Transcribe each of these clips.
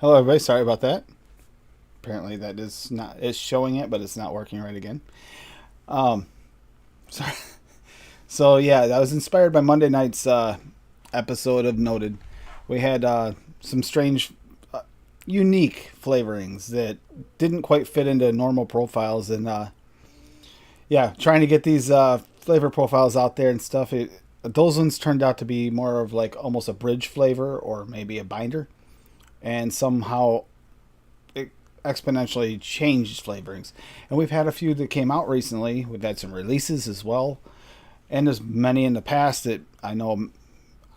Hello, everybody. Sorry about that. Apparently, that is not it's showing it, but it's not working right again. Um, sorry. So yeah, that was inspired by Monday night's episode of Noted. We had some strange, uh, unique flavorings that didn't quite fit into normal profiles, and yeah, trying to get these flavor profiles out there and stuff. Those ones turned out to be more of like almost a bridge flavor or maybe a binder, and somehow it exponentially changed flavorings. And we've had a few that came out recently. We've had some releases as well, and there's many in the past that I know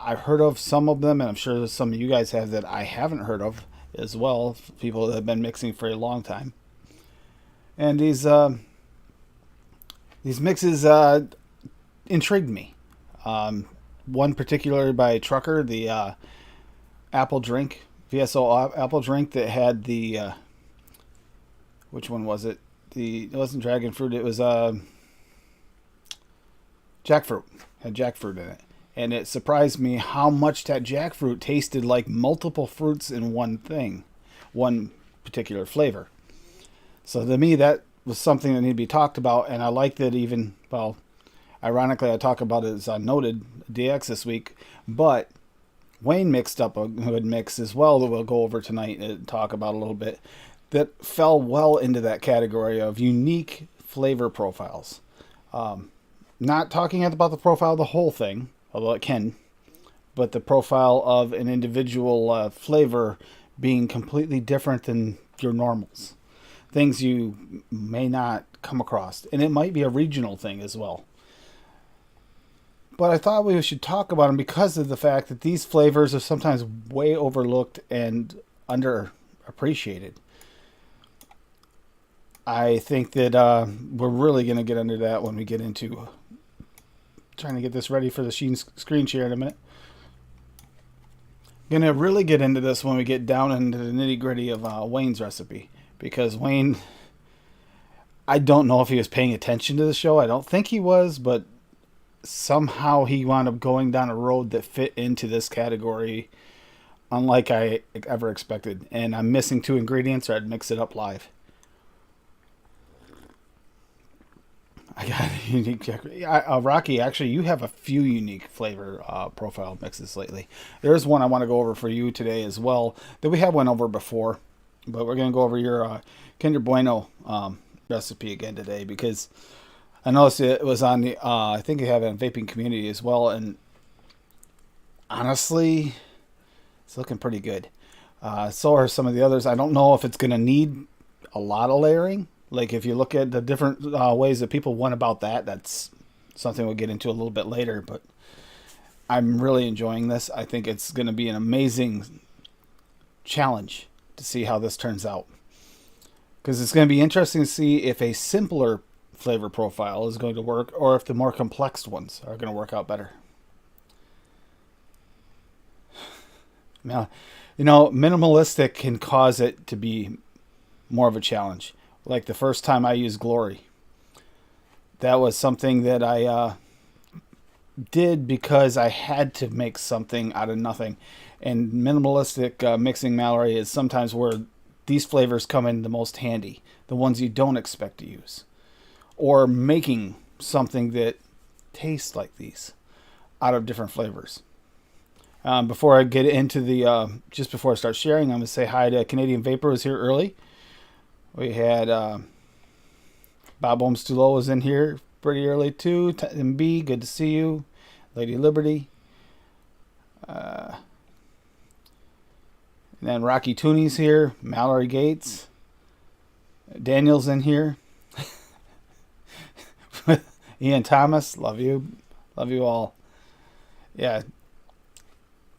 I've heard of some of them, and I'm sure some of you guys have that I haven't heard of as well. People that have been mixing for a long time, and these mixes intrigued me. Um, One particular by Trucker, the apple drink, VSO apple drink that had the which one was it? It wasn't Dragonfruit. It was Jackfruit. Had Jackfruit in it, and it surprised me how much that Jackfruit tasted like multiple fruits in one thing, one particular flavor. So to me, that was something that needed to be talked about, and I like that even well. Ironically, I talk about it as I noted DX this week, but Wayne mixed up a good mix as well that we'll go over tonight and talk about a little bit that fell well into that category of unique flavor profiles. Um, Not talking about the profile of the whole thing, although it can, but the profile of an individual flavor being completely different than your normals. Things you may not come across. And it might be a regional thing as well. But I thought we should talk about them because of the fact that these flavors are sometimes way overlooked and underappreciated. I think that we're really going to get into that when we get into trying to get this ready for the screen share in a minute. Going to really get into this when we get down into the nitty gritty of Wayne's recipe. Because Wayne, I don't know if he was paying attention to the show. I don't think he was, but somehow he wound up going down a road that fit into this category unlike I ever expected. And I'm missing two ingredients or I'd mix it up live. I got a unique Rocky, actually, you have a few unique flavor profile mixes lately. There's one I want to go over for you today as well that we have went over before, but we're going to go over your Kinder Bueno recipe again today because I noticed it was on the, I think you have it in vaping community as well, and honestly, it's looking pretty good. So are some of the others. I don't know if it's going to need a lot of layering. Like if you look at the different ways that people went about that, that's something we'll get into a little bit later. But I'm really enjoying this. I think it's going to be an amazing challenge to see how this turns out. Because it's going to be interesting to see if a simpler flavor profile is going to work or if the more complex ones are going to work out better. Now, minimalistic can cause it to be more of a challenge. Like the first time I used Glory, that was something that I did because I had to make something out of nothing. And minimalistic mixing Mallory is sometimes where these flavors come in the most handy, the ones you don't expect to use. Or making something that tastes like these out of different flavors. Before I get into just before I start sharing, I'm going to say hi to Canadian Vapor was here early. We had Bob Holmes Tulo was in here pretty early too. MB, good to see you. Lady Liberty. And then Rocky Tooney's here. Mallory Gates. Daniel's in here. Ian Thomas, love you. Love you all. Yeah.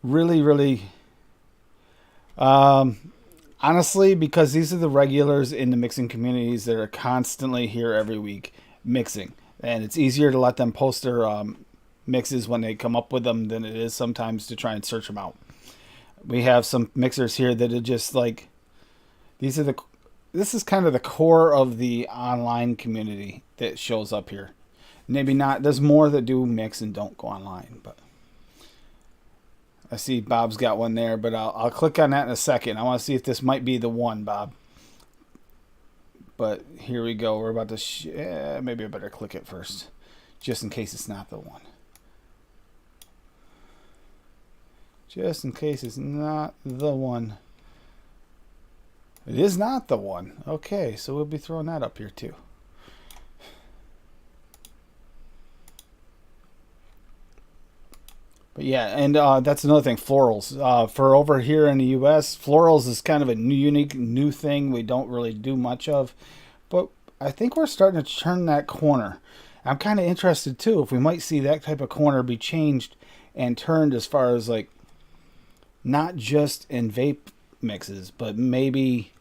Really, really. Honestly, because these are the regulars in the mixing communities that are constantly here every week mixing. And it's easier to let them post their mixes when they come up with them than it is sometimes to try and search them out. We have some mixers here that are just like, this is kind of the core of the online community that shows up here. Maybe not, there's more that do mix and don't go online, but I see Bob's got one there, but I'll click on that in a second. I want to see if this might be the one, Bob. But here we go. We're about to... maybe I better click it first, just in case it's not the one. Just in case it's not the one. It is not the one. Okay, so we'll be throwing that up here too. But yeah, and that's another thing, florals. For over here in the U.S., florals is kind of a unique new thing we don't really do much of. But I think we're starting to turn that corner. I'm kind of interested too if we might see that type of corner be changed and turned as far as like not just in vape mixes, but maybe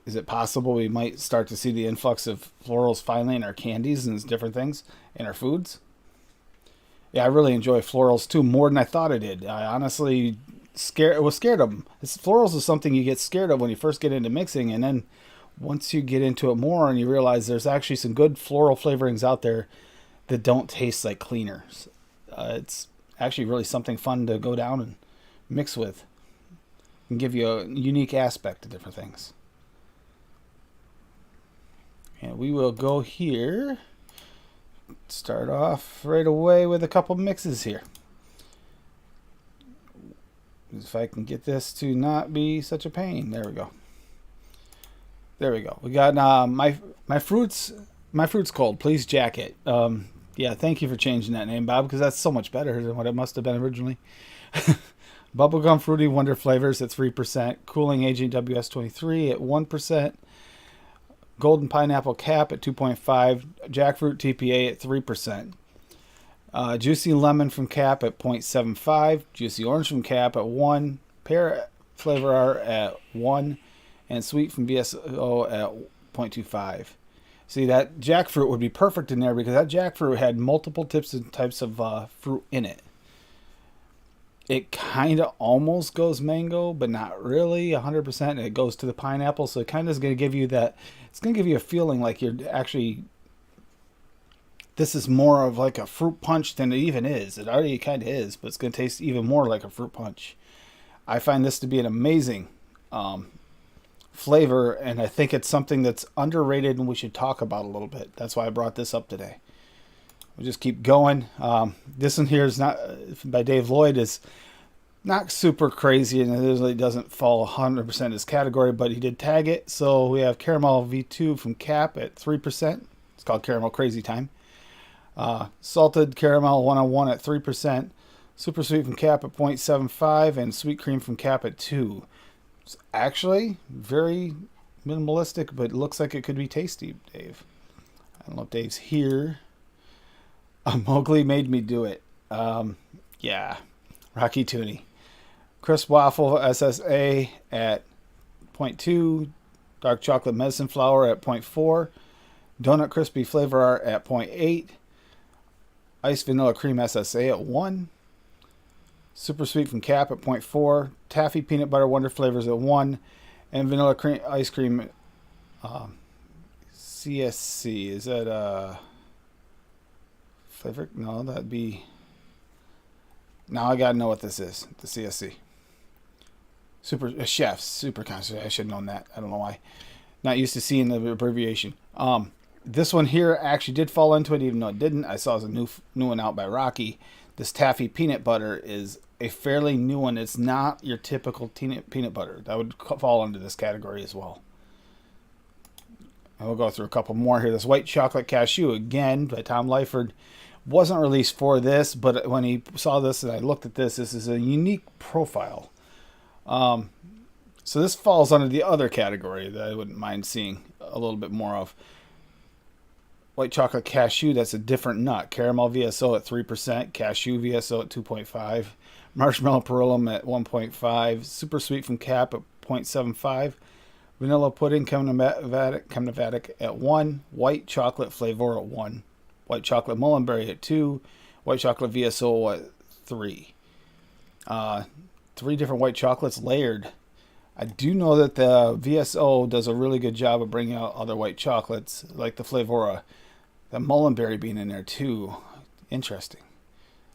is it possible we might start to see the influx of florals finally in our candies and different things in our foods? Yeah, I really enjoy florals too, more than I thought I did. I honestly was scared of them. Florals is something you get scared of when you first get into mixing, and then once you get into it more and you realize there's actually some good floral flavorings out there that don't taste like cleaners. It's actually really something fun to go down and mix with and give you a unique aspect to different things. And we will go here. Start off right away with a couple mixes here. If I can get this to not be such a pain. There we go. There we go. We got my fruits cold. Please jack it. Yeah, thank you for changing that name, Bob, because that's so much better than what it must have been originally. Bubblegum Fruity Wonder Flavors at 3%. Cooling Agent WS23 at 1%. Golden Pineapple Cap at 2.5%. Jackfruit TPA at 3%. Juicy Lemon from Cap at 0.75%. Juicy Orange from Cap at 1%. Pear Flavor R at 1%. And Sweet from VSO at 0.25%. See, that Jackfruit would be perfect in there because that Jackfruit had multiple types of fruit in it. It kind of almost goes mango, but not really 100%. And it goes to the pineapple, so it kind of is going to give you that. It's going to give you a feeling like you're actually. This is more of like a fruit punch than it even is. It already kind of is, but it's going to taste even more like a fruit punch. I find this to be an amazing flavor, and I think it's something that's underrated and we should talk about a little bit. That's why I brought this up today. We'll just keep going. This one here is not by Dave Lloyd, is not super crazy, and it really doesn't fall 100% in his category, but he did tag it. So we have Caramel V2 from Cap at 3%. It's called Caramel Crazy Time. Salted Caramel 101 at 3%. Super Sweet from Cap at 0.75%, and Sweet Cream from Cap at 2%. It's actually very minimalistic, but it looks like it could be tasty, Dave. I don't know if Dave's here. Mowgli made me do it. Yeah. Rocky Tooney. Crisp Waffle SSA at 0.2. Dark Chocolate Medicine Flour at 0.4. Donut Crispy Flavor R at 0.8. Iced Vanilla Cream SSA at 1. Super Sweet from Cap at 0.4. Taffy Peanut Butter Wonder Flavors at 1. And Vanilla cream, Ice Cream CSC. Is that flavor? No, that'd be... Now I gotta know what this is. The CSC. Super Chefs. Super Concert. I should have known that. I don't know why. Not used to seeing the abbreviation. This one here actually did fall into it, even though it didn't. I saw it was a new one out by Rocky. This Taffy Peanut Butter is a fairly new one. It's not your typical peanut butter. That would fall into this category as well. And we'll go through a couple more here. This White Chocolate Cashew, again, by Tom Lyford. Wasn't released for this, but when he saw this and I looked at this is a unique profile. So this falls under the other category that I wouldn't mind seeing a little bit more of. White Chocolate Cashew, that's a different nut. Caramel VSO at 3%. Cashew VSO at 2.5%. Marshmallow Perillum at 1.5%. Super Sweet from Cap at 0.75%. Vanilla Pudding Chemnavatic at 1%. White Chocolate Flavor at 1%. White Chocolate Mullenberry at 2%. White Chocolate VSO at 3%. 3 different white chocolates layered. I do know that the VSO does a really good job of bringing out other white chocolates, like the Flavora. The Mullenberry being in there too. Interesting.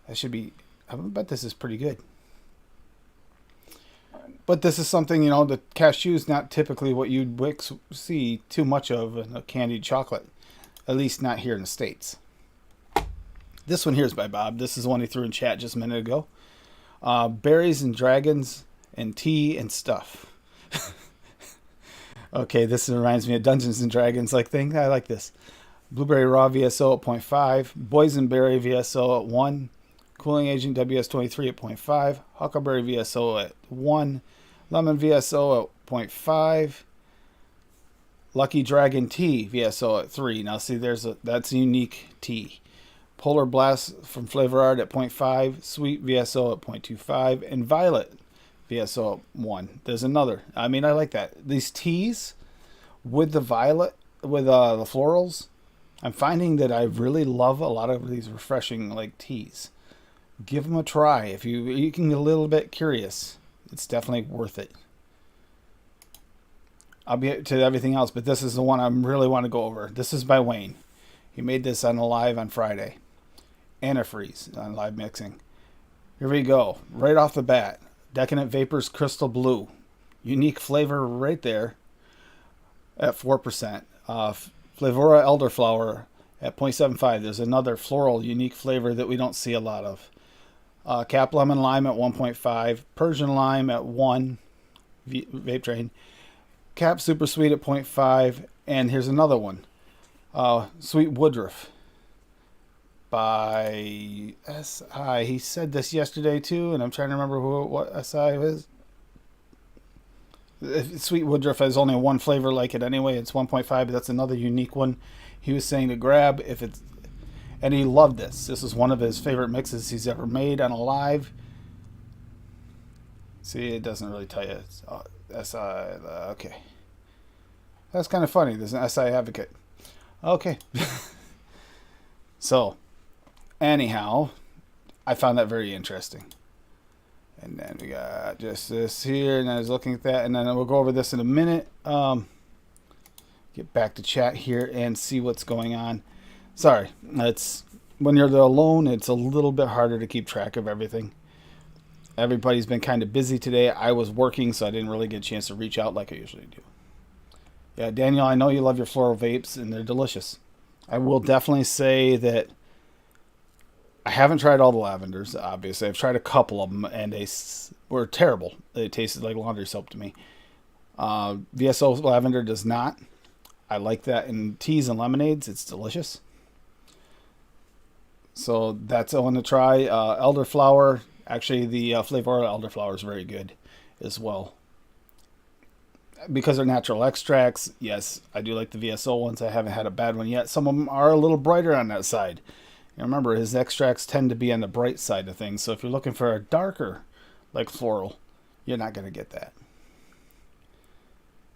That should be... I bet this is pretty good. But this is something, the cashew is not typically what you'd see too much of in a candied chocolate, at least not here in the States. This one here is by Bob. This is the one he threw in chat just a minute ago. Berries and dragons and tea and stuff. Okay, this reminds me of Dungeons and Dragons like thing. I like this. Blueberry raw VSO at 0.5. Boysenberry VSO at 1. Cooling agent WS23 at 0.5. Huckleberry VSO at 1. Lemon VSO at 0.5. Lucky Dragon Tea VSO at 3. Now see, that's a unique tea. Polar Blast from Flavor Art at 0.5. Sweet VSO at 0.25. And Violet VSO at 1. There's another. I mean, I like that. These teas with the violet, with the florals, I'm finding that I really love a lot of these refreshing like teas. Give them a try. If you can get a little bit curious, it's definitely worth it. I'll be to everything else, but this is the one I really want to go over. This is by Wayne. He made this on a live on Friday. Antifreeze on live mixing. Here we go. Right off the bat. Decadent Vapors Crystal Blue. Unique flavor right there at 4%. Flavora Elderflower at 0.75. There's another floral unique flavor that we don't see a lot of. Cap Lemon Lime at 1.5. Persian Lime at 1. Vape Train. Cap Super Sweet at 0.5. And here's another one. Sweet Woodruff by SI. He said this yesterday too, and I'm trying to remember what SI is. Sweet Woodruff has only one flavor like it anyway. It's 1.5, but that's another unique one. He was saying to grab if it's, and he loved this. This is one of his favorite mixes he's ever made on a live. See, it doesn't really tell you. It's SI. Okay, that's kind of funny. There's an SI advocate. Okay. So, anyhow, I found that very interesting. And then we got just this here, and I was looking at that, and then we'll go over this in a minute. Get back to chat here and see what's going on. Sorry, it's when you're alone, it's a little bit harder to keep track of everything. Everybody's been kind of busy today. I was working, so I didn't really get a chance to reach out like I usually do. Yeah, Daniel, I know you love your floral vapes, and they're delicious. I will definitely say that I haven't tried all the lavenders, obviously. I've tried a couple of them, and they were terrible. They tasted like laundry soap to me. VSO lavender does not. I like that in teas and lemonades. It's delicious. So that's the one to try. Elderflower. Actually, the Flavora Elderflower is very good as well. Because they're natural extracts, yes, I do like the VSO ones. I haven't had a bad one yet. Some of them are a little brighter on that side. And remember, his extracts tend to be on the bright side of things. So if you're looking for a darker, like floral, you're not going to get that.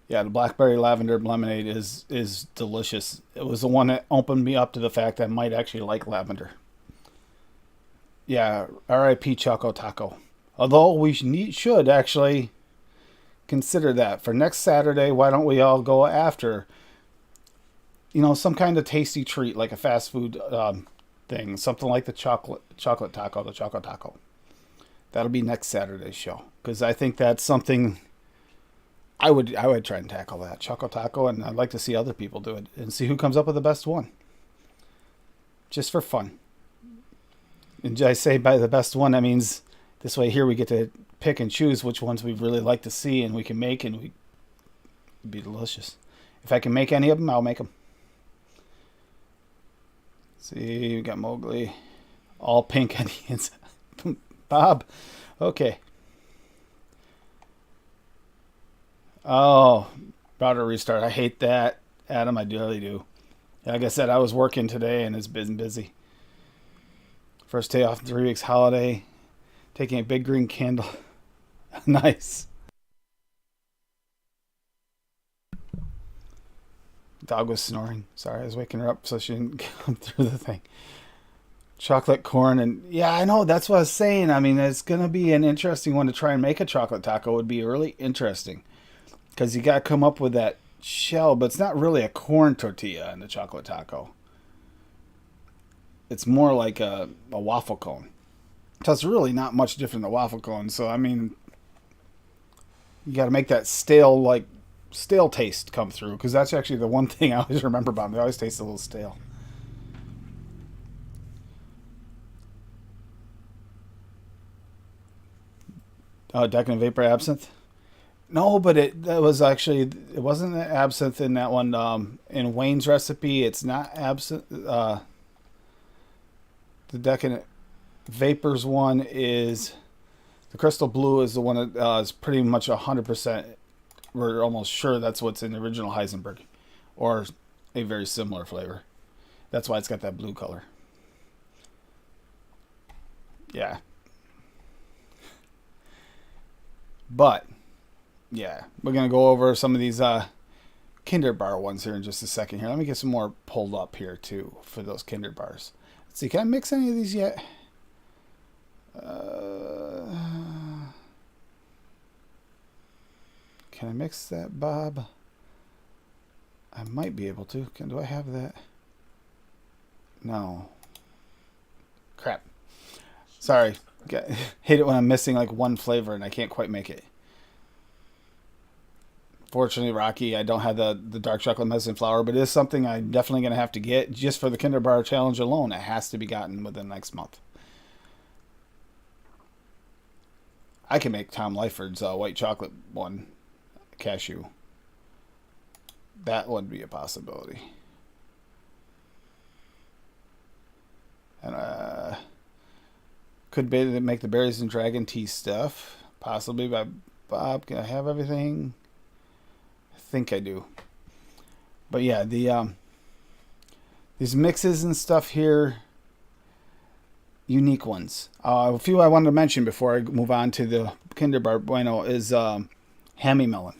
Yeah, the blackberry lavender lemonade is delicious. It was the one that opened me up to the fact I might actually like lavender. Yeah, R.I.P. Choco Taco. Although we should actually consider that for next Saturday. Why don't we all go after, some kind of tasty treat like a fast food thing, something like the chocolate taco, the Choco Taco. That'll be next Saturday's show because I think that's something I would try and tackle that Choco Taco, and I'd like to see other people do it and see who comes up with the best one, just for fun. And I say by the best one, that means this way here we get to pick and choose which ones we really like to see, and we can make, and it'd be delicious. If I can make any of them, I'll make them. See, we got Mowgli, all pink on the inside. Bob, okay. Oh, about to restart. I hate that, Adam. I really do. Like I said, I was working today, and it's been busy. First day off, 3 weeks holiday. Taking a big green candle. Nice. Dog was snoring. Sorry, I was waking her up so she didn't come through the thing. Chocolate corn, and yeah, I know, that's what I was saying. I mean, it's going to be an interesting one to try and make a chocolate taco. It would be really interesting because you got to come up with that shell, but it's not really a corn tortilla in the chocolate taco. It's more like a waffle cone. So it's really not much different than a waffle cone. So, I mean, You got to make that stale taste come through, because that's actually the one thing I always remember about them. They always taste a little stale. Decadent Vapor Absinthe. No, but that was actually, it wasn't absinthe in that one. In Wayne's recipe, it's not absinthe. The Decadent Vapors one is the Crystal Blue is the one that is pretty much 100%. We're almost sure that's what's in the original Heisenberg, or a very similar flavor. That's why it's got that blue color. Yeah, but yeah, we're gonna go over some of these Kinder Bar ones here in just a second. Here, let me get some more pulled up here too for those Kinder Bars. Let's see, can I mix any of these yet? Can I mix that, Bob? I might be able to. Do I have that? No. Crap. Sorry. Hate it when I'm missing like one flavor and I can't quite make it. Fortunately, Rocky, I don't have the dark chocolate medicine flour, but it is something I'm definitely going to have to get just for the Kinder Bar challenge alone. It has to be gotten within the next month. I can make Tom Lyford's white chocolate one, cashew. That would be a possibility. And could be to make the berries and dragon tea stuff, possibly by Bob. Can I have everything? I think I do. But yeah, these mixes and stuff here, unique ones. A few I wanted to mention before I move on to the Kinder Bar Bueno is Hammy Melon.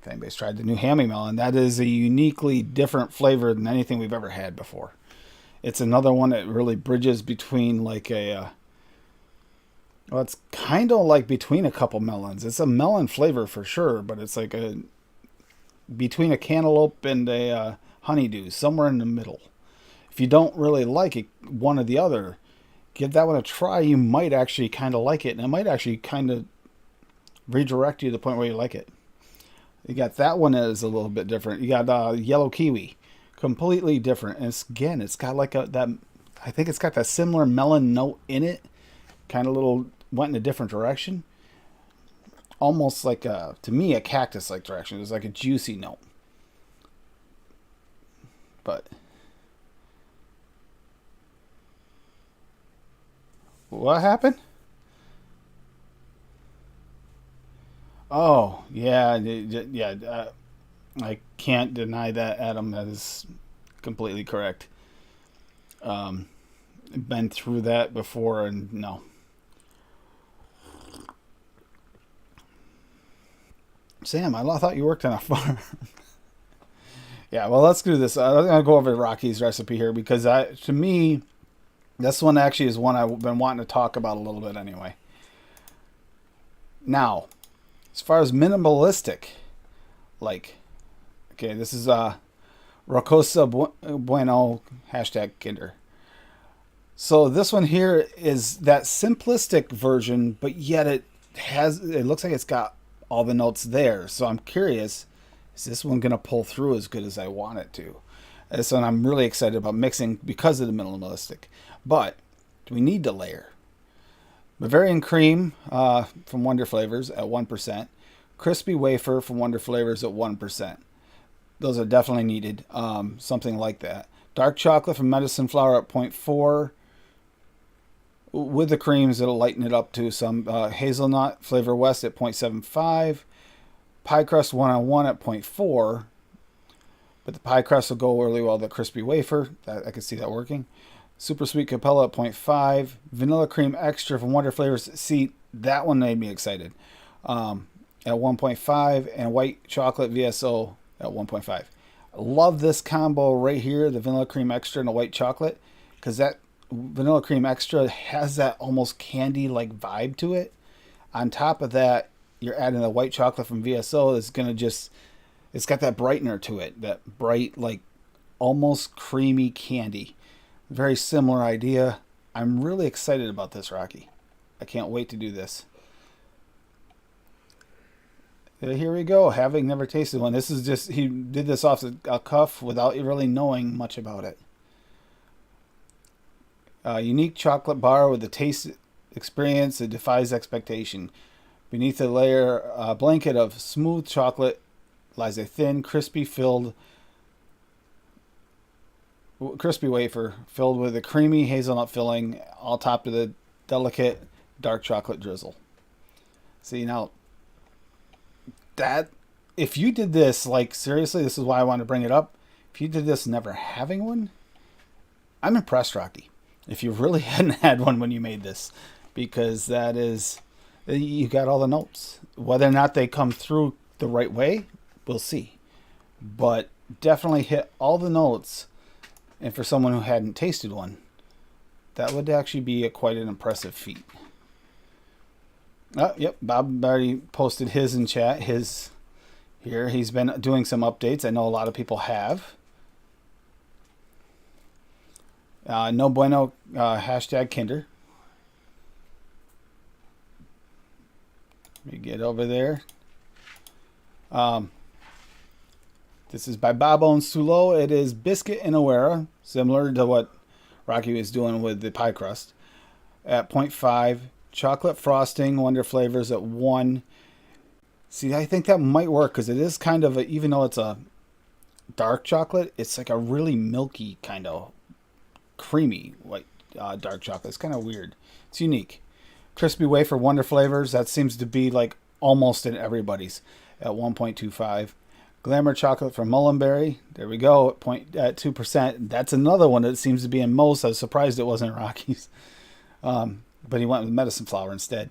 If anybody's tried the new Hammy Melon, that is a uniquely different flavor than anything we've ever had before. It's another one that really bridges between like well, it's kind of like between a couple melons. It's a melon flavor for sure, but it's like between a cantaloupe and a honeydew, somewhere in the middle. If you don't really like it, one or the other, give that one a try. You might actually kind of like it, and it might actually kind of redirect you to the point where you like it. You got that one that is a little bit different. You got yellow kiwi, completely different. And it's got like I think it's got that similar melon note in it, kind of went in a different direction. Almost like to me, a cactus-like direction. It was like a juicy note. But what happened? Oh, yeah, yeah. I can't deny that, Adam. That is completely correct. Been through that before, and no. Sam, I thought you worked on a farm. Yeah, well, let's do this. I'm going to go over Rocky's recipe here because to me, this one actually is one I've been wanting to talk about a little bit anyway. Now, as far as minimalistic, like, okay, this is Rocosa Bueno #Kinder. So this one here is that simplistic version, but yet it looks like it's got all the notes there. So I'm curious, is this one going to pull through as good as I want it to? This one I'm really excited about mixing because of the minimalistic. But we need to layer. Bavarian Cream from Wonder Flavors at 1%. Crispy Wafer from Wonder Flavors at 1%. Those are definitely needed. Something like that. Dark Chocolate from Medicine Flower at 0.4. With the creams, it'll lighten it up to some. Hazelnut Flavor West at 0.75. Pie Crust 101 at 0.4. But the pie crust will go really well with the crispy wafer. I can see that working. Super Sweet Capella at 0.5. Vanilla Cream Extra from Wonder Flavors. See, that one made me excited. At 1.5. And White Chocolate VSO at 1.5. I love this combo right here, the Vanilla Cream Extra and the White Chocolate, because that Vanilla Cream Extra has that almost candy-like vibe to it. On top of that, you're adding the White Chocolate from VSO. It's going to it's got that brightener to it, that bright, like, almost creamy candy. Very similar idea. I'm really excited about this, Rocky. I can't wait to do this. Here we go. Having never tasted one. This is just, he did this off a cuff without really knowing much about it. Unique chocolate bar with a taste experience that defies expectation. Beneath a blanket of smooth chocolate lies a thin, crispy wafer filled with a creamy hazelnut filling, all topped with a delicate dark chocolate drizzle. See, now that, if you did this, like seriously, this is why I want to bring it up. If you did this never having one, I'm impressed, Rocky. If you really hadn't had one when you made this, because that is, you got all the notes. Whether or not they come through the right way, we'll see. But definitely hit all the notes. And for someone who hadn't tasted one, that would actually be quite an impressive feat. Oh, yep, Bob already posted his in chat. His here. He's been doing some updates. I know a lot of people have. No bueno, hashtag Kinder. Let me get over there. This is by Bob Owns Too Low. It is biscuit and Awara, similar to what Rocky was doing with the pie crust, at 0.5. Chocolate frosting, Wonder Flavors at 1. See, I think that might work because it is kind of, even though it's a dark chocolate, it's like a really milky kind of creamy white dark chocolate. It's kind of weird. It's unique. Crispy wafer, Wonder Flavors, that seems to be like almost in everybody's at 1.25. Glamour chocolate from Mullenberry, there we go, at 2%. That's another one that seems to be in most. I was surprised it wasn't Rocky's. But he went with medicine flower instead.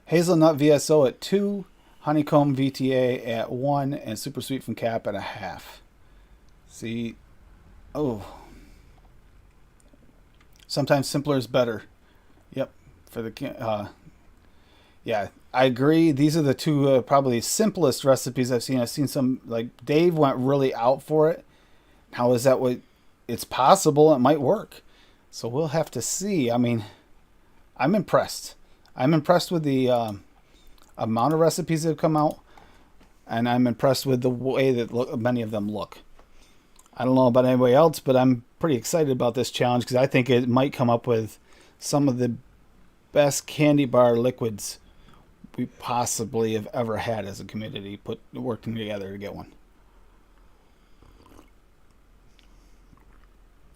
Hazelnut VSO at 2, honeycomb VTA at 1, and super sweet from Cap at 0.5. See, oh, sometimes simpler is better. Yep, for the yeah, I agree. These are the two probably simplest recipes I've seen. I've seen some, like Dave went really out for it. How is that what? It's possible it might work. So we'll have to see. I mean, I'm impressed. I'm impressed with the amount of recipes that have come out, and I'm impressed with the way that many of them look. I don't know about anybody else, but I'm pretty excited about this challenge because I think it might come up with some of the best candy bar liquids we possibly have ever had as a community, working together to get one.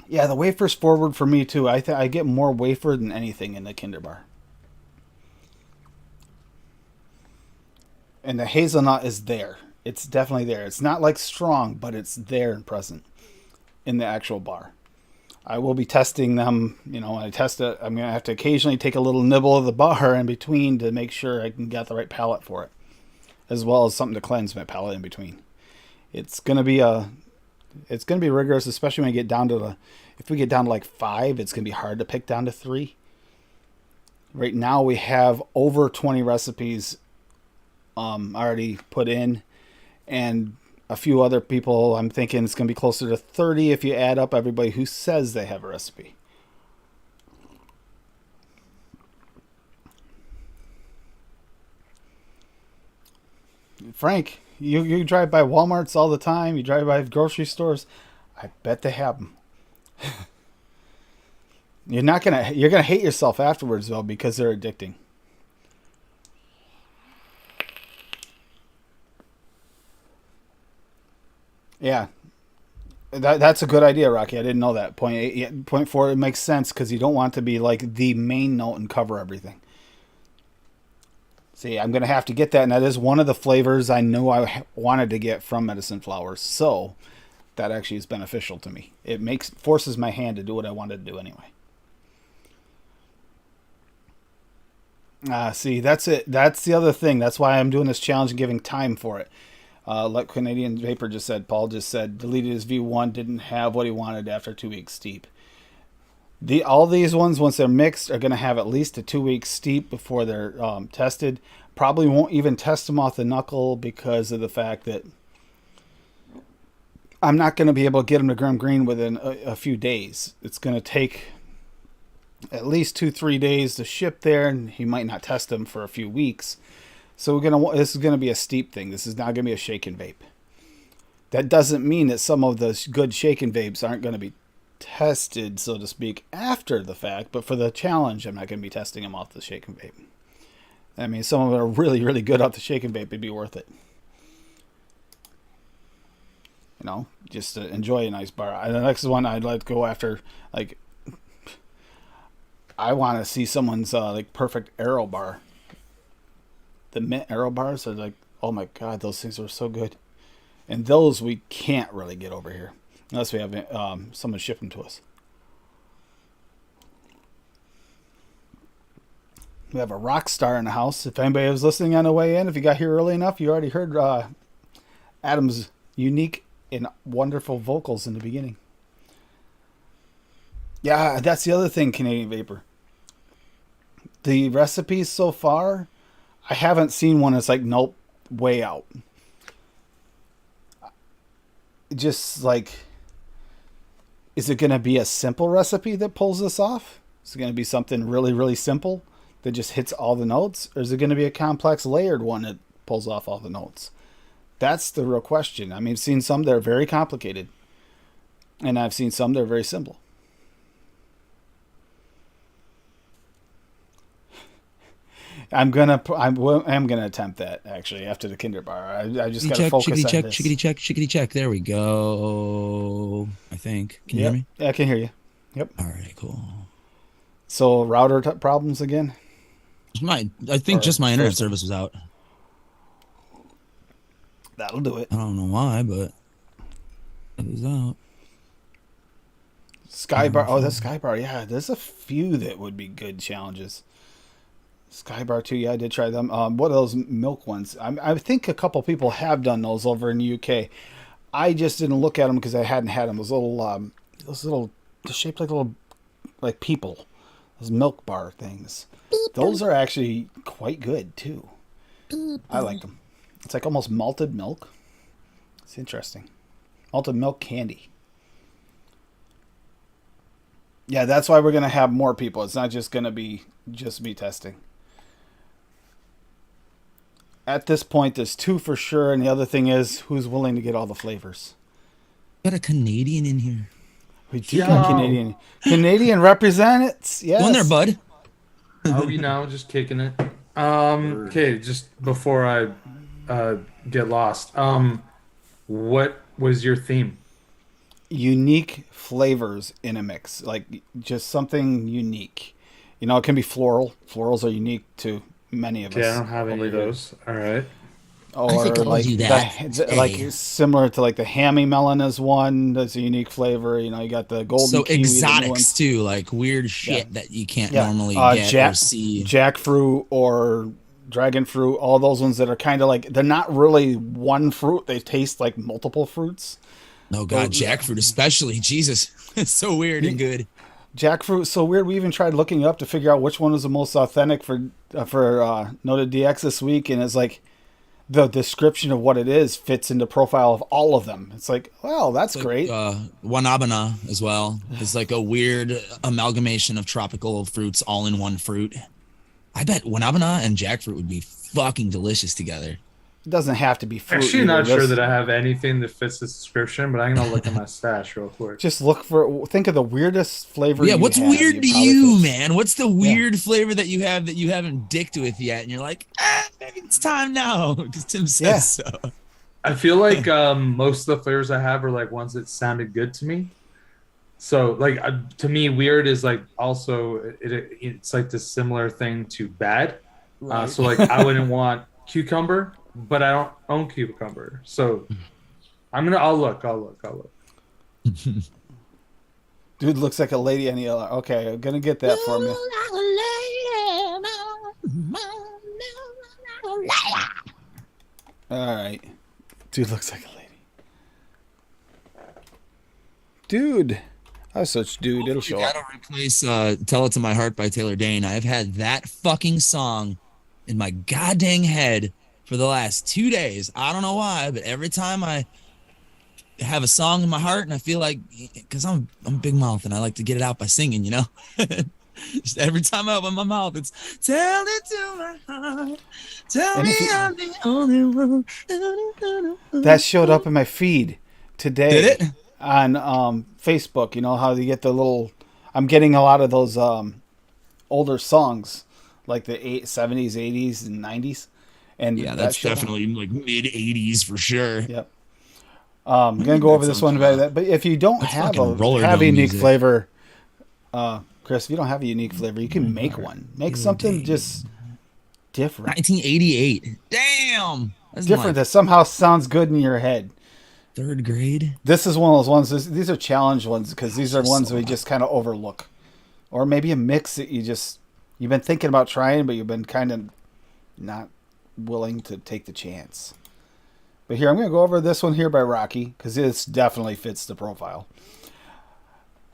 Yeah, the wafer's forward for me too. I get more wafer than anything in the Kinder Bar. And the hazelnut is there. It's definitely there. It's not like strong, but it's there and present in the actual bar. I will be testing them. You know, when I test it, I'm going to have to occasionally take a little nibble of the bar in between to make sure I can get the right palate for it, as well as something to cleanse my palate in between. It's going to be rigorous, especially when you get down to if we get down to like 5, it's going to be hard to pick down to 3. Right now we have over 20 recipes already put in, and a few other people. I'm thinking it's going to be closer to 30 if you add up everybody who says they have a recipe. Frank, you drive by Walmarts all the time. You drive by grocery stores. I bet they have them. You're gonna hate yourself afterwards though because they're addicting. Yeah, that's a good idea, Rocky. I didn't know that. Point 8, yeah, point 4. It makes sense because you don't want to be like the main note and cover everything. See, I'm gonna have to get that, and that is one of the flavors I knew I wanted to get from medicine flowers. So that actually is beneficial to me. It forces my hand to do what I wanted to do anyway. See, that's it. That's the other thing. That's why I'm doing this challenge and giving time for it. Like Canadian Vapor just said, Paul just said, deleted his V1, didn't have what he wanted after 2 weeks steep. All these ones, once they're mixed, are going to have at least a 2 week steep before they're tested. Probably won't even test them off the knuckle because of the fact that I'm not going to be able to get them to Grim Green within a few days. It's going to take at least 2-3 days to ship there, and he might not test them for a few weeks. So this is gonna be a steep thing. This is not gonna be a shake and vape. That doesn't mean that some of the good shake and vapes aren't going to be tested, so to speak, after the fact. But for the challenge, I'm not going to be testing them off the shake and vape. I mean, some of them are really, really good off the shake and vape. It'd be worth it. You know, just to enjoy a nice bar. The next one I'd like to go after, like, I want to see someone's like perfect arrow bar. The mint arrow bars are like, oh my god, those things are so good. And those we can't really get over here unless we have someone ship them to us. We have a rock star in the house. If anybody was listening on the way in, if you got here early enough, you already heard Adam's unique and wonderful vocals in the beginning. Yeah, that's the other thing, Canadian Vapor. The recipes so far, I haven't seen one that's like, nope, way out. Just like, is it going to be a simple recipe that pulls this off? Is it going to be something really, really simple that just hits all the notes? Or is it going to be a complex layered one that pulls off all the notes? That's the real question. I mean, I've seen some that are very complicated. And I've seen some that are very simple. I'm gonna attempt that actually after the Kinder Bar. I just gotta focus on this. Chickadee check. There we go. I think. Can you hear me? Yeah, I can hear you. Yep. All right, cool. So router problems again? I think just my internet service was out. That'll do it. I don't know why, but it was out. Skybar. Oh, the Skybar. Yeah, there's a few that would be good challenges. Skybar too, yeah, I did try them. What are those milk ones? I think a couple people have done those over in the UK. I just didn't look at them because I hadn't had them. Those little, they're shaped like little, like people. Those milk bar things. Those are actually quite good too. I like them. It's like almost malted milk. It's interesting. Malted milk candy. Yeah, that's why we're gonna have more people. It's not just gonna be just me testing. At this point, there's 2 for sure, and the other thing is who's willing to get all the flavors. Got a Canadian in here. We do got Canadian. Canadian representatives. Yes. Go in there, bud. Are we now just kicking it? Okay, just before I get lost. What was your theme? Unique flavors in a mix, like just something unique. You know, it can be floral. Florals are unique to many of us. Yeah, I don't have any of those. All right. Or I think I'll like do that. like similar to like the hammy melon is one that's a unique flavor. You know, you got the golden kiwi, exotics too, like weird shit that you can't normally get or see. Jackfruit or Dragonfruit, all those ones that are kind of like, they're not really one fruit. They taste like multiple fruits. Oh God, Jackfruit especially. Jesus, it's so weird and good. Jackfruit is so weird. We even tried looking up to figure out which one was the most authentic for Noted DX this week, and it's like the description of what it is fits in the profile of all of them. It's like, well, that's great. Wanabana as well. It's like a weird amalgamation of tropical fruits all in one fruit. I bet Wanabana and Jackfruit would be fucking delicious together. It doesn't have to be fruit. Actually, not sure that I have anything that fits this description, but I'm gonna look at my stash real quick. Just think of the weirdest flavor. Yeah, what's weird to you, man? What's the weird flavor that you have that you haven't dicked with yet, and you're like, maybe it's time now because Tim says so. I feel like most of the flavors I have are like ones that sounded good to me. So, like to me, weird is like also it's like the similar thing to bad. Right. So, like I wouldn't want cucumber. But I don't own cucumber, so I'll look. Dude looks like a lady on the other. Okay, I'm gonna get that for me. All right, dude looks like a lady. Dude, I searched dude. It'll show up. That'll replace "Tell It to My Heart" by Taylor Dane. I've had that fucking song in my goddamn head for the last 2 days. I don't know why, but every time I have a song in my heart and I feel like, because I'm big mouth and I like to get it out by singing, you know? Just every time I open my mouth, it's tell it to my heart. Tell And me if you, I'm the only one. that showed up in my feed Did today it? on Facebook. You know how you get the little. I'm getting a lot of those older songs, like the 70s, 80s, and 90s, and Yeah, that that's showed up. definitely like mid 80s for sure. Yep. I'm gonna go over this one, but if you don't That's have fucking roller have a dome unique music. flavor, Chris, if you don't have a unique flavor, you can make one. Make something just different, 1988. Damn. That's in different like that somehow sounds good in your head. third grade. This is one of those ones. These are challenge ones because these are Just ones so we hot. just kind of overlook, or maybe a mix that you've been thinking about trying, but you've been kind of not willing to take the chance. But here, I'm going to go over this one here by Rocky because this definitely fits the profile.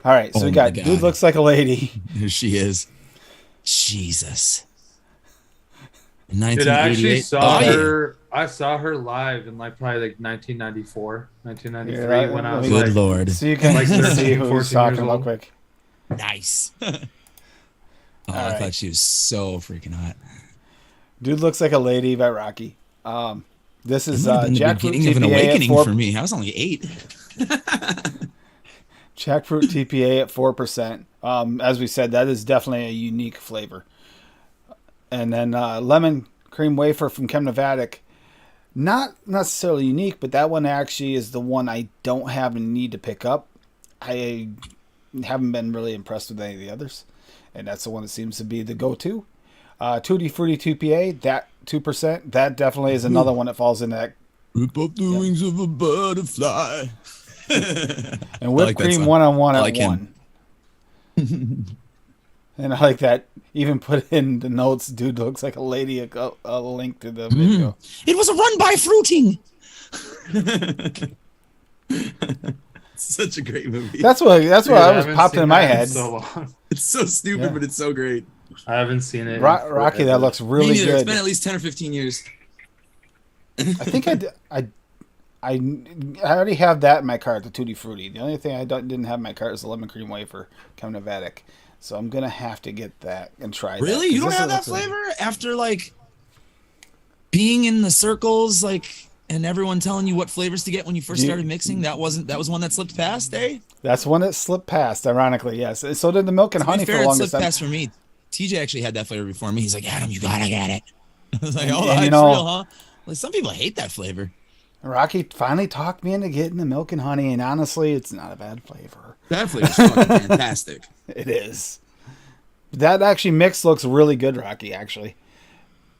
All right, so Oh we my got God. Dude Looks Like a Lady. Here she is. Jesus. Dude, I 1988. actually saw Oh, yeah. her. I saw her live in like probably like 1994, 1993 Here, when I let was me- Good like, Lord. So you can Like see 13, who 14 he's talking years about old. quick. Nice. Oh, All I right. thought she was so freaking hot. Dude Looks Like a Lady by Rocky. This It is might have been the Jackfruit beginning of an TPA at awakening 4. for me. I was only 8. Jackfruit TPA at 4%. As we said, that is definitely a unique flavor. And then lemon cream wafer from Chemnovatic. Not necessarily unique, but that one actually is the one I don't have and need to pick up. I haven't been really impressed with any of the others. And that's the one that seems to be the go-to. Tutti Frutti TPA, that 2%. That definitely is another one that falls into that. Rip up the wings of a butterfly. And whipped like that cream song. one-on-one I at like him. 1. And I like that. Even put in the notes, Dude Looks Like a Lady, a link to the video. It was a run by fruiting. Such a great movie. That's what Dude, I was haven't popped seen in my that in head. so long. It's so stupid, Yeah. but it's so great. I haven't seen it. in Rocky, that forever. looks Me really neither. It's good. been at least 10 or 15 years. I think I already have that in my cart, the Tutti Frutti. The only thing I didn't have in my cart is the lemon cream wafer, Chemnovatic. So I'm gonna have to get that and try. Really? That, You don't 'cause have that this looks flavor after like being in the circles, like, and everyone telling you what flavors to get when you first You- started mixing? That was one that slipped past, eh? That's one that slipped past. Ironically, yes. So did the milk and To be honey for fair, the it longest slipped time. past for me. TJ actually had that flavor before me. He's like, Adam, you gotta get it. I was like, And- oh, and you it's know- real, huh? Like, some people hate that flavor. Rocky finally talked me into getting the milk and honey, and honestly, it's not a bad flavor. That flavor's fucking fantastic. It is. That actually mix looks really good, Rocky, actually.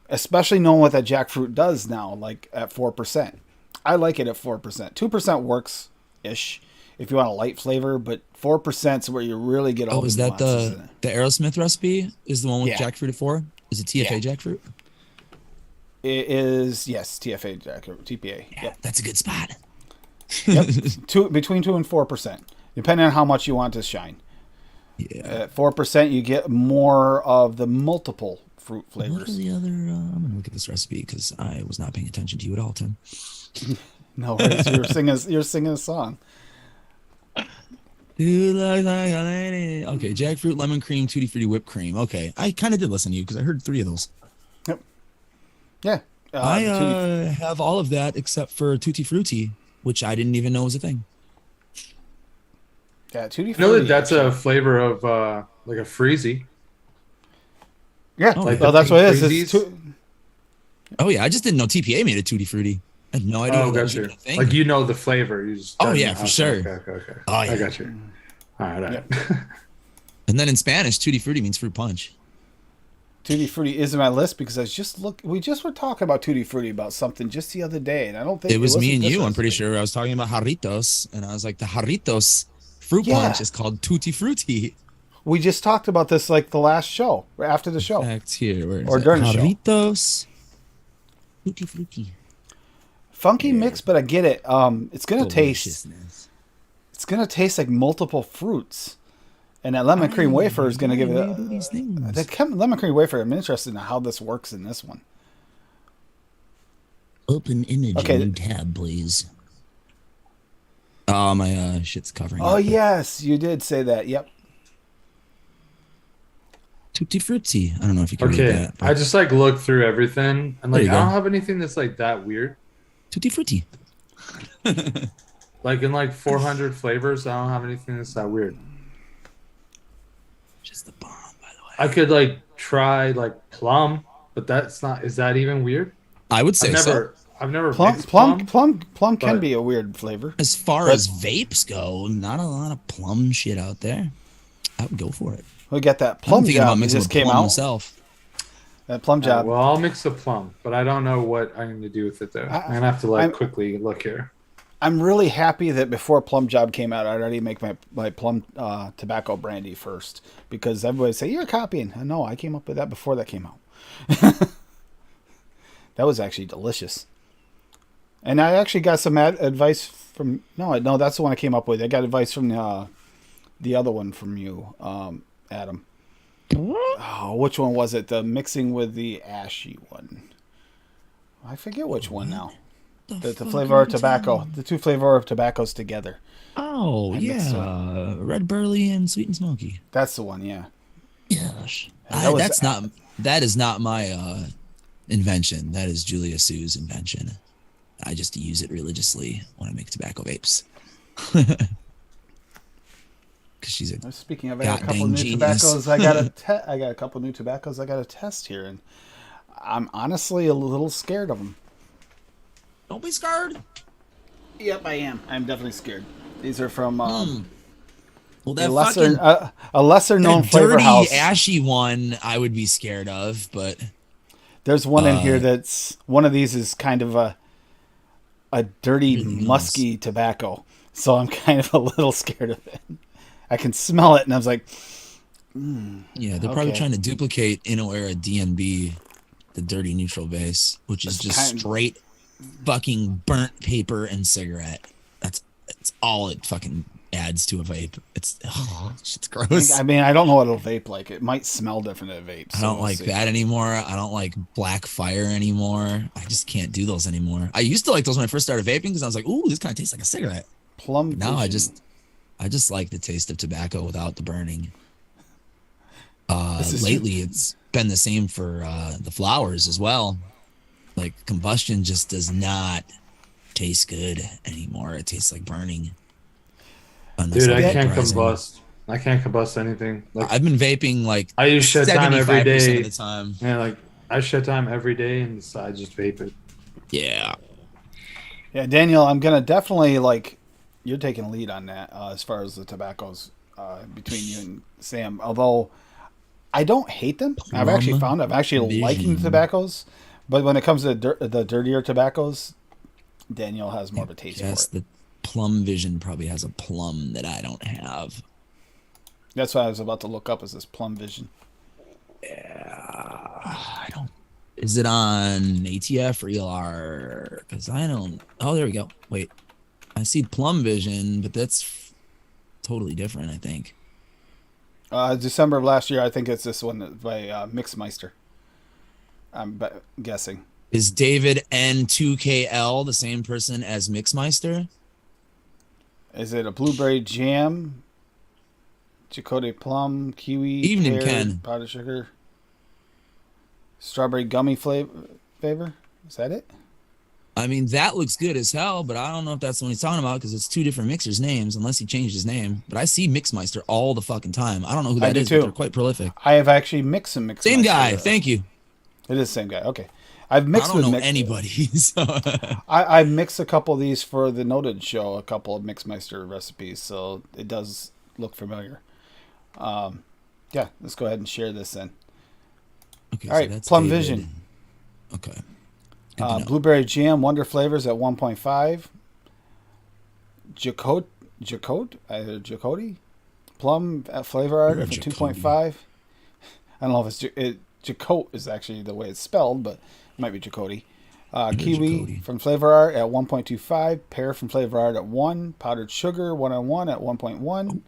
Especially knowing what that jackfruit does now, like at 4%. I like it at 4%. 2% works ish if you want a light flavor, but 4% is where you really get all Oh, the is that nuances in the it. Aerosmith recipe? Is the one with Yeah. jackfruit at 4? Is it TFA jackfruit? It is, yes, TFA jackfruit, TPA. Yeah, Yep. that's a good spot. Yep. Between 2 and 4%, depending on how much you want to shine. Yeah. At 4%, you get more of the multiple fruit What are flavors. the other? I'm gonna look at this recipe because I was not paying attention to you at all, Tim. No worries, you're singing a song. You look like a lady. Okay, jackfruit, lemon cream, tutti frutti, whipped cream. Okay, I kind of did listen to you because I heard 3 of those. Yep. Yeah. I Tutti- have all of that except for tutti frutti, which I didn't even know was a thing. yeah, Tutti You know Frutti, that that's a actually. flavor of like a freezy. Yeah, like the that's what it is. pink It's freezies? Oh yeah, I just didn't know TPA made a tutti frutti. I had no idea Oh, that was gotcha. even a thing. Like you know the flavor. You just Oh, don't yeah, know for how- sure. Okay. Oh, yeah. I got you. All right. Yep. And then in Spanish, tutti frutti means fruit punch. Tutti Frutti is in my list because we just were talking about Tutti Frutti about something just the other day, and I don't think It was me wasn't and this you. I'm pretty recipe. sure I was talking about jarritos, and I was like, the jarritos fruit Yeah. punch is called tutti frutti. We just talked about this like the last show, or after the show. Fact here, where is Or it? during the show. Jarritos tutti frutti. Funky mix, but I get it. It's gonna taste. Deliciousness. It's gonna taste like multiple fruits, and that lemon cream wafer is gonna give it. Why do these things? Lemon cream wafer. I'm interested in how this works in this one. Open image Okay. new tab, please. Oh, my shit's covering. Oh up. yes, you did say that. Yep. Tutti Frutti. I don't know if you can read Okay, that. I just like look through everything and There like you I don't go. have anything that's like that weird. Tutti Frutti. Like in like 400 flavors, I don't have anything that's that weird. Just the bomb, by the way. I could like try like plum, but that's not. Is that even weird? I would say so. I've never Plum, mixed plum, plum. plum, plum can but- be a weird flavor. As far But- as vapes go, not a lot of plum shit out there. I would go for it. We got that I'm plum thinking about job that mixing just with came plum out. myself. That plum job. Well, I'll mix a plum, but I don't know what I'm going to do with it though. I'm gonna have to like quickly look here. I'm really happy that before Plum Job came out, I'd already make my plum tobacco brandy first, because everybody say you're copying. No, I came up with that before that came out. That was actually delicious, and I actually got some advice from no, that's the one I came up with. I got advice from the other one from you, Adam. Oh, which one was it? The mixing with the ashy one. I forget which one now. The flavor of tobacco, the two flavor of tobaccos together. Oh, I mixed yeah. Red burley and sweet and smoky. That's the one, yeah. Yes. And That is not my invention. That is Julia Sue's invention. I just use it religiously when I make tobacco vapes. Because she's a Speaking of, I got a couple goddamn new genius. tobaccos. I got a couple new tobaccos. I got to test here, and I'm honestly a little scared of them. Don't be scared. Yep, I am. I'm definitely scared. These are from Well, that a lesser known that flavor dirty, house. ashy one I would be scared of, but There's one in here that's one of these is kind of a dirty, Really musky tobacco. So I'm kind of a little scared of it. I can smell it, and I was like, yeah, they're probably Okay. trying to duplicate Inno-Era DNB, the dirty neutral base, which is It's just straight fucking burnt paper and cigarette. It's all it fucking adds to a vape. It's gross. I mean, I don't know what it'll vape like. It might smell different at vape. I don't like that anymore. I don't like black fire anymore. I just can't do those anymore. I used to like those when I first started vaping because I was like, ooh, this kind of tastes like a cigarette. Plum. But now I Vision. just like the taste of tobacco without the burning. This is Lately it's been the same for the flowers as well. Like combustion just does not taste good anymore. It tastes like burning. Unless Dude, I'm I can't vaporizing. combust. I can't combust anything. Like I've been vaping like I use shed time every 75% day. of the time. Yeah, like I shed time every day, and so I just vape it. Yeah. Yeah, Daniel, I'm gonna definitely like. You're taking a lead on that as far as the tobaccos between you and Sam. Although I don't hate them, I've actually liking the tobaccos. But when it comes to the dirtier tobaccos, Daniel has more of a taste for it. The Plum Vision probably has a plum that I don't have. That's what I was about to look up. Is this Plum Vision? Yeah, I don't. Is it on ATF or ELR? Because I don't. Oh, there we go. Wait, I see Plum Vision, but that's totally different. I think. December of last year, I think it's this one by Mixmeister. I'm guessing. Is David N2KL the same person as Mixmeister? Is it a blueberry jam? Chicote plum, kiwi, Evening, pear, Ken. powdered sugar, strawberry gummy flavor? Is that it? I mean, that looks good as hell, but I don't know if that's what he's talking about because it's two different mixers' names, unless he changed his name. But I see Mixmeister all the fucking time. I don't know who that do is, too. but they're quite prolific. I have actually mixed some Mixmeister. Same guy. Thank you. It is the same guy. Okay. I've I mixed don't with know anybody. So. I mixed a couple of these for the Noted show, a couple of Mixmeister recipes, so it does look familiar. Yeah, let's go ahead and share this then. Okay, All right, that's Plum David. Vision. Okay. Good to know. Blueberry jam, Wonder flavors at 1.5. Jacote? Plum flavor art at 2.5. I don't know if it's Jacote is actually the way it's spelled, but it might be Jacote. Kiwi Jacote. from flavor art at 1.25. Pear from flavor art at 1. Powdered sugar 101 at 1.1.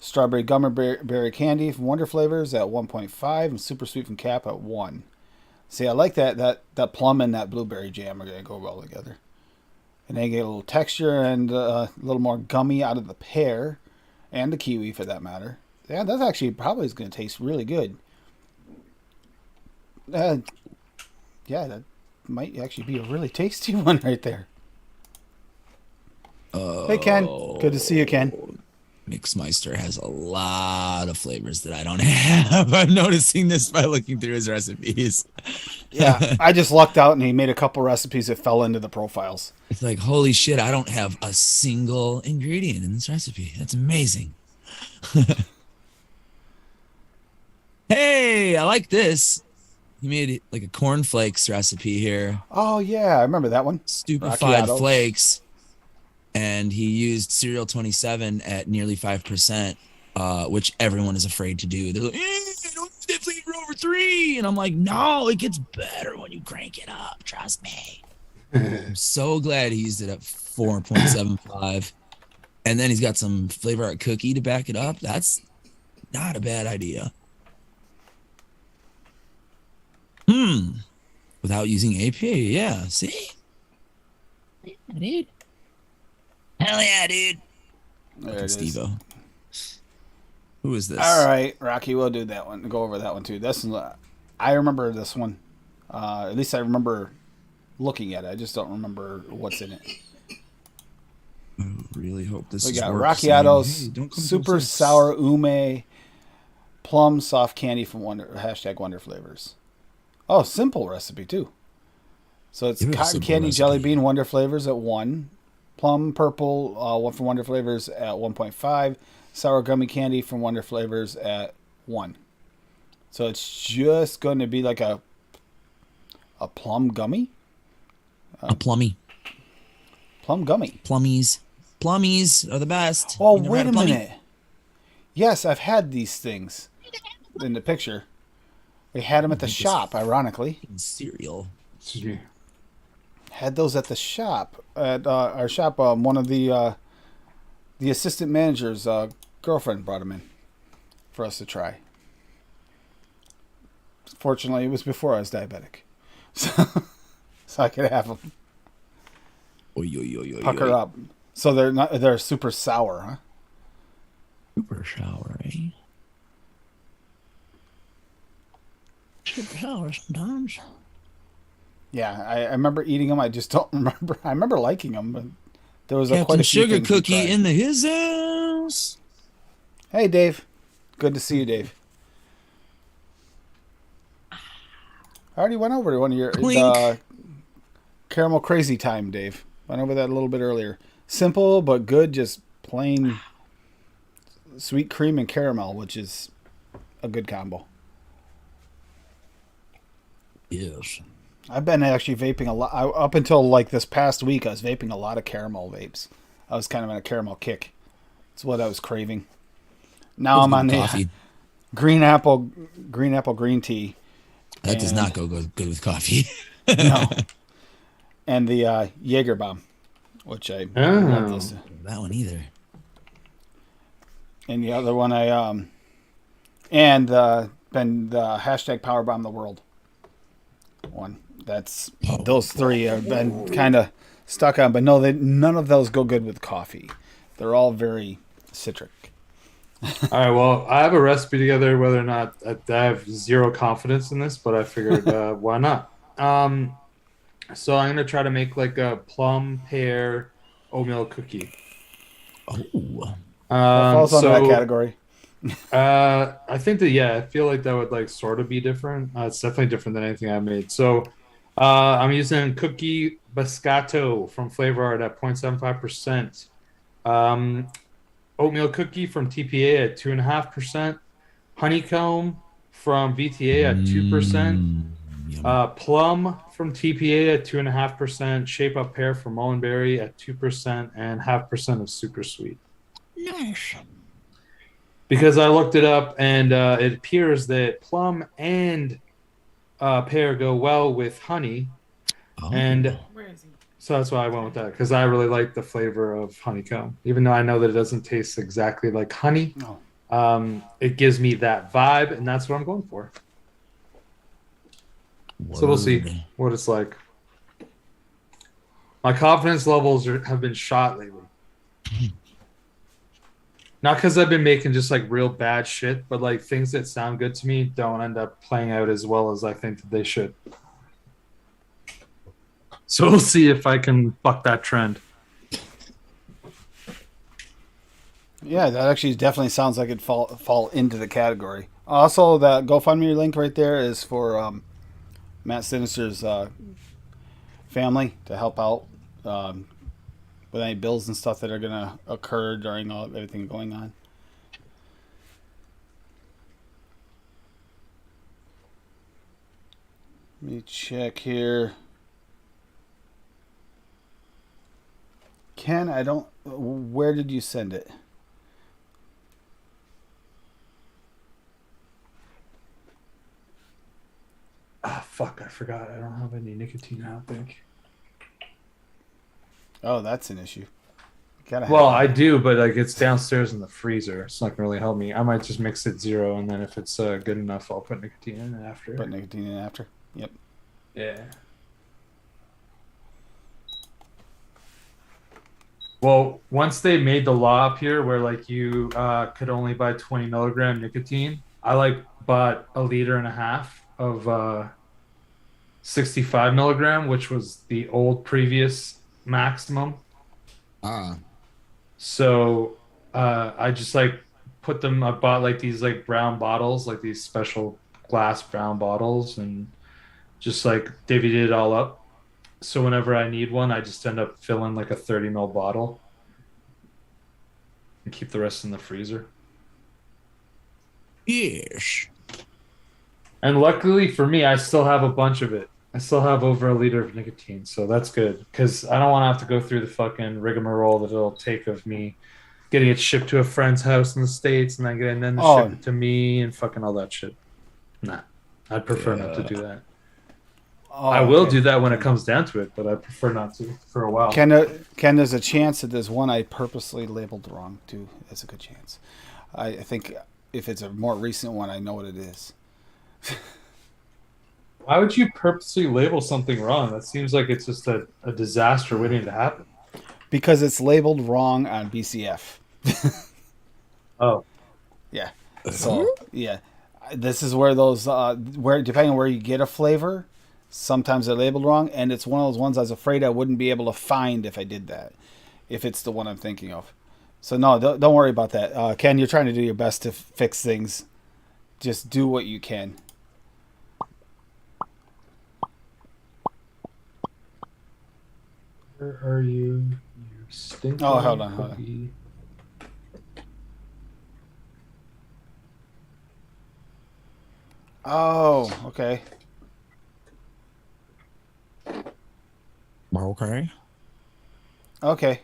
Strawberry berry candy from Wonder flavors at 1.5. And super sweet from Cap at 1. See, I like that plum and that blueberry jam are going to go well together. And they get a little texture and a little more gummy out of the pear and the kiwi for that matter. Yeah, that's actually probably is going to taste really good. Uh, yeah, that might actually be a really tasty one right there. Hey, Ken. Good to see you, Ken. Mixmeister has a lot of flavors that I don't have. I'm noticing this by looking through his recipes. Yeah, I just lucked out and he made a couple recipes that fell into the profiles. It's like, holy shit, I don't have a single ingredient in this recipe. That's amazing. Hey, I like this. He made like a cornflakes recipe here. Oh, yeah, I remember that one. Stupefied Macchiato. flakes. And he used cereal 27 at nearly 5%, which everyone is afraid to do. They're like, don't use that flavor over 3. And I'm like, no, it gets better when you crank it up. Trust me. I'm so glad he used it at 4.75. And then he's got some flavor art cookie to back it up. That's not a bad idea. Without using APA, yeah. See? Yeah, dude. Hell yeah, dude. There it is. Steve-O. Who is this? All right, Rocky, we'll do that one. Go over that one too. I remember this one. At least I remember looking at it. I just don't remember what's in it. I really hope this We is got works. Rockiatos, Hey, don't come super to sour ume, plum soft candy from Wonder Flavors. Oh, simple recipe too. So it's Give it a cotton simple candy, recipe. jelly bean, Wonder Flavors at 1, plum purple, one from Wonder Flavors at 1.5, sour gummy candy from Wonder Flavors at 1. So it's just going to be like a plum gummy. A plummy. Plum gummy. Plummies. Plummies are the best. Oh, You never wait had a plummy? minute. Yes, I've had these things in the picture. We had them at the shop, ironically. Cereal. Excuse me. Had those at the shop. At our shop, one of the assistant manager's girlfriend brought them in for us to try. Fortunately, it was before I was diabetic. So I could have them. Oy, oy, oy, oy, Pucker oy. up. So they're super sour, huh? Super shower, eh? Super shower sometimes. Yeah, I remember eating them. I just don't remember. I remember liking them, but there was quite Captain a few Sugar things we Cookie tried. in the his house. Hey, Dave. Good to see you, Dave. I already went over to one of your Clink. caramel crazy time, Dave. Went over that a little bit earlier. Simple but good, just plain sweet cream and caramel, which is a good combo. Yes. I've been actually vaping a lot. Up until like this past week, I was vaping a lot of caramel vapes. I was kind of on a caramel kick. It's what I was craving. Now I'm on the coffee. green apple green tea. That does not go good with coffee. No. And the Jaeger bomb, which I love those. That one either. And the other one been the hashtag power bomb the world one. That's those three have been kind of stuck on, but no, none of those go good with coffee. They're all very citric. All right, well, I have a recipe together, whether or not I have zero confidence in this, but I figured why not? So I'm going to try to make like a plum pear oatmeal cookie. Oh. That falls under that category. I think that, yeah, I feel like that would like sort of be different. It's definitely different than anything I made. So I'm using cookie biscotto from Flavor Art at 0.75%. Oatmeal cookie from TPA at 2.5%. Honeycomb from VTA at 2%. Plum from TPA at 2.5%. Shape Up Pear from Mullenberry at 2% and 0.5% of super sweet. Nice. Because I looked it up and it appears that plum and pear go well with honey. Oh. And so that's why I went with that, because I really like the flavor of honeycomb. Even though I know that it doesn't taste exactly like honey, it gives me that vibe, and that's what I'm going for. Word. So we'll see what it's like. My confidence levels have been shot lately. Not because I've been making just like real bad shit, but like things that sound good to me don't end up playing out as well as I think that they should. So we'll see if I can buck that trend. Yeah, that actually definitely sounds like it'd fall into the category. Also, that GoFundMe link right there is for Matt Sinister's family to help out with any bills and stuff that are going to occur during everything going on. Let me check here. Ken, I don't. Where did you send it? Ah, fuck, I forgot. I don't have any nicotine, I don't think. Oh, that's an issue. Gotta Well, have I do, but like it's downstairs in the freezer. It's not gonna really help me. I might just mix it 0, and then if it's good enough, I'll put nicotine in it after. put nicotine in after. Yep. Yeah. Well, once they made the law up here where like you could only buy 20 milligram nicotine, I like bought 1.5 liters of 65 milligram, which was the old previous maximum. Ah, So I just like put them. I bought like these like brown bottles, like these special glass brown bottles, and just like divvied it all up. So whenever I need one, I just end up filling like a 30 ml bottle and keep the rest in the freezer. yes. And luckily for me, I still have a bunch of it. I still have over 1 liter of nicotine, so that's good because I don't want to have to go through the fucking rigmarole that it'll take of me getting it shipped to a friend's house in the States and then ship it to me and fucking all that shit. Nah, I'd prefer not to do that. Oh, I will okay. do that when it comes down to it, but I prefer not to for a while. Ken, there's a chance that there's one I purposely labeled wrong too. There's a good chance. I think if it's a more recent one, I know what it is. Why would you purposely label something wrong? That seems like it's just a disaster waiting to happen. Because it's labeled wrong on BCF. Oh, Yeah. So yeah, this is where those where depending on where you get a flavor, sometimes they're labeled wrong, and it's one of those ones I was afraid I wouldn't be able to find if I did that, if it's the one I'm thinking of. So no, don't worry about that, Ken. You're trying to do your best to fix things. Just do what you can. where are you? You stinking Oh, hold on. cookie. Oh, okay. Okay. Okay.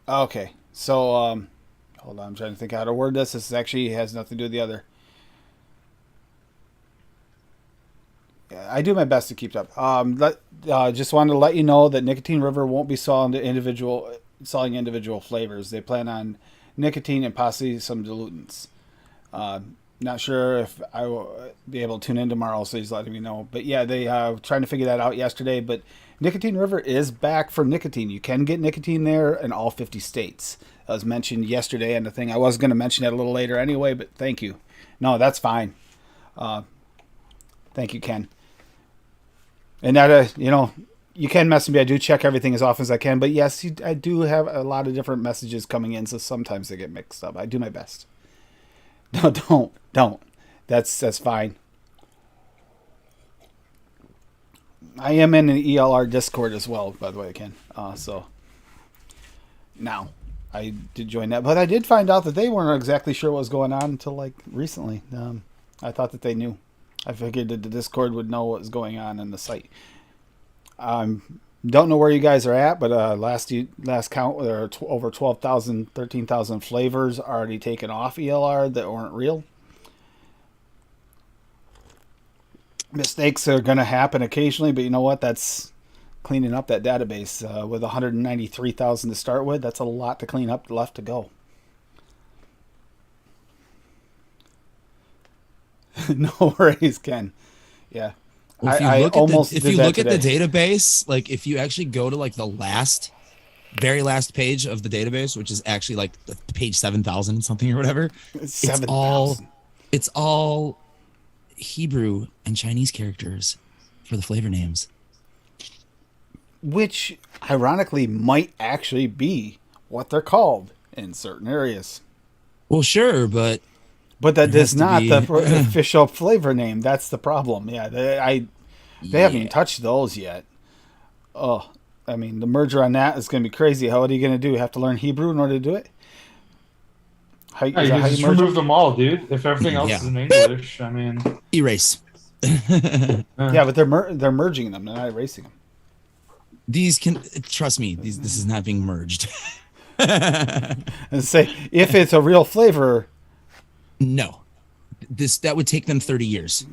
Okay. So, hold on. I'm trying to think how to word this. This actually has nothing to do with the other. Yeah, I do my best to keep up. Just wanted to let you know that Nicotine River won't be selling individual flavors. They plan on nicotine and possibly some dilutants. Not sure if I will be able to tune in tomorrow, so he's letting me know. But yeah, they trying to figure that out yesterday. But Nicotine River is back for nicotine. You can get nicotine there in all 50 states. That was mentioned yesterday and the thing. I was going to mention it a little later anyway, but thank you. No, that's fine. Thank you, Ken. And that, you can message me. I do check everything as often as I can. But yes, I do have a lot of different messages coming in, so sometimes they get mixed up. I do my best. No, don't. That's fine. I am in an ELR Discord as well, by the way, Ken. So now I did join that, but I did find out that they weren't exactly sure what was going on until like recently. I thought that they knew. I figured that the Discord would know what was going on in the site. Don't know where you guys are at, but last count, there are over 12,000, 13,000 flavors already taken off ELR that weren't real. Mistakes are going to happen occasionally, but you know what? That's cleaning up that database with 193,000 to start with. That's a lot to clean up left to go. No worries, Ken. Yeah. Well, if you look at the database, like if you actually go to like the last very last page of the database, which is actually like page 7,000 something or whatever. It's 7,000. It's all Hebrew and Chinese characters for the flavor names. Which, ironically, might actually be what they're called in certain areas. Well, sure, but that is not the official flavor name. That's the problem. Yeah, they haven't even touched those yet. Oh, I mean, the merger on that is going to be crazy. How are you going to do? You have to learn Hebrew in order to do it? You just remove them all, dude. If everything else is in English, I mean... Erase. Yeah, but they're merging them. They're not erasing them. These can... Trust me, this is not being merged. And say, if it's a real flavor... No. That would take them 30 years.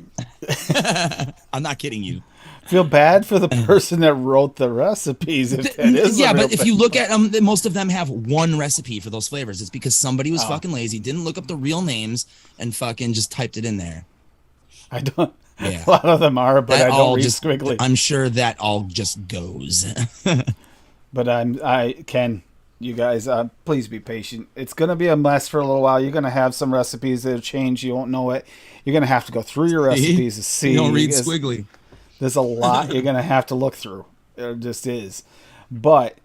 I'm not kidding you. Feel bad for the person that wrote the recipes. If that is but if you look at them, most of them have one recipe for those flavors. It's because somebody was fucking lazy, didn't look up the real names, and fucking just typed it in there. I don't. Yeah. A lot of them are, but I don't read squiggly. I'm sure that all just goes. But Ken, you guys, please be patient. It's gonna be a mess for a little while. You're gonna have some recipes that change. You won't know it. You're gonna have to go through your recipes to see. You don't read squiggly. There's a lot you're going to have to look through. It just is. But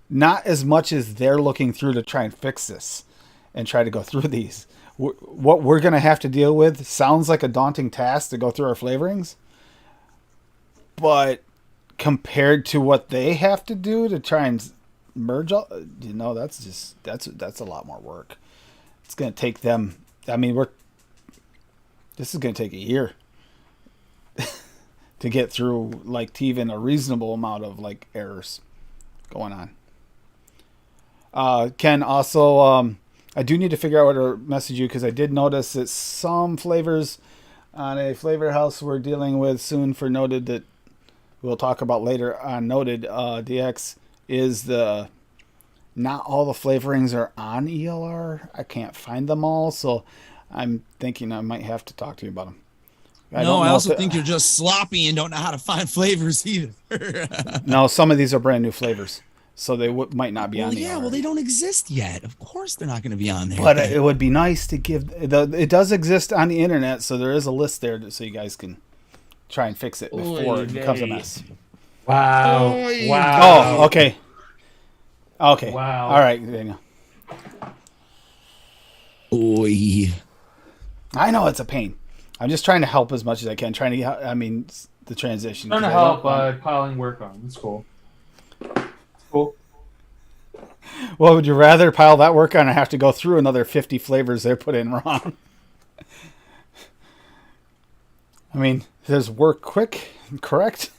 not as much as they're looking through to try and fix this and try to go through these. What we're going to have to deal with sounds like a daunting task to go through our flavorings. But compared to what they have to do to try and merge all, that's a lot more work. It's going to take them, this is going to take a year. To get through to even a reasonable amount of errors going on. Ken, also, I do need to figure out what to message you because I did notice that some flavors on a flavor house we're dealing with soon for Noted that we'll talk about later on Noted DX is not all the flavorings are on ELR. I can't find them all, so I'm thinking I might have to talk to you about them. I also think you're just sloppy and don't know how to find flavors either. No, some of these are brand new flavors, so they might not be on there. Yeah, well, they don't exist yet. Of course they're not going to be on there. But it would be nice to give... it does exist on the internet, so there is a list there so you guys can try and fix it before it becomes a mess. Wow. Oh, okay. Okay. Wow. All right, Daniel. Oy. I know it's a pain. I'm just trying to help as much as I can. Trying to get, the transition. Trying to help by piling work on. It's cool. Cool. Well, would you rather pile that work on or have to go through another 50 flavors they put in wrong? There's work correct,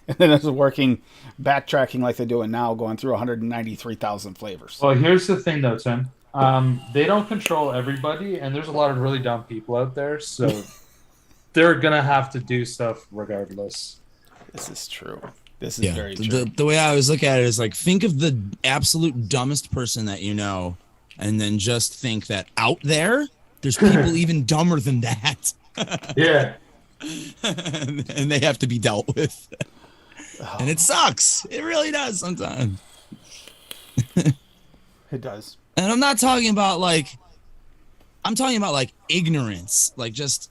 and then there's working backtracking like they're doing now, going through 193,000 flavors. Well, here's the thing, though, Tim. They don't control everybody, and there's a lot of really dumb people out there, so... They're going to have to do stuff regardless. This is true. This is very true. The way I always look at it is think of the absolute dumbest person that you know, and then just think that out there's people even dumber than that. Yeah. And they have to be dealt with. And it sucks. It really does sometimes. It does. And I'm not talking about I'm talking about ignorance. Just...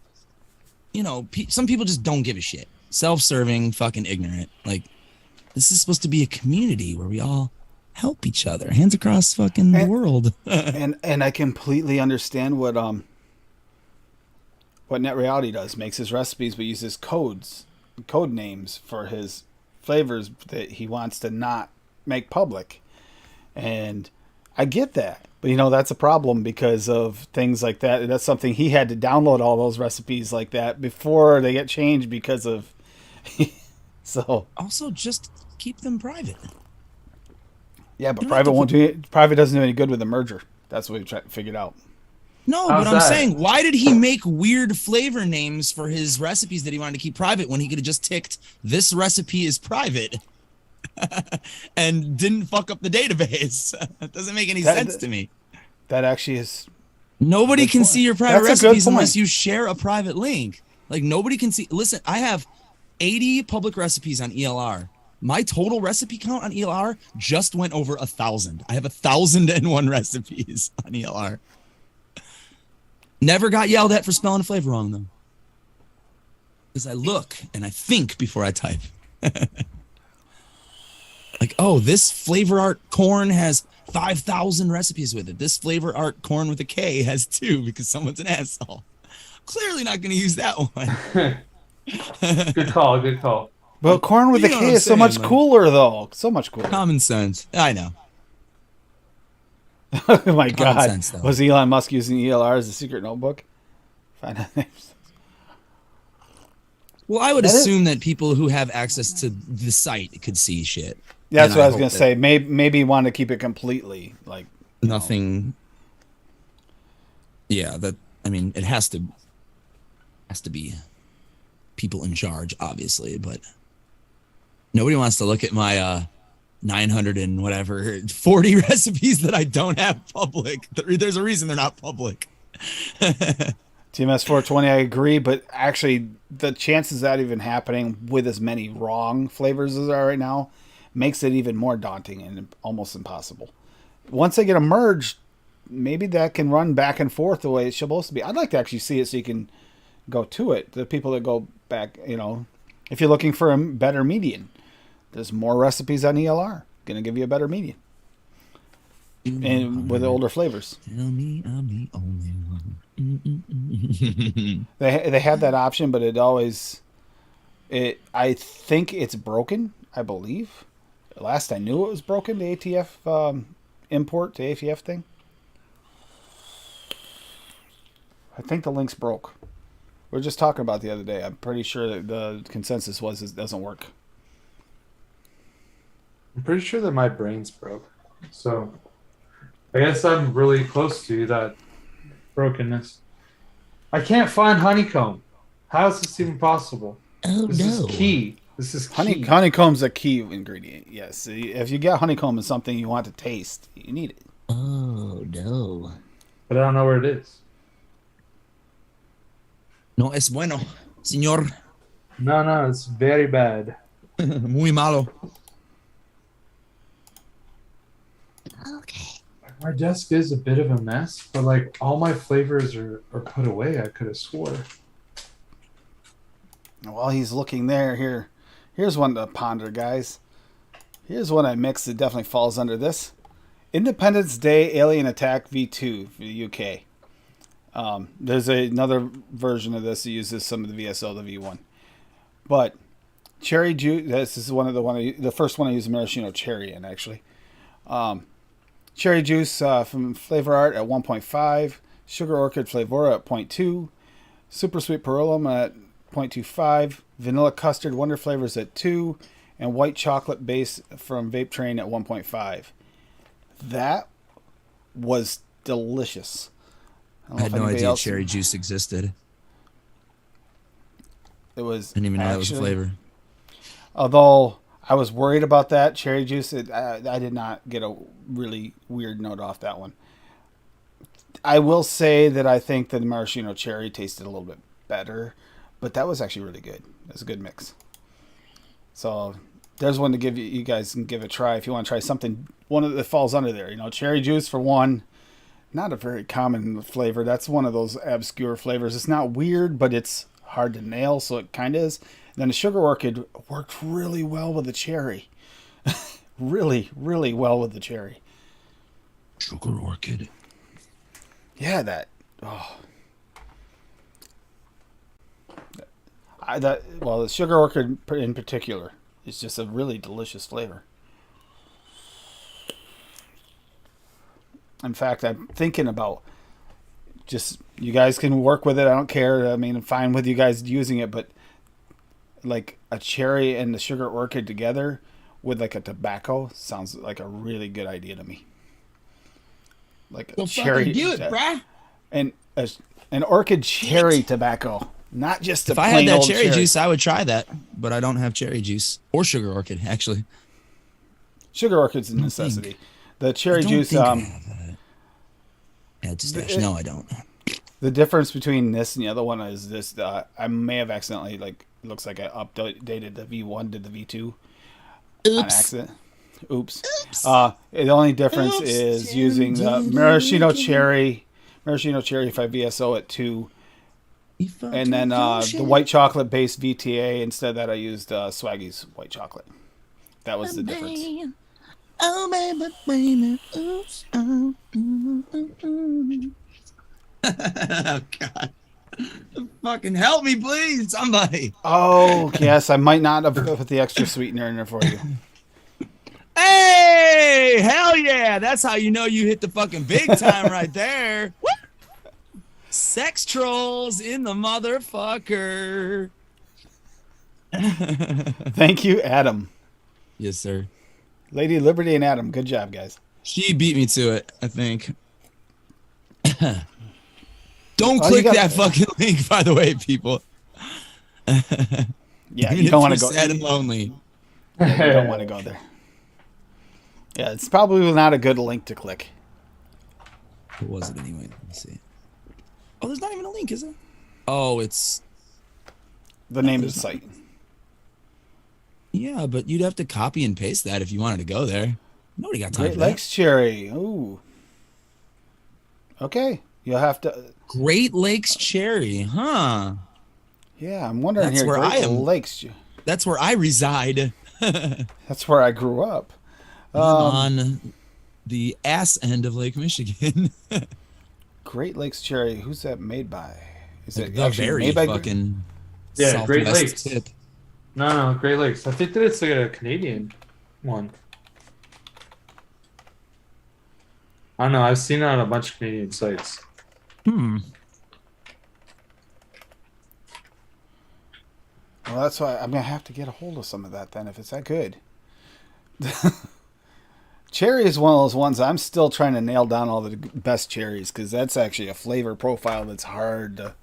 some people just don't give a shit. Self-serving, fucking ignorant. This is supposed to be a community where we all help each other. Hands across fucking the world. and I completely understand what Net Reality does. Makes his recipes but uses code names for his flavors that he wants to not make public. And I get that. But, that's a problem because of things like that. That's something he had to download all those recipes like that before they get changed because of... So... Also, just keep them private. Yeah, but private won't do it. Private doesn't do any good with the merger. That's what we've figured out. No, but I'm saying, why did he make weird flavor names for his recipes that he wanted to keep private when he could have just ticked, this recipe is private? And didn't fuck up the database. It doesn't make any sense to me. That actually is... Nobody can see your private recipes unless you share a private link. Nobody can see... Listen, I have 80 public recipes on ELR, My total recipe count on ELR just went over 1,000. I have 1,001 recipes on ELR. Never got yelled at for spelling a flavor wrong, though. Because I look and I think before I type. Like, oh, this flavor art corn has 5,000 recipes with it. This flavor art corn with a K has 2 because someone's an asshole. Clearly not going to use that one. Good call. Good call. But corn with You a know what K I'm is so much saying, man. cooler, though. So much cooler. Common sense. I know. Oh my Common God. sense, though. Was Elon Musk using ELR as a secret notebook? Find out names. Well, I would That is- assume that people who have access to the site could see shit. That's And what I was hope going to that say. Maybe want to keep it completely like Nothing. Yeah, that. I mean, it has to be people in charge, obviously, but nobody wants to look at my 900 and whatever 40 recipes that I don't have public. There's a reason they're not public. TMS 420. I agree, but actually, the chances of that even happening with as many wrong flavors as there are right now makes it even more daunting and almost impossible. Once they get them merged, maybe that can run back and forth the way it's supposed to be. I'd like to actually see it so you can go to it. The people that go back, if you're looking for a better median, there's more recipes on ELR. Going to give you a better median. And with older flavors. Tell me I'm the only one. They have that option, but I think it's broken, I believe. Last I knew it was broken, the ATF import to ATF thing. I think the link's broke. We were just talking about it the other day. I'm pretty sure that the consensus was it doesn't work. I'm pretty sure that my brain's broke. So I guess I'm really close to that brokenness. I can't find honeycomb. How is this even possible? Oh, This no. is key. This is key. Honeycomb's a key ingredient. Yes, if you get honeycomb in something you want to taste, you need it. Oh, no. But I don't know where it is. No es bueno, señor. No, it's very bad. Muy malo. Okay. My desk is a bit of a mess, but like all my flavors are put away. I could have swore. While he's looking there, here's one to ponder, guys. Here's one I mixed that definitely falls under this. Independence Day Alien Attack V2 for the UK. There's another version of this that uses some of the VSO, the V1. But cherry juice, this is the first one I used maraschino cherry in, actually. Cherry juice from Flavor Art at 1.5. Sugar Orchid Flavora at 0.2. Super Sweet Perulum at 0.25. Vanilla Custard Wonder Flavors at 2. And White Chocolate Base from Vape Train at 1.5. That was delicious. don't know I if had no anybody idea else- cherry juice existed. It was. Didn't even know that was a actually- flavor. Although I was worried about that cherry juice, I did not get a really weird note off that one. I will say that I think the maraschino cherry tasted a little bit better, but that was actually really good. It was a good mix. So there's one to give you guys can give a try if you want to try something. One that falls under there, cherry juice for one. Not a very common flavor. That's one of those obscure flavors. It's not weird, but it's hard to nail, so it kind of is. Then the sugar orchid worked really well with the cherry. really, really well with the cherry. Sugar orchid. Yeah, that. Oh. The sugar orchid in particular is just a really delicious flavor. In fact, I'm thinking about just you guys can work with it. I don't care. I mean, I'm fine with you guys using it, but like a cherry and the sugar orchid together with like a tobacco sounds like a really good idea to me. Like a cherry. Do it, bruh. And an orchid cherry tobacco, not just a If I plain had that old cherry juice, I would try that. But I don't have cherry juice or sugar orchid, actually. Sugar orchid's a necessity. The cherry I don't juice. think I have that. Yeah, just no, I don't. The difference between this and the other one is this. I may have accidentally, it looks like I updated the V1 to the V2. on Oops. accident. Oops. Oops. The only difference Oops. is using the maraschino cherry if I VSO at 2, and then the white chocolate based VTA. Instead of that, I used Swaggy's white chocolate. That was the difference. Oh, baby. Oops. Oh, oh, God. Fucking help me, please, somebody. Oh, yes, I might not have put the extra sweetener in there for you. Hey, hell yeah. That's how you know you hit the fucking big time right there. Woo! Sex trolls in the motherfucker. Thank you, Adam. Yes, sir. Lady Liberty and Adam. Good job, guys. She beat me to it, I think. Don't Oh, click that fucking link, by the way, people. Yeah, you don't want to go. Sad and lonely. Yeah, you don't want to go there. Yeah, it's probably not a good link to click. What was it anyway? Let me see. Oh, there's not even a link, is there? Oh, it's... The name of the site. Yeah, but you'd have to copy and paste that if you wanted to go there. Nobody got time Great for Lakes Cherry. Ooh. Okay. You'll have to... that. Great Lakes Cherry, huh? Yeah, I'm wondering That's here. where Great I am. Lakes. That's where I reside. That's where I grew up. I'm on the ass end of Lake Michigan. Great Lakes Cherry. Who's that made by? Is Like it the actually very made by fucking Yeah, Great southwest Lakes. tip. No, Great Lakes. I think that it's like a Canadian one. I don't know. I've seen it on a bunch of Canadian sites. Well, that's why I'm gonna have to get a hold of some of that then if it's that good. Cherry is one of those ones I'm still trying to nail down all the best cherries because that's actually a flavor profile that's hard to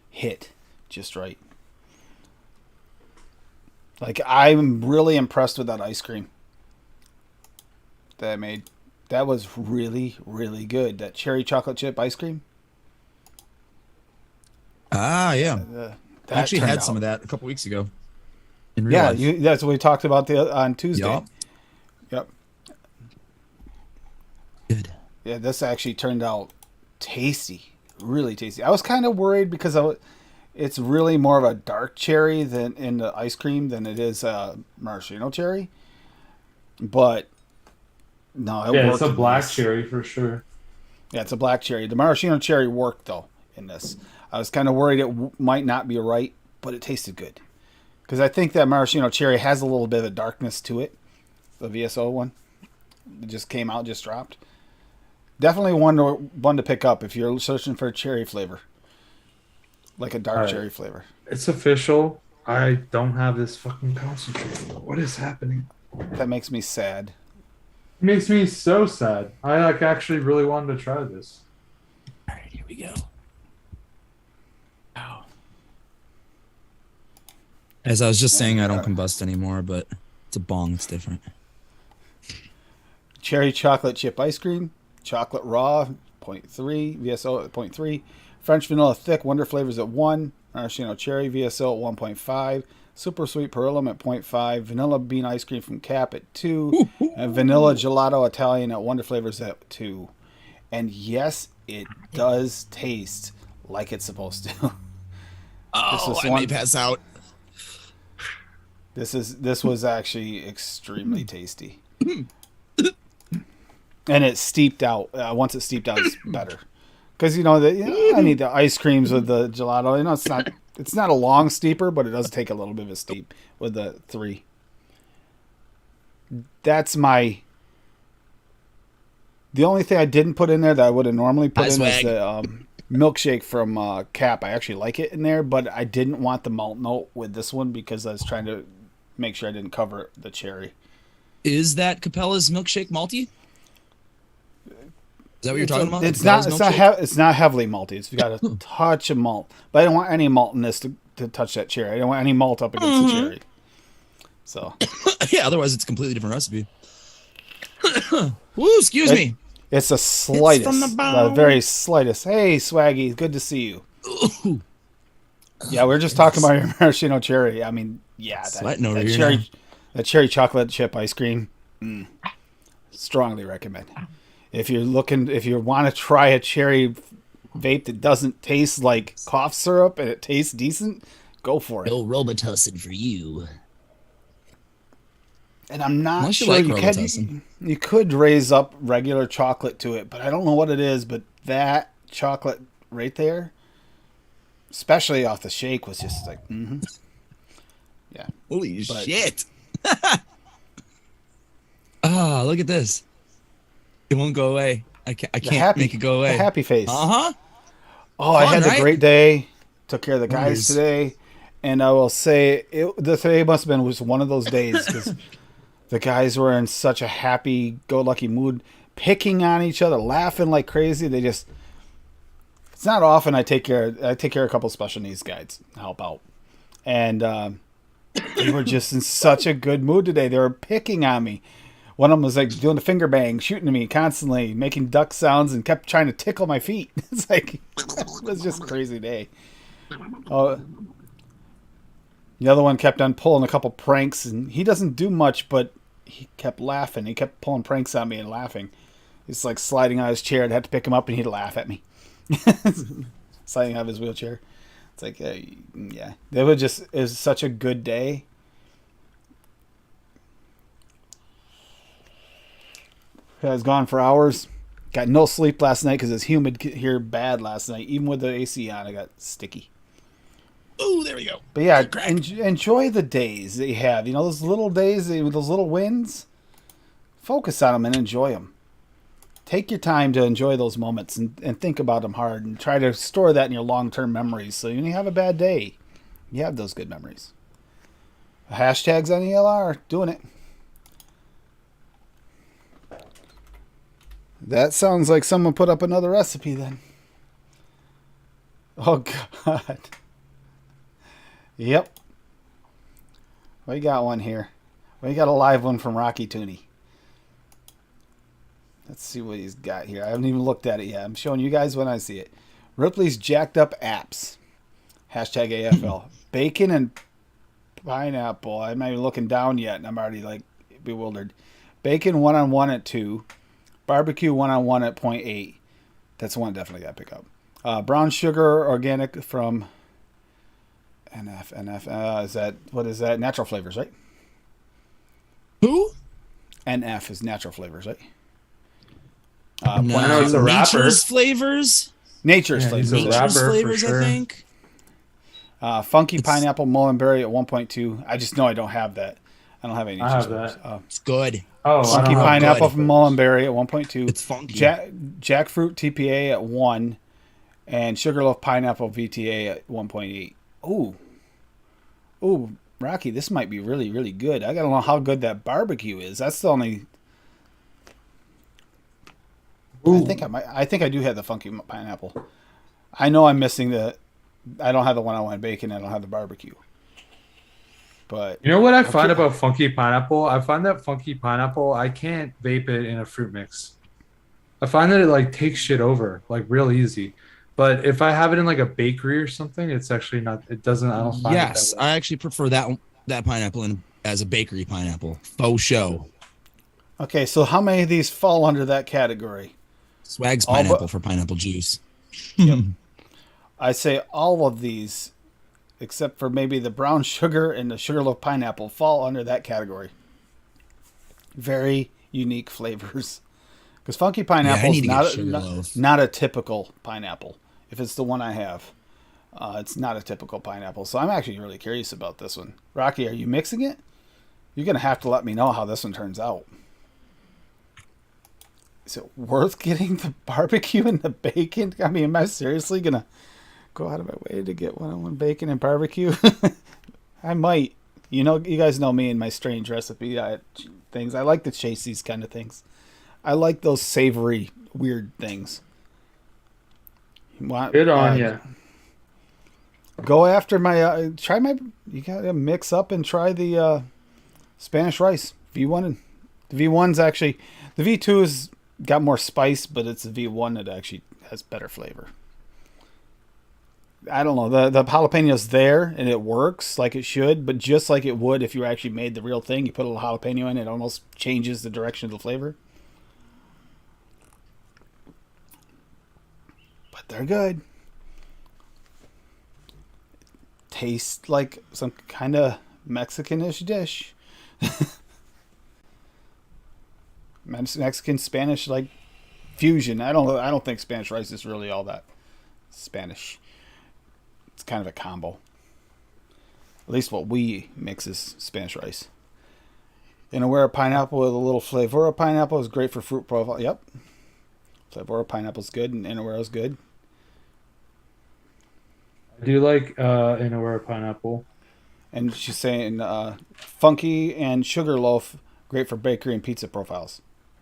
hit just right. Like, I'm really impressed with that ice cream that I made. That was really, really good. That cherry chocolate chip ice cream. Ah, yeah. That I actually turned had out- some of that a couple weeks ago. In real Yeah, life. that's what we talked about on Tuesday. Yup. Yep. Good. Yeah, this actually turned out tasty, really tasty. I was kind of worried because it's really more of a dark cherry than in the ice cream than it is maraschino cherry. But no, it Yeah, worked. it's a in black this. cherry for sure. Yeah, it's a black cherry. The maraschino cherry worked though in this. I was kind of worried it might not be right, but it tasted good. Because I think that maraschino cherry has a little bit of a darkness to it. The VSO one, it just came out, just dropped. Definitely one to pick up if you're searching for a cherry flavor, like a dark All right. cherry flavor. It's official. I don't have this fucking concentrate. What is happening? That makes me sad. It makes me so sad. I like actually really wanted to try this. All right, here we go. Wow. As I was just saying, I don't combust anymore, but it's a bong. It's different. Cherry chocolate chip ice cream, chocolate raw 0.3, VSO at 0.3, French vanilla thick wonder flavors at 1, maraschino cherry VSO at 1.5, super sweet perillum at 0.5, vanilla bean ice cream from Cap at 2, and vanilla gelato Italian at wonder flavors at 2. And yes, it does taste like it's supposed to. Oh, I may pass out. This was actually extremely tasty. And it steeped out. Once it steeped out, it's better. Because I need the ice creams with the gelato. It's not a long steeper, but it does take a little bit of a steep with the 3. That's the only thing I didn't put in there that I would have normally put in is the milkshake from Cap. I actually like it in there, but I didn't want the malt note with this one because I was trying to make sure I didn't cover the cherry. Is that Capella's milkshake malty? Is that what you're talking about? It's Capella's not. milkshake? It's not heavily malty. It's got a touch of malt, but I don't want any maltiness to touch that cherry. I don't want any malt up against the cherry. So Yeah, otherwise it's a completely different recipe. Woo, excuse me. it's the slightest, from the the bone. very slightest. Hey, Swaggy, good to see you. Yeah, we are just talking about your maraschino cherry. I mean, yeah, Sweating over that here cherry, now. That cherry chocolate chip ice cream, strongly recommend. If you want to try a cherry vape that doesn't taste like cough syrup and it tastes decent, go for it. No Robitussin for you. And I'm not Unless you sure like you Robitussin. you could raise up regular chocolate to it, but I don't know what it is. But that chocolate right there, especially off the shake, was just like, yeah. Holy But- shit. Ah, look at this. It won't go away. I can't make it go away. The happy face. Uh-huh. Oh, I Fun, had right? a great day. Took care of the guys Wonders. today, and I will say the today must have been was one of those days because the guys were in such a happy-go-lucky mood, picking on each other, laughing like crazy. They just it's not often I take care of a couple special needs guys, help out, and they were just in such a good mood today. They were picking on me. One of them was like doing the finger bang, shooting at me constantly, making duck sounds, and kept trying to tickle my feet. It's like it was just a crazy day. Oh, the other one kept on pulling a couple pranks, and he doesn't do much, but he kept laughing. He kept pulling pranks on me and laughing. He's like sliding out of his chair. I'd have to pick him up, and he'd laugh at me. Sliding out of his wheelchair. It's like, yeah. It was such a good day. I was gone for hours. Got no sleep last night because it's humid here bad last night. Even with the AC on, I got sticky. Oh, there we go. But yeah, enjoy the days that you have. You know, those little days, those little wins. Focus on them and enjoy them. Take your time to enjoy those moments and think about them hard and try to store that in your long-term memories. So when you have a bad day, you have those good memories. Hashtags on ELR, doing it. That sounds like someone put up another recipe then. Oh, God. Yep. We got one here. We got a live one from Rocky Tooney. Let's see what he's got here. I haven't even looked at it yet. I'm showing you guys when I see it. Ripley's Jacked Up Apps. Hashtag AFL. Bacon and pineapple. I'm not even looking down yet, and I'm already like bewildered. Bacon 1-on-1 at 2. Barbecue 1-on-1 at 0.8. That's one definitely got to pick up. Brown sugar organic from NF. What is that? Natural flavors, right? Who? NF is natural flavors, right? No, I know it's a rapper. Nature's flavors. Nature's Yeah, flavors. he's a Nature's rapper for flavors, sure. I think. Funky pineapple mullenberry at 1.2. I just know I don't have that. I don't have any I have flavors. that. It's good. Oh, I Funky don't know. pineapple good. from mullenberry at 1.2. It's funky. Jackfruit TPA at 1. And Sugarloaf pineapple VTA at 1.8. Ooh, Rocky, this might be really, really good. I gotta know how good that barbecue is. That's the only. Ooh. I think I do have the funky pineapple. I know I'm missing I don't have the 1-on-1 bacon. I don't have the barbecue. But You know what I find about funky pineapple? I find that funky pineapple, I can't vape it in a fruit mix. I find that it like takes shit over like real easy. But if I have it in like a bakery or something, it's actually not. It doesn't. I don't find Yes, it that way. I actually prefer that pineapple as a bakery pineapple. Faux show. okay, so how many of these fall under that category? Swag's All but- pineapple for pineapple juice. I say all of these, except for maybe the brown sugar and the Sugarloaf pineapple, fall under that category. Very unique flavors. Because funky pineapple need is to get Sugarloaf. not a typical pineapple. If it's the one I have, it's not a typical pineapple. So I'm actually really curious about this one. Rocky, are you mixing it? You're going to have to let me know how this one turns out. Is it worth getting the barbecue and the bacon? I mean, am I seriously going to go out of my way to get 1-on-1 bacon and barbecue? I might. You guys know me and my strange recipe things. I like to chase these kind of things. I like those savory, weird things. Good on you. Go after my you gotta mix up and try the Spanish rice V1. The V1's actually, the V2's got more spice, but it's the V1 that actually has better flavor. I don't know. The jalapeno's there and it works like it should, but just like it would if you actually made the real thing, you put a little jalapeno in, it almost changes the direction of the flavor. But they're good. Tastes like some kind of Mexican-ish dish. Mexican Spanish like fusion. I don't think Spanish rice is really all that Spanish. It's kind of a combo. At least what we mix is Spanish rice. Inawera pineapple with a little flavora pineapple is great for fruit profile. Yep. Flavora pineapple's good and Inawera's good. I do like Inawera pineapple. And she's saying funky and sugar loaf, great for bakery and pizza profiles.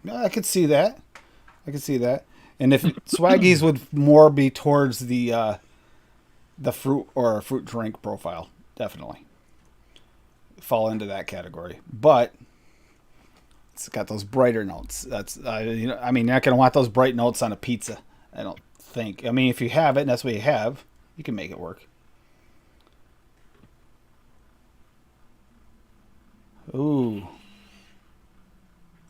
I could see that. And if Swaggies would more be towards the fruit or fruit drink profile, definitely fall into that category. But it's got those brighter notes. That's you're not gonna want those bright notes on a pizza. I don't think. I mean, if you have it, and that's what you have, you can make it work. Ooh.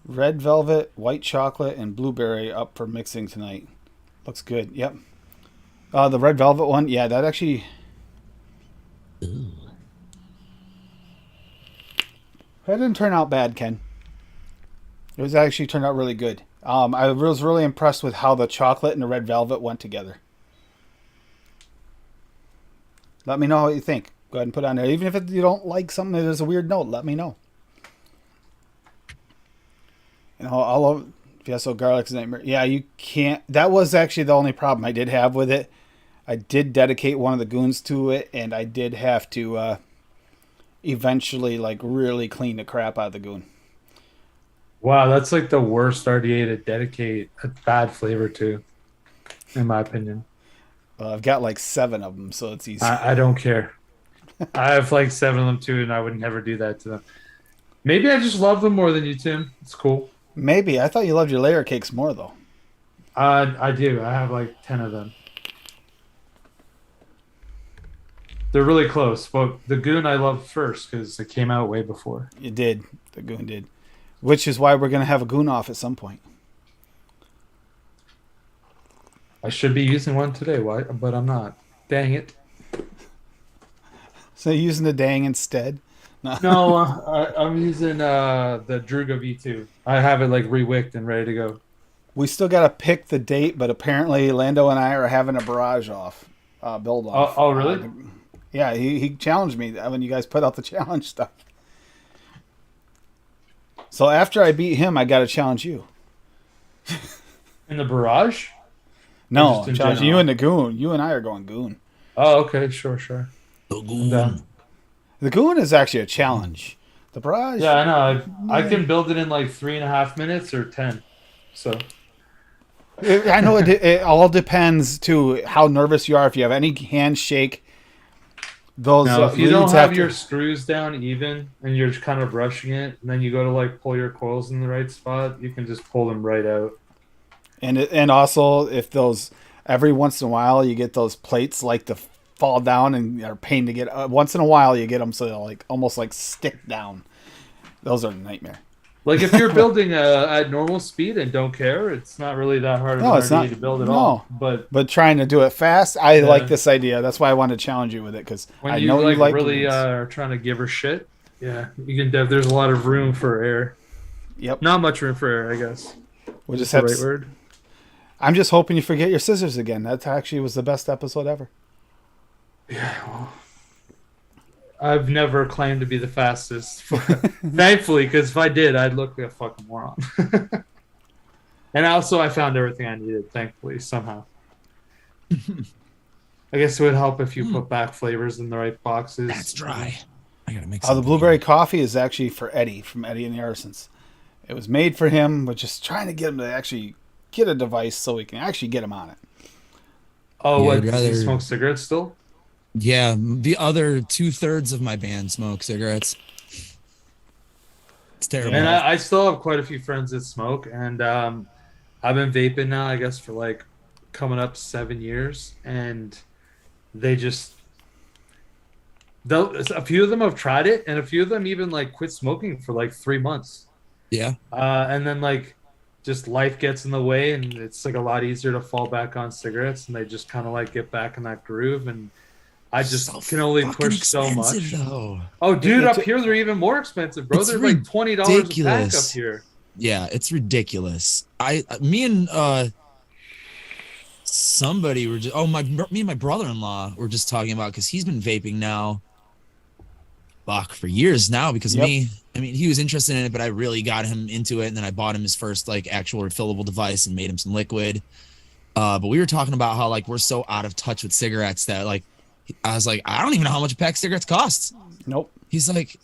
Red velvet, white chocolate, and blueberry up for mixing tonight. Looks good. Yep. The red velvet one, yeah, that actually. Ooh. That didn't turn out bad, Ken. It was actually turned out really good. I was really impressed with how the chocolate and the red velvet went together. Let me know what you think. Go ahead and put it on there. Even if you don't like something that is a weird note, let me know. All of Fiesta Garlic's nightmare. Yeah, you can't. That was actually the only problem I did have with it. I did dedicate one of the goons to it, and I did have to eventually really clean the crap out of the goon. Wow, that's like the worst RDA to dedicate a bad flavor to, in my opinion. I've got like 7 of them, so it's easy. I don't care. I have like 7 of them too, and I would never do that to them. Maybe I just love them more than you, Tim. It's cool. Maybe. I thought you loved your layer cakes more, though. I do. I have like 10 of them. They're really close, but the goon I loved first because it came out way before. It did. The goon did. Which is why we're going to have a goon off at some point. I should be using one today, but I'm not. Dang it. So you're using the dang instead? No, I'm using the Druga V2. I have it like rewicked and ready to go. We still got to pick the date, but apparently Lando and I are having a barrage off, build off. Oh, really? Yeah, he challenged me when you guys put out the challenge stuff. So after I beat him, I got to challenge you. In the barrage? No, I'm challenging you and the goon. You and I are going goon. Oh, okay, sure. The goon. The goon is actually a challenge. The barrage. Yeah, I know. I can build it in like 3.5 minutes or 10. So I know it all depends to how nervous you are. If you have any handshake, those. now, if you don't have your screws down even and you're just kind of rushing it, and then you go to like pull your coils in the right spot, you can just pull them right out. And also if those every once in a while you get those plates like to fall down and are pain to get. Once in a while you get them so they'll like almost like stick down. Those are a nightmare. Like if you're building at normal speed and don't care, it's not really that hard of an RDA to build at all. But trying to do it fast, I like this idea. That's why I wanted to challenge you with it because I know you like really are trying to give her shit. Yeah, you can. There's a lot of room for error. Yep. Not much room for error, I guess. We'll just the have right word. I'm just hoping you forget your scissors again. That actually was the best episode ever. Yeah, well, I've never claimed to be the fastest. Thankfully, because if I did, I'd look like a fucking moron. And also, I found everything I needed, thankfully, somehow. I guess it would help if you put back flavors in the right boxes. That's dry. I gotta make the blueberry coffee is actually for Eddie, from Eddie and the Arsons. It was made for him. We're just trying to get him to actually get a device so we can actually get him on it. Oh, what? Does he smoke cigarettes still? Yeah, the other 2/3 of my band smoke cigarettes. It's terrible. And I still have quite a few friends that smoke, and I've been vaping now, I guess, for like coming up 7 years, and they just a few of them have tried it, and a few of them even like quit smoking for like 3 months. Yeah. And then like just life gets in the way, and it's like a lot easier to fall back on cigarettes, and they just kind of like get back in that groove. And I just So can only fucking push so expensive, much. though. Oh, dude, It's- up here they're even more expensive, bro. It's They're like $20 a pack up ridiculous. here. Yeah, it's ridiculous. Me and somebody were just me and my brother-in-law were just talking about, because he's been vaping now for years now because of Yep. me. I mean, he was interested in it, but I really got him into it, and then I bought him his first like actual refillable device and made him some liquid. But we were talking about how like we're so out of touch with cigarettes that like I was like, I don't even know how much a pack of cigarettes costs. Nope. He's like,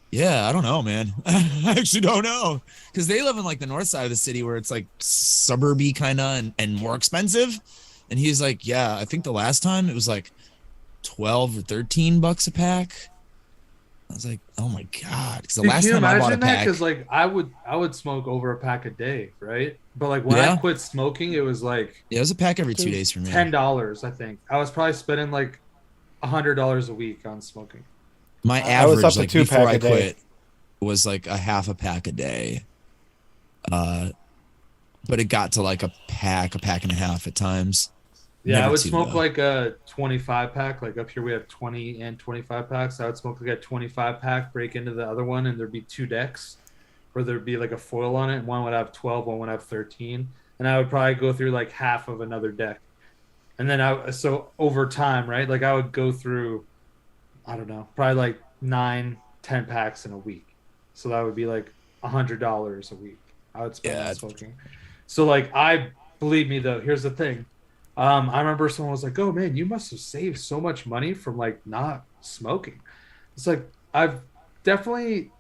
yeah, I don't know, man. I actually don't know, because they live in like the north side of the city where it's like suburby kind of and more expensive. And he's like, yeah, I think the last time it was like 12 or 13 bucks a pack. I was like, oh my god, because the Dude, last can you time I bought a imagine that? pack, Because like I would smoke over a pack a day, right? But like when I Yeah. quit smoking, it was like yeah, it was a pack every 2 days for me. $10. I think I was probably spending like $100 a week on smoking. My I was average up to like 2 before pack I a day. quit was like a half a pack a day. But it got to like a pack and a half at times. Yeah, I Never would two, smoke though. like a 25 pack. Like up here, we have 20 and 25 packs. I would smoke like a 25 pack, break into the other one, and there'd be 2 decks where there'd be like a foil on it. And one would have 12, one would have 13. And I would probably go through like half of another deck. And then so over time, right? Like I would go through, I don't know, probably like 9, 10 packs in a week. So that would be like $100 a week I would spend on smoking. So like believe me though, here's the thing. I remember someone was like, "Oh man, you must have saved so much money from like not smoking." It's like I've definitely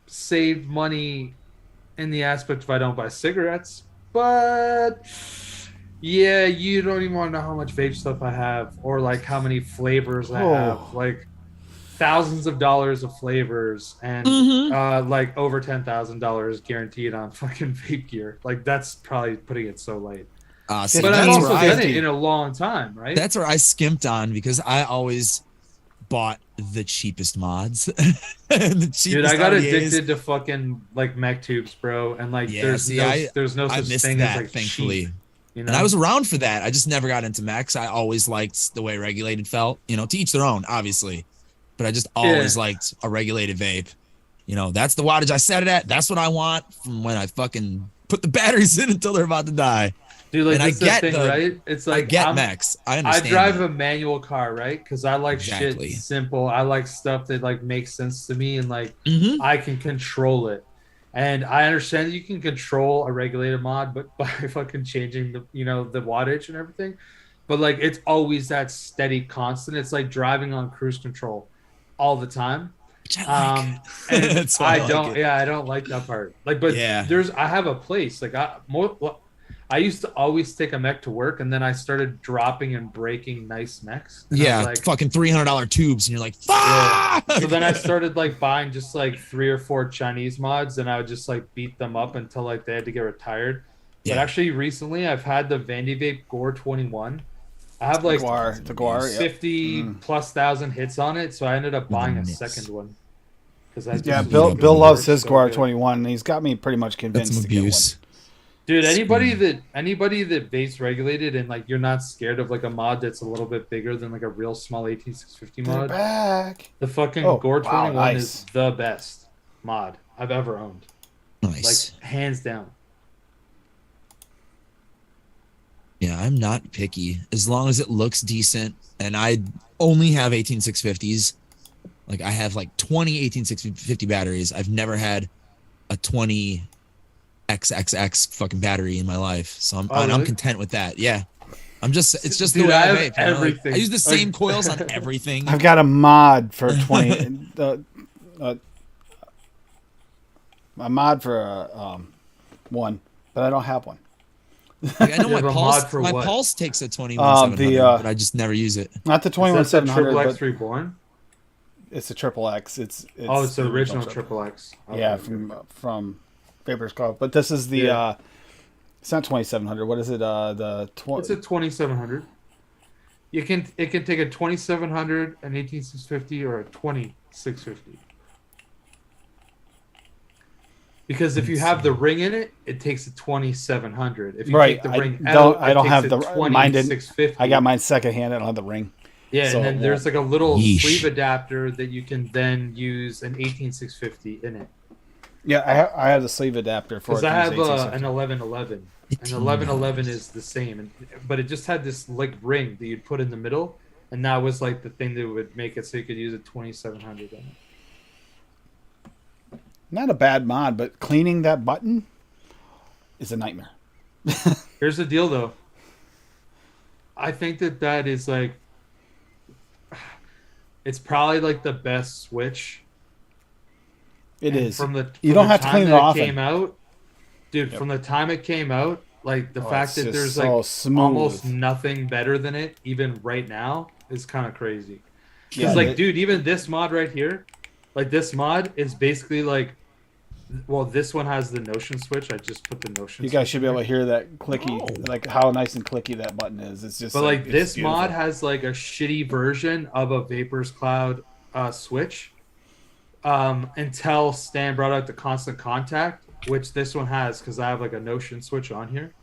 saved money in the aspect of I don't buy cigarettes, but yeah, you don't even want to know how much vape stuff I have, or like how many flavors I have, like thousands of dollars of flavors, and like over $10,000 guaranteed on fucking vape gear. Like that's probably putting it so light. See, But I've that's also where done it in a long time, right? That's where I skimped on, because I always bought the cheapest mods. Dude, I got addicted to fucking like mech tubes, bro, and like there's no I such missed thing that, as like thankfully. cheap, you know? And I was around for that. I just never got into mechs. I always liked the way regulated felt. You know, to each their own, obviously. But I just always liked a regulated vape. You know, that's the wattage I set it at. That's what I want from when I fucking put the batteries in until they're about to die. Dude, like and that's the thing, right? It's like I get mechs. I understand. I drive that. a manual car, right? Because I like shit simple. I like stuff that like makes sense to me, and like I can control it. And I understand that you can control a regulated mod, but by fucking changing the the wattage and everything. But like it's always that steady constant. It's like driving on cruise control all the time. And I don't like that part. Like, but I have a place. Like I used to always take a mech to work, and then I started dropping and breaking nice mechs. Yeah, like, fucking $300 tubes, and you're like, fuck! Yeah. So then I started like buying just like 3 or 4 Chinese mods, and I would just like beat them up until like they had to get retired. But actually, recently I've had the Vandy Vape Gore 21. I have like the Gore, 50 plus thousand hits on it, so I ended up buying a second one. Bill loves his Gore 21, and he's got me pretty much convinced to get one. Dude, anybody that vapes regulated and like you're not scared of like a mod that's a little bit bigger than like a real small 18650 mod. Back. The fucking Gore 21 is the best mod I've ever owned. Nice. Like hands down. Yeah, I'm not picky as long as it looks decent, and I only have 18650s. Like I have like 20 18650 batteries. I've never had a 20 XXX fucking battery in my life, so I'm content with that. Yeah, it's just the way I vape. Everything. I use the same coils on everything. I've got a mod for 20. A mod for one, but I don't have one. Like, I know my pulse takes a 21700, but I just never use it. Not the 21700, but X Reborn. It's a triple X. It's the original triple X. Yeah, from Vapors Club. But this is the it's not 2700. What is it? It's a 2700. it can take a 2700, an 18650, or a 20650. Because if you have the ring in it, it takes a 2700. If you take the ring out, I don't have the mine. Didn't 2650. I got mine secondhand. I don't have the ring. Yeah, so and then there's like a little Yeesh. sleeve adapter that you can then use an 18650 in it. Yeah, I have the sleeve adapter for it. Because I have an an 1111. And 1111 is the same, but it just had this like ring that you'd put in the middle, and that was like the thing that would make it so you could use a 2700 in it. Not a bad mod, but cleaning that button is a nightmare. Here's the deal, though. I think that is like, it's probably like the best Switch. It is. You don't have to clean it often. Came out, dude. Yep. From the time it came out, like the fact that there's like almost nothing better than it, even right now, is kind of crazy. Because dude, even this mod right here, like this mod is basically like, well, this one has the Notion switch. I just put the Notion. You guys should be able to hear that clicky, like how nice and clicky that button is. It's just. But like this mod has like a shitty version of a Vapors Cloud switch. Until Stan brought out the constant contact, which this one has because I have like a Notion switch on here.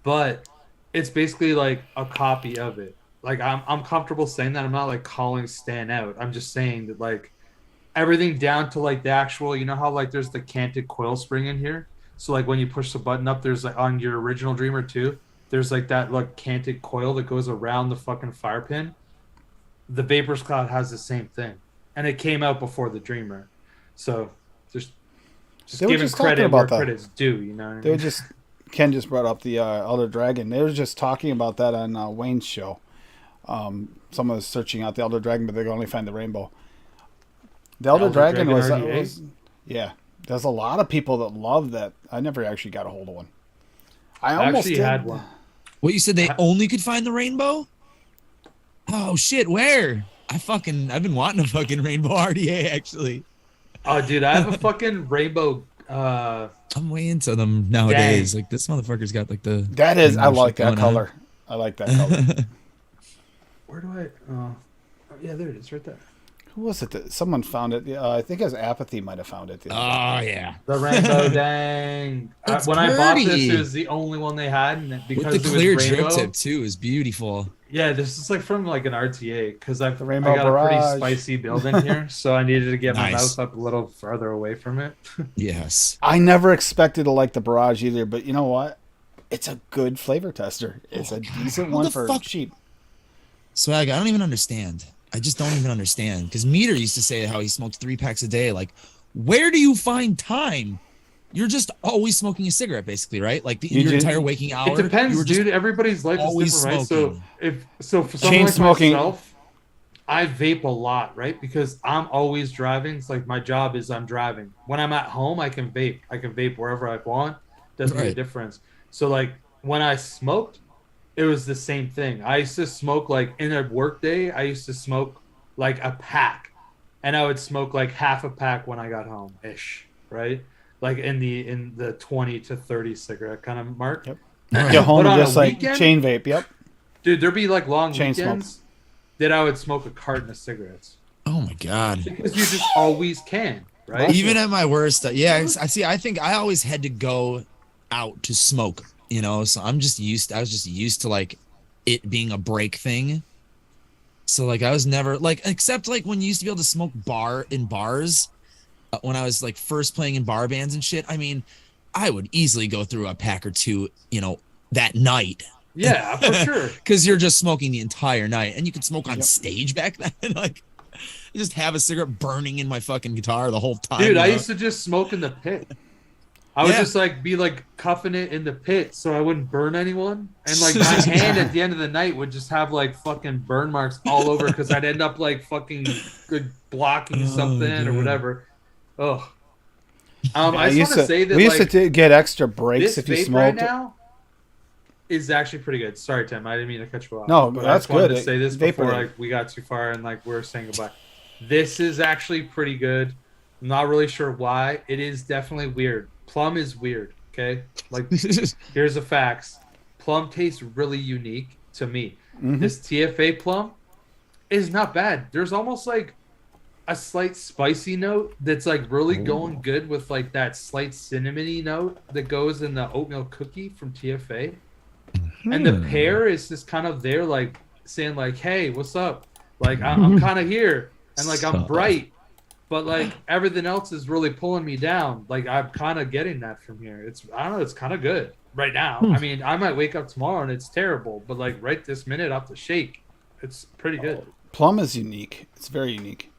But it's basically like a copy of it. Like I'm comfortable saying that. I'm not like calling Stan out. I'm just saying that like. Everything down to like the actual, you know how like there's the canted coil spring in here, so like when you push the button up, there's like on your original Dreamer 2, there's like that like canted coil that goes around the fucking fire pin. The Vapors Cloud has the same thing, and it came out before the Dreamer, so just giving credit where credit's due. You know what I mean? Ken just brought up the Elder Dragon. They were just talking about that on Wayne's show. Someone was searching out the Elder Dragon, but they could only find the rainbow. The Elder Dragon was yeah. There's a lot of people that love that. I never actually got a hold of one. I almost actually had one. What, you said they only could find the rainbow? Oh shit, where? I've been wanting a fucking rainbow RDA actually. Oh dude, I have a fucking rainbow. I'm way into them nowadays. Dang. Like this motherfucker's got like the. That is, I like that color. I like that color. Where do I? Oh yeah, there it is, right there. Who was it that someone found it? I think as Apathy might have found it. Oh yeah, the rainbow. Dang! When I bought this, it was the only one they had, and because with the clear drip tip too is beautiful. Yeah, this is like from like an RTA because I got Barrage. a pretty spicy build in here, so I needed to get my mouse up a little farther away from it. Yes. I never expected to like the Barrage either, but you know what? It's a good flavor tester. It's a decent one for cheap. Swag, I don't even understand. I just don't even understand because Meter used to say how he smoked 3 packs a day. Like, where do you find time? You're just always smoking a cigarette, basically, right? Like your entire waking hour. It depends, dude. Everybody's life is different, right? So for someone like myself, I vape a lot, right? Because I'm always driving. It's like my job is I'm driving. When I'm at home, I can vape. I can vape wherever I want. Doesn't make a difference. So like when I smoked, it was the same thing. I used to smoke like in a work day. I used to smoke like a pack, and I would smoke like half a pack when I got home ish, right? Like in the 20 to 30 cigarette kind of mark. Yep. Get home and just like chain vape. Yep. Dude, there'd be like long chain weekends smoke. That I would smoke a carton of cigarettes. Oh my god! Because you just always can, right? Even at my worst, yeah. I see. I think I always had to go out to smoke. You know, so I was just used to like it being a break thing. So like I was never like, except like when you used to be able to smoke in bars when I was like first playing in bar bands and shit. I mean, I would easily go through a pack or two, you know, that night. Yeah, for sure. Because you're just smoking the entire night, and you could smoke on stage back then. Like, you just have a cigarette burning in my fucking guitar the whole time. Dude, I used to just smoke in the pit. I would just like be like cuffing it in the pit so I wouldn't burn anyone, and like my hand at the end of the night would just have like fucking burn marks all over because I'd end up like fucking blocking something or whatever. Oh, I just want to say that we used to get extra breaks if you smoked. Right now is actually pretty good. Sorry, Tim, I didn't mean to cut you off. No, but that's good. I wanted to say this before like we got too far and like we're saying goodbye. This is actually pretty good. I'm not really sure why. It is definitely weird. Plum is weird, okay? Like, here's the facts. Plum tastes really unique to me. this TFA plum is not bad. There's almost like a slight spicy note that's like really going good with like that slight cinnamony note that goes in the oatmeal cookie from TFA. And the pear is just kind of there, like saying like, "Hey, what's up? Like I'm kind of here, and like I'm bright, but like everything else is really pulling me down. Like I'm kind of getting that from here. I don't know, it's kind of good right now. I mean, I might wake up tomorrow and it's terrible, but like right this minute off the shake, it's pretty good. Plum is unique. It's very unique.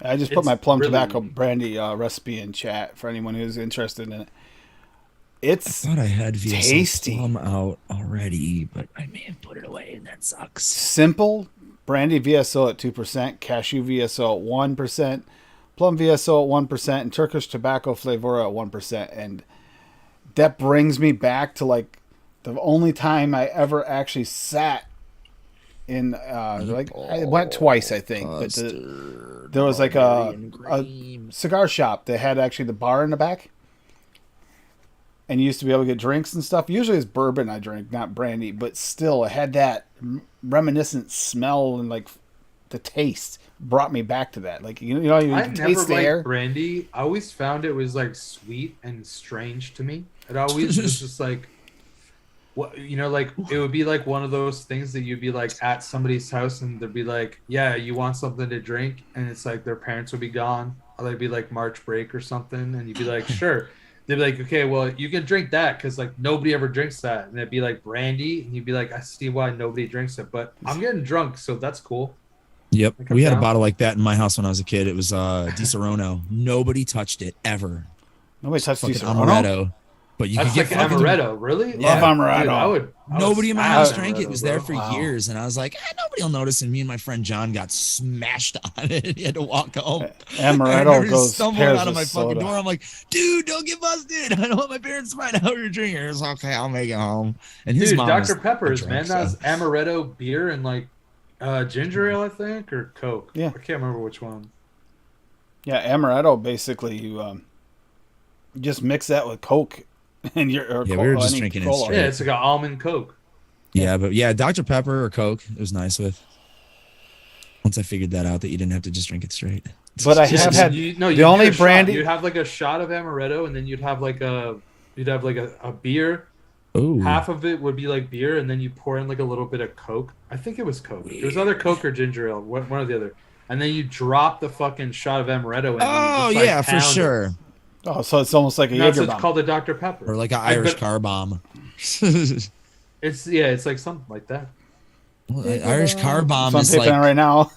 I just put It's my plum really tobacco unique. brandy recipe in chat for anyone who's interested in it. I It's thought I had VSO tasty. plum out already, but I may have put it away, and that sucks. simple. Brandy VSO at 2%, cashew VSO at 1%, plum VSO at 1%, and Turkish tobacco flavor at 1%. And that brings me back to like the only time I ever actually sat in like I went twice, I think, but there was like a cigar shop that had actually the bar in the back, and you used to be able to get drinks and stuff. Usually it's bourbon I drink, not brandy, but still it had that reminiscent smell, and like the taste brought me back to that. Like you know, you I can never taste the air. liked brandy. I always found it was like sweet and strange to me. It always was just like, what like it would be like one of those things that you'd be like at somebody's house and they'd be like, "Yeah, you want something to drink?" And it's like their parents would be gone, or they'd be like March break or something, and you'd be like, "Sure." They'd be like, "Okay, well, you can drink that because like nobody ever drinks that," and it'd be like brandy, and you'd be like, "I see why nobody drinks it, but I'm getting drunk, so that's cool." Yep, Like, I'm we had a down. bottle like that in my house when I was a kid. It was Di Serono. Nobody touched it ever. Nobody touched Fucking these amaretto. But you That's could like get fucking amaretto, really? Love amaretto. Dude, I would Nobody in my smash house drank it. It amaretto, was there bro. for Wow. years, and I was like, nobody will notice. And me and my friend John got smashed on it. He had to walk home. I Amaretto remember goes stumbling pairs out of with my fucking soda. door. I'm like, dude, don't get busted. I don't want my parents to find out you're drinking. It's okay, I'll make it home. And his Dude, mom Dr. was Pepper's, drunk, man. so- That was amaretto beer and like ginger ale, I think, or Coke. Yeah. I can't remember which one. Yeah, amaretto basically you just mix that with Coke and Yeah, we were just drinking it straight. Yeah, it's like an almond Coke. Yeah, but yeah, Dr. Pepper or Coke, it was nice with. Once I figured that out, that you didn't have to just drink it straight. But I Yeah, have had you the do only a shot. brandy. You'd have like a shot of amaretto, and then you'd have like a beer. Oh, Half of it would be like beer, and then you pour in like a little bit of Coke. I think it was Coke. It was either Coke or ginger ale, one or the other. And then you drop the fucking shot of amaretto in. oh and you just, like, yeah, for pound it. sure. Oh, so it's almost like a And that's Jaeger what's bomb. called a Dr. Pepper. Or like an I Irish bet- car bomb. It's like something like that. Well, Irish car bomb So I'm is taping like, it right now.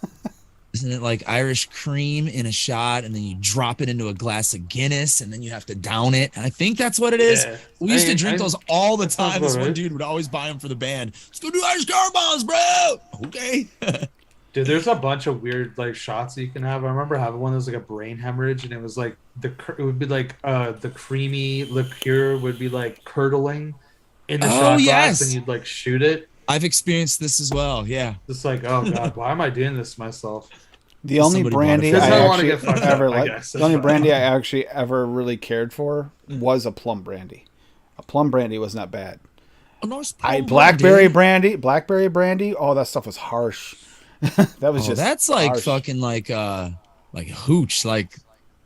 isn't it like Irish cream in a shot, and then you drop it into a glass of Guinness, and then you have to down it? I think that's what it is. Yeah. We used to drink those all the that sounds time. This about one right. dude would always buy them for the band. Let's go do Irish car bombs, bro. Okay. Dude, there's a bunch of weird like shots that you can have. I remember having one that was like a brain hemorrhage, and it was like it would be like the creamy liqueur would be like curdling in the Oh, shot glass, yes. and you'd like shoot it. I've experienced this as well. Yeah. Just like, oh god, why am I doing this to myself? The only Somebody bought it brandy for Because me. I I wanna actually get fucked ever up, I liked, guess. the only That's brandy I fine. actually ever really cared for was a plum brandy. A plum brandy was not bad. A nice Blackberry brandy. Oh, that stuff was harsh. That was Oh, just that's like harsh. fucking like hooch, like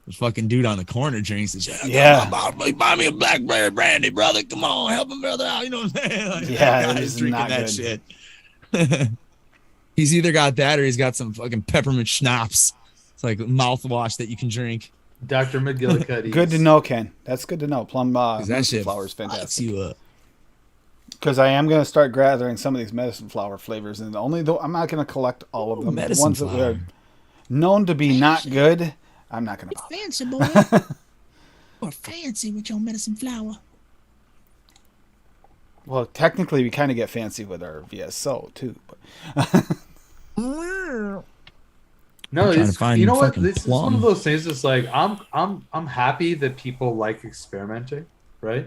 the fucking dude on the corner drinks and shit. Yeah. Buy me a blackberry brandy, brother. Come on, help a brother out. You know what I'm saying? Like, Yeah, that it guy's is drinking not that good. shit. He's either got that or he's got some fucking peppermint schnapps. It's like mouthwash that you can drink. Dr. McGillicuddy. Good to know, Ken. That's good to know. Plum 'Cause that medicine shit flower is fucks fantastic. you up. Because I am going to start gathering some of these medicine flower flavors, and only though I'm not going to collect all of them. The Medicine ones that flower. are known to be not good, I'm not going to. Fancy, boy. Or fancy with your medicine flower. Well, technically, we kind of get fancy with our VSO too. But No, I'm trying it's to find you know what? fucking This is one plum. of those things. It's like I'm happy that people like experimenting, right?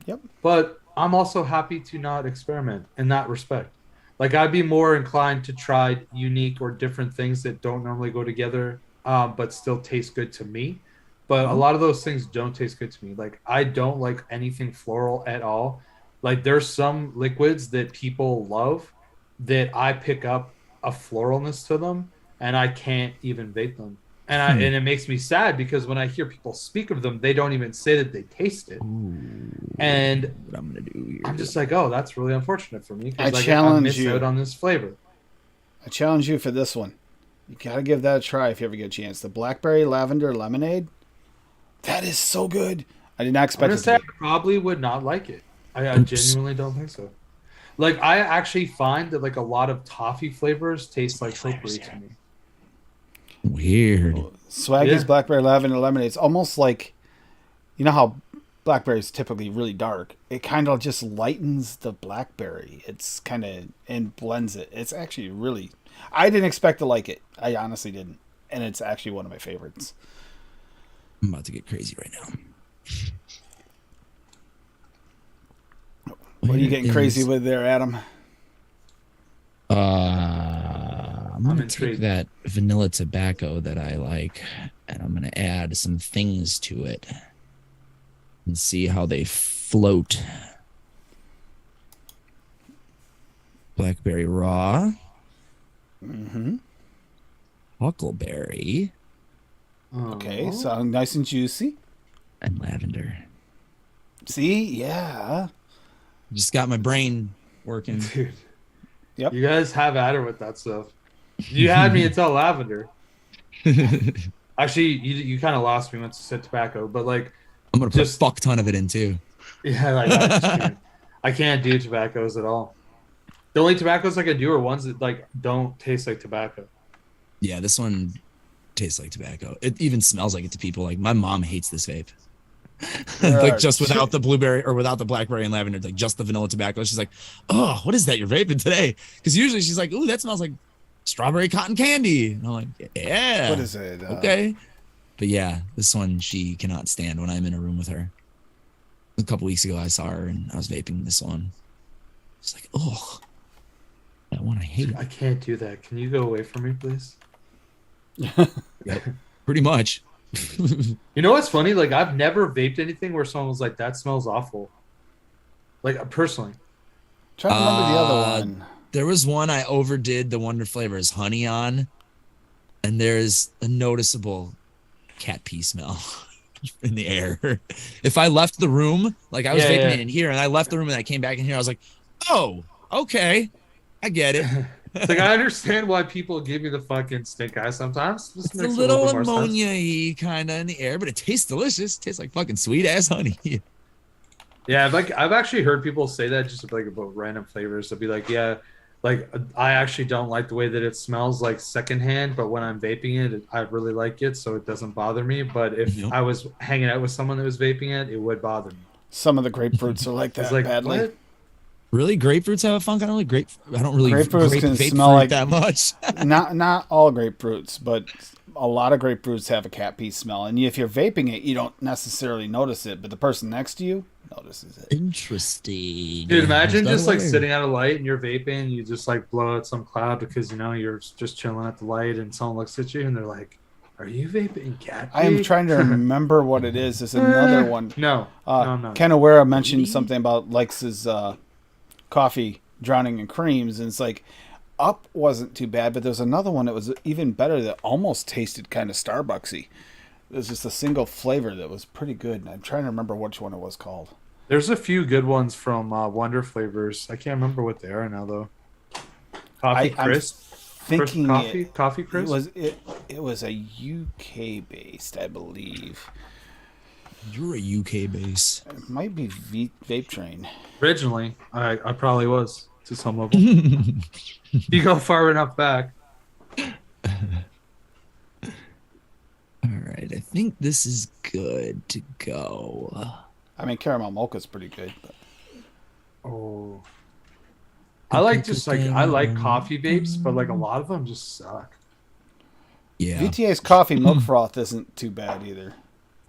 Yep. But I'm also happy to not experiment in that respect. Like I'd be more inclined to try unique or different things that don't normally go together, but still taste good to me. But a lot of those things don't taste good to me. Like I don't like anything floral at all. Like there's some liquids that people love, that I pick up a floralness to them, and I can't even vape them. And it makes me sad because when I hear people speak of them, they don't even say that they taste it. And What I'm gonna do here? I'm just like, oh, that's really unfortunate for me I because challenge miss you. out on this flavor. I challenge you for this one. You gotta give that a try if you ever get a chance. The blackberry lavender lemonade. That is so good. I did not I'm expect gonna it say I to be. probably would not like it. I Oops. genuinely don't think so. Like I actually find that like a lot of toffee flavors taste like potpourri to me. Weird. Swaggy's Yeah. blackberry lavender lemonade. It's almost like, you know how blackberry is typically really dark. It kind of just lightens the blackberry. It's kind of and blends it. It's actually really. I didn't expect to like it. I honestly didn't, and it's actually one of my favorites. I'm about to get crazy right now. What are you Where getting crazy is- with there, Adam? I'm gonna take intrigued. that vanilla tobacco that I like, and I'm gonna add some things to it and see how they float. Blackberry raw, Mm-hmm. huckleberry, Okay, Oh. so nice and juicy. and lavender. See, yeah. Just got my brain working. Dude. Yep. You guys have at her with that stuff. You had me until lavender. Actually, you kind of lost me once you said tobacco, but like, I'm gonna put Just- a fuck ton of it in too. yeah, like I can't do tobaccos at all. The only tobaccos I can do are ones that like don't taste like tobacco. Yeah, this one tastes like tobacco. It even smells like it to people. Like my mom hates this vape. Like just without the blueberry or without the blackberry and lavender, like just the vanilla tobacco. She's like, "Oh, what is that you're vaping today?" Because usually she's like, "Ooh, that smells like strawberry cotton candy." And I'm like, "Yeah, What is it? okay." But yeah, this one she cannot stand when I'm in a room with her. A couple weeks ago, I saw her and I was vaping this one. She's like, "Oh, that one I hate." I can't do that. Can you go away from me, please? Yep, pretty much. You know what's funny? Like I've never vaped anything where someone was like, "That smells awful." Like personally, Trying to remember the other Uh, one. There was one I overdid the Wonder Flavors honey on, and there's a noticeable cat pee smell in the air. If I left the room, like I was Yeah, vaping yeah. it in here, and I left the room and I came back in here, I was like, "Oh, okay, I get it." it's like I understand why people give you the fucking stink eye sometimes. This It's a makes little bit more sense. ammonia-y kind of in the air, but it tastes delicious. It tastes like fucking sweet ass honey. Yeah, I've actually heard people say that just like about random flavors. They'll be like, "Yeah, like I actually don't like the way that it smells like secondhand, but when I'm vaping it, I really like it, so it doesn't bother me. But if Yep. I was hanging out with someone that was vaping it, it would bother me." Some of the grapefruits are like It's that like badly. what? Really, grapefruits have a funk. I don't really Grapefruits grape can vape smell fruit like- that much. Not all grapefruits, but a lot of grapefruits have a cat pee smell. And if you're vaping it, you don't necessarily notice it, but the person next to you notices it. Interesting. Dude, imagine That's just like not weird. sitting at a light and you're vaping, you just like blow out some cloud because you know you're just chilling at the light, and someone looks at you and they're like, "Are you vaping cat pee?" I am trying to remember what it is. There's another one. No, no. Ken Awara mentioned something about likes his coffee drowning in creams, and it's like Up wasn't too bad, but there's another one that was even better that almost tasted kind of Starbucksy. There's just a single flavor that was pretty good, and I'm trying to remember which one it was called. There's a few good ones from Wonder Flavors. I can't remember what they are now though. Coffee I'm Crisp, thinking coffee it Crisp. was it was a UK based, I believe. You're a UK base. It might be Vape Train. Originally, I probably was to some level. You go far enough back. All right, I think this is good to go. I mean, caramel mocha's pretty good. But Oh, I like coffee vapes, but like a lot of them just suck. Yeah, VTA's coffee milk froth isn't too bad either.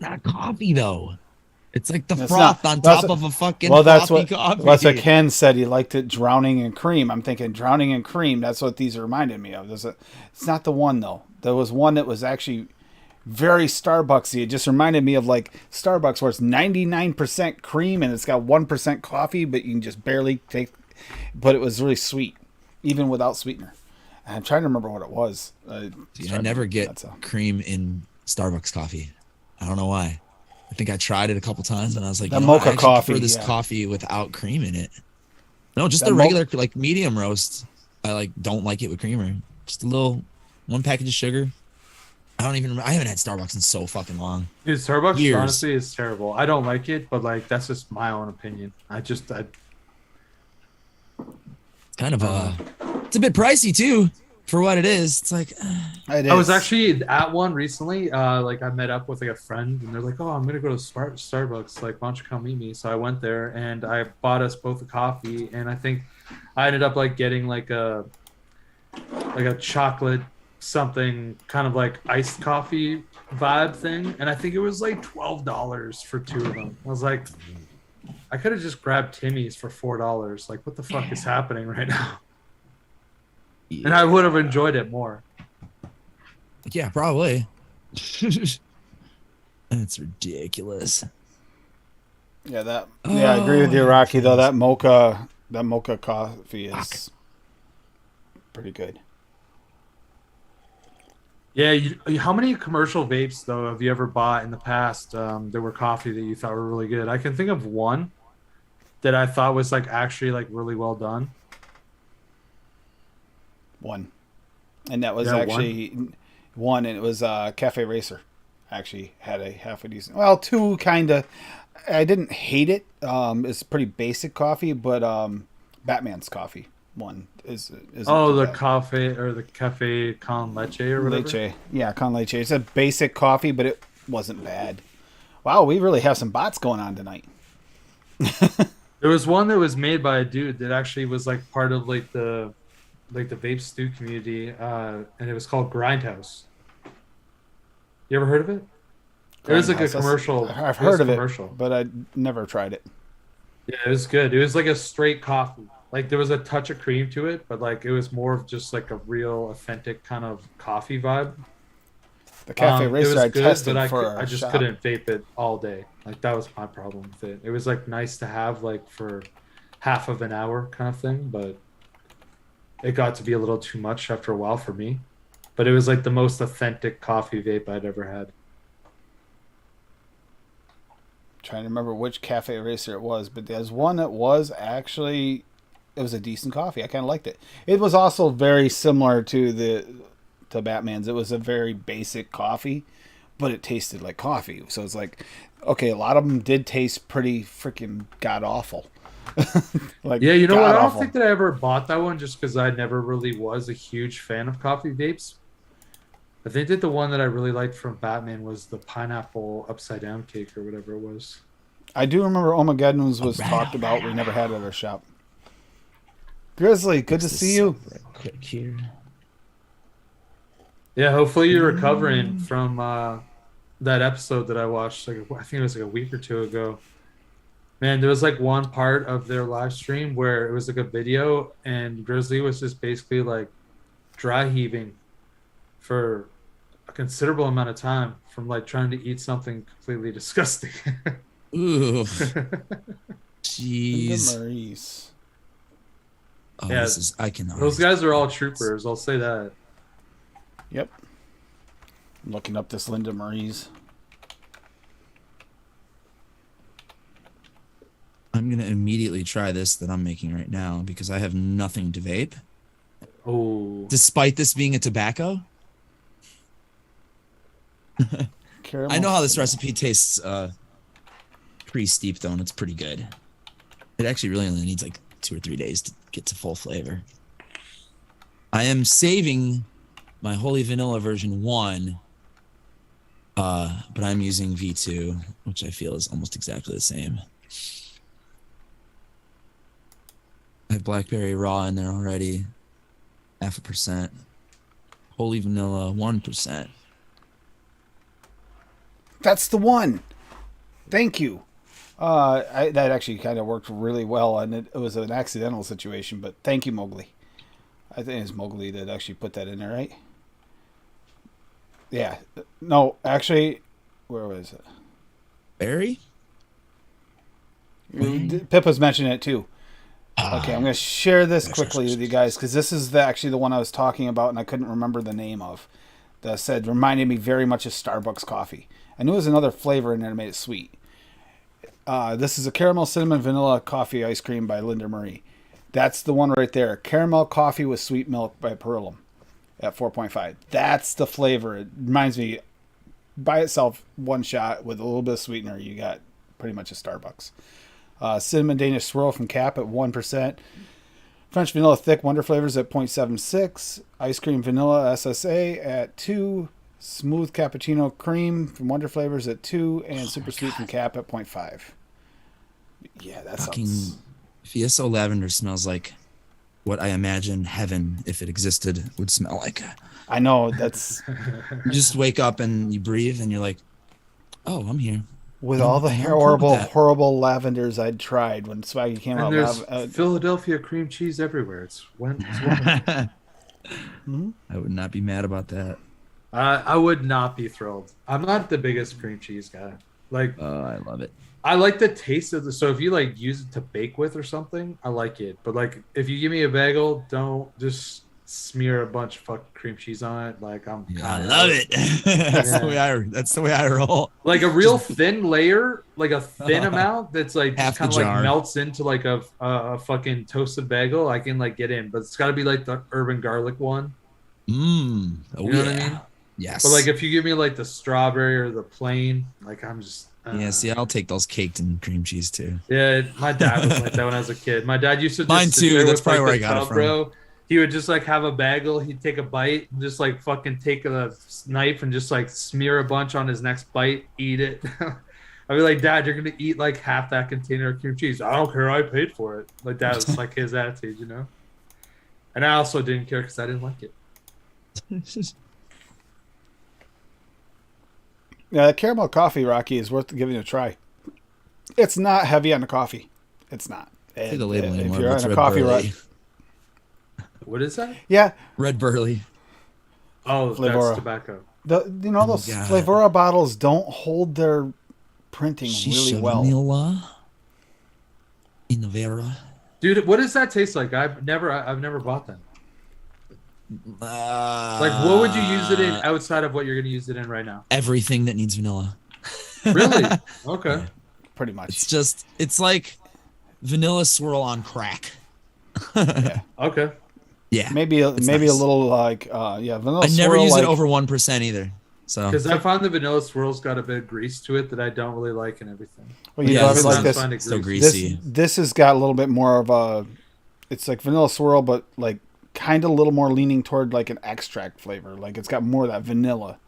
not coffee though. It's like the It's froth not- on that's top what- of a fucking Well, that's coffee. what Ken said. He liked it drowning in cream. I'm thinking drowning in cream. That's what these reminded me of. It's not the one though. There was one that was actually very Starbucksy. It just reminded me of like Starbucks, where it's 99% cream and it's got 1% coffee, but you can just barely take. But it was really sweet. even without sweetener. And I'm trying to remember what it was. See, I never get cream in Starbucks coffee. I don't know why. I think I tried it a couple times and I was like, The you know what? mocha I actually coffee, prefer this yeah. coffee without cream in it. No, just That the regular like medium roast. I like don't like it with creamer. Just a little one package of sugar. I don't even. I haven't had Starbucks in so fucking long. Dude, Starbucks Years. honestly is terrible. I don't like it, but like that's just my own opinion. It's kind of it's a bit pricey too for what it is. It's like I was actually at one recently. Like I met up with like a friend, and they're like, "Oh, I'm gonna go to Starbucks. Like, why don't you come meet me?" So I went there, and I bought us both a coffee, and I think I ended up like getting like a chocolate something kind of like iced coffee vibe thing, and I think it was like $12 for 2 of them. I was like, I could have just grabbed Timmy's for $4. Like, what the fuck is happening right now? yeah. And I would have enjoyed it more. Yeah, probably. That's ridiculous. Yeah, I agree with you, Rocky. Though that mocha coffee is pretty good. Yeah, how many commercial vapes though have you ever bought in the past that were coffee that you thought were really good? I can think of one that I thought was like actually like really well done. One, and that was actually one, and it was Cafe Racer. Actually, had a half a decent. Well, two kind of. I didn't hate it. It's pretty basic coffee, but Batman's coffee one is the cafe or the cafe con leche or whatever. Leche, yeah, con leche. It's a basic coffee, but it wasn't bad. Wow, we really have some bots going on tonight. There was one that was made by a dude that actually was like part of like the vape stew community, and it was called Grindhouse. You ever heard of it? It was like a commercial. I've heard of it, but I never tried it. Yeah, it was good. It was like a straight coffee. Like there was a touch of cream to it, but like it was more of just like a real authentic kind of coffee vibe. The Cafe Racer I tested for I just couldn't vape it all day. Like that was my problem with it. It was like nice to have like for half of an hour kind of thing, but it got to be a little too much after a while for me. But it was like the most authentic coffee vape I'd ever had. Trying to remember which Cafe Racer it was, but there's one that was actually, it was a decent coffee. I kind of liked it. It was also very similar to Batman's. It was a very basic coffee, but it tasted like coffee. So it's like, okay, a lot of them did taste pretty freaking god awful. Like, yeah, you know what? I don't think that I ever bought that one just because I never really was a huge fan of coffee vapes. I think that the one that I really liked from Batman was the pineapple upside down cake or whatever it was. I do remember Omegaddon's was talked about. We never had it at our shop. Grizzly, good to see you. Quick here. Yeah, hopefully you're recovering from that episode that I watched. Like I think it was like a week or two ago. Man, there was like one part of their live stream where it was like a video, and Grizzly was just basically like dry heaving for a considerable amount of time from like trying to eat something completely disgusting. Ooh. Jeez. Maurice. Oh, yeah, I cannot. Those guys are all troopers. I'll say that. Yep. I'm looking up this Linda Marie's. I'm going to immediately try this that I'm making right now because I have nothing to vape. Oh. Despite this being a tobacco. I know how this recipe tastes pretty steep though, and it's pretty good. It actually really only needs like 2 or 3 days to get to full flavor. I am saving my Holy Vanilla version 1, but I'm using V2, which I feel is almost exactly the same. I have Blackberry Raw in there already, 0.5%. Holy Vanilla, 1%. That's the one. Thank you. That actually kind of worked really well, and it was an accidental situation, but thank you, Mowgli. I think it's Mowgli that actually put that in there, right? Yeah. No, actually, where was it? Barry? Pippa's mentioned it too. Okay, I'm going to share this quickly with you guys because this is actually the one I was talking about and I couldn't remember the name of. That said, reminded me very much of Starbucks coffee. I knew it was another flavor and it made it sweet. This is a caramel cinnamon vanilla coffee ice cream by Linda Marie. That's the one right there. Caramel coffee with sweet milk by Perlum at 4.5. That's the flavor. It reminds me, by itself, one shot with a little bit of sweetener, you got pretty much a Starbucks. Cinnamon Danish Swirl from Cap at 1%. French Vanilla Thick Wonder Flavors at 0.76. Ice Cream Vanilla SSA at 2. Smooth Cappuccino Cream from Wonder Flavors at 2. And Super Sweet from Cap at 0.5. Yeah, that Fucking sounds... Fiesco Lavender smells like what I imagine heaven, if it existed, would smell like. I know, that's... You just wake up and you breathe and you're like, oh, I'm here. With all the horrible lavenders I'd tried when Swaggy came out. And there's Philadelphia cream cheese everywhere. It's wonderful. I would not be mad about that. I would not be thrilled. I'm not the biggest cream cheese guy. Like, I love it. I like the taste of the. So if you like use it to bake with or something, I like it. But like, if you give me a bagel, don't just smear a bunch of fucking cream cheese on it. Like I love it. That's the way I roll. Like a real thin layer, like a thin amount that's like half kind of the like jar. melts into like a fucking toasted bagel. I can like get in, but it's got to be like the urban garlic one. Oh, you know what I mean? Yes. But like if you give me like the strawberry or the plain, like I'm just yeah. See, I'll take those caked in cream cheese too. Yeah, my dad was like that when I was a kid. My dad used to just Mine sit too. there That's with, probably like, where I the got it tub, from. bro. He would just like have a bagel. He'd take a bite and just like fucking take a knife and just like smear a bunch on his next bite, eat it. I'd be like, Dad, you're gonna eat like half that container of cream cheese. I don't care. I paid for it. Like that was like his attitude, you know. And I also didn't care because I didn't like it. Yeah, caramel coffee, Rocky, is worth giving a try. It's not heavy on the coffee. It's not. See the label If anymore. you're It's on a red coffee burley. rut, What is that? yeah, Red burley. Oh, Flavora. that's tobacco. those God. Flavora bottles don't hold their printing really Shisha well. vanilla. Innovera. Dude, what does that taste like? I've never bought them. Like, what would you use it in outside of what you're gonna use it in right now? Everything that needs vanilla. Really? Okay. Pretty much. It's like vanilla swirl on crack. Okay. Yeah. Maybe a nice. little like vanilla. I never swirl, use like, it over 1% either. So Because I find the vanilla swirl's got a bit of grease to it that I don't really like and everything. Well, you yeah, love this it like Sometimes this. find it so greasy. greasy. This has got a little bit more of a. It's like vanilla swirl, but like kind of a little more leaning toward like an extract flavor. Like it's got more of that vanilla,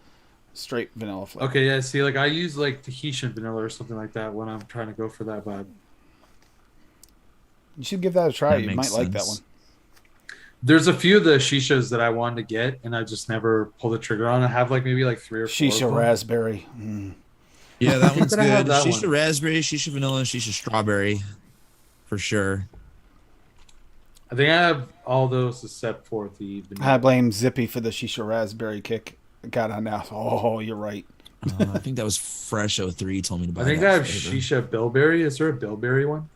straight vanilla flavor. Okay, yeah. See, like I use like Tahitian vanilla or something like that when I'm trying to go for that vibe. You should give that a try. That You might makes like that sense. one. There's a few of the shishas that I wanted to get, and I just never pulled the trigger on. I have like maybe like 3 or 4. Shisha of them. raspberry. Yeah, that one's that I have good. that Shisha one. raspberry, shisha vanilla, shisha strawberry. For sure. I think I have all those except for the vanilla. I blame Zippy for the shisha raspberry kick. Got on now. Oh, you're right. I think that was Fresh 03 told me to buy I think that I have flavor. shisha bilberry. Is there a bilberry one?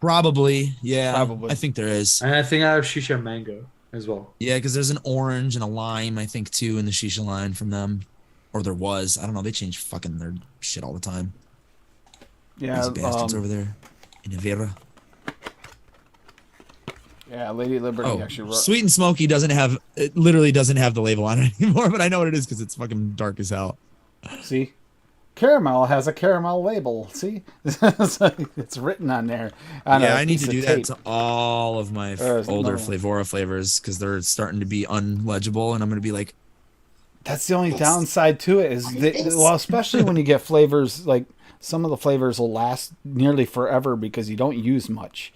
Probably. Yeah. Probably. I think there is. And I think I have shisha mango as well. Yeah, because there's an orange and a lime, I think, too, in the shisha line from them. Or there was. I don't know. They change fucking their shit all the time. Yeah, These bastards over there. Innovera. yeah. Lady Liberty Oh, actually wrote. Sweet and Smoky it literally doesn't have the label on it anymore, but I know what it is because it's fucking dark as hell. See, caramel has a caramel label. See, it's written on there. Yeah, I need to do that to all of my There's older no- Flavora flavors because they're starting to be unlegible, and I'm going to be like, That's the only downside to it is well, especially when you get flavors like some of the flavors will last nearly forever because you don't use much.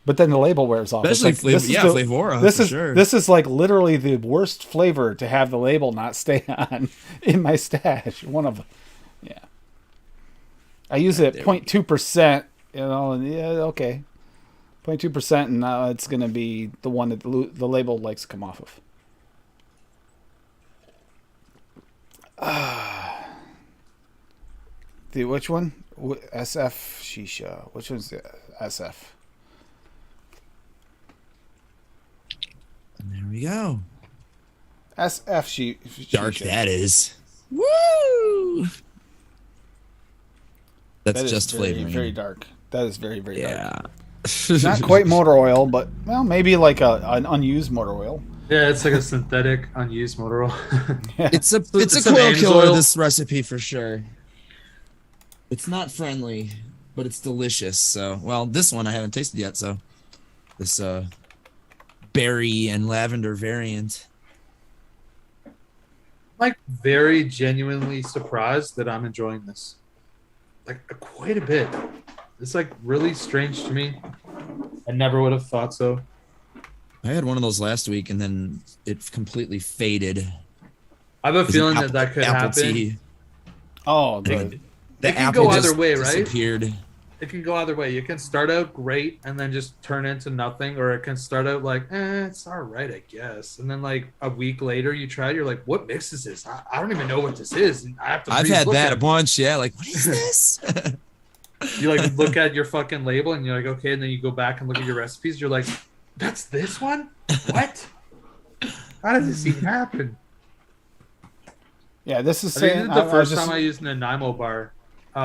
But then the label wears off. It's especially like, Flavora, This for is sure. this is like literally the worst flavor to have the label not stay on in my stash. One of them. Yeah. I use it at 0.2%, you know, and yeah, okay. 0.2%, and now it's going to be the one that the label likes to come off of. Which one? SF Shisha. Which one's the SF? And there we go. SF Dark that is. Woo! That's That is just very, flavoring. very dark. That is very, very dark. Yeah. Not quite motor oil, but well, maybe like an unused motor oil. Yeah, it's like a synthetic unused motor oil. Yeah. It's a It's coil some killer, oil. this recipe for sure. It's not friendly, but it's delicious. So, well, this one I haven't tasted yet, so this berry and lavender variant. Like very genuinely surprised that I'm enjoying this. Like quite a bit. It's like really strange to me. I never would have thought so. I had one of those last week and then it completely faded. I have a It was feeling an that could apple happen. tea. Oh, It The can apple go just either way, right? disappeared. It can go either way. You can start out great and then just turn into nothing, or it can start out like, it's all right, I guess. And then like a week later, you try it, you're like, what mix is this? I don't even know what this is. And I have to. I've had re-look that at a it. bunch. Yeah, like what is this? You like look at your fucking label and you're like, okay, and then you go back and look at your recipes. You're like, that's this one? What? How did this even happen? yeah. This is I think saying this is the first just, time I used an Nanaimo bar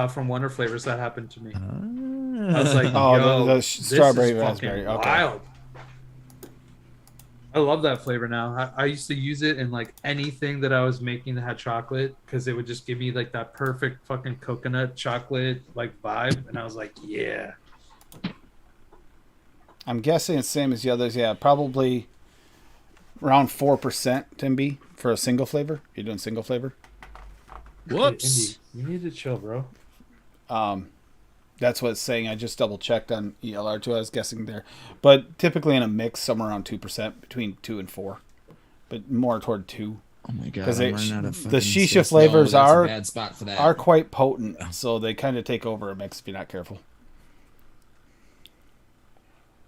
from Wonder Flavors that happened to me. I was I like, Oh, yo, the this strawberry is fucking raspberry. Okay. wild. I love that flavor now. I used to use it in like anything that I was making that had chocolate because it would just give me like that perfect fucking coconut chocolate like vibe. And I was like, yeah. I'm guessing it's same as the others. Yeah, probably around 4% Timby for a single flavor. You're doing single flavor. Whoops. Indy, you need to chill, bro. That's what it's saying. I just double checked on ELR2. I was guessing there, but typically in a mix, somewhere around 2%, between 2 and 4, but more toward 2. Oh my god! Because I'm running out of the fucking shisha six. flavors No, that's a are bad spot for that. are quite potent, so they kind of take over a mix if you're not careful.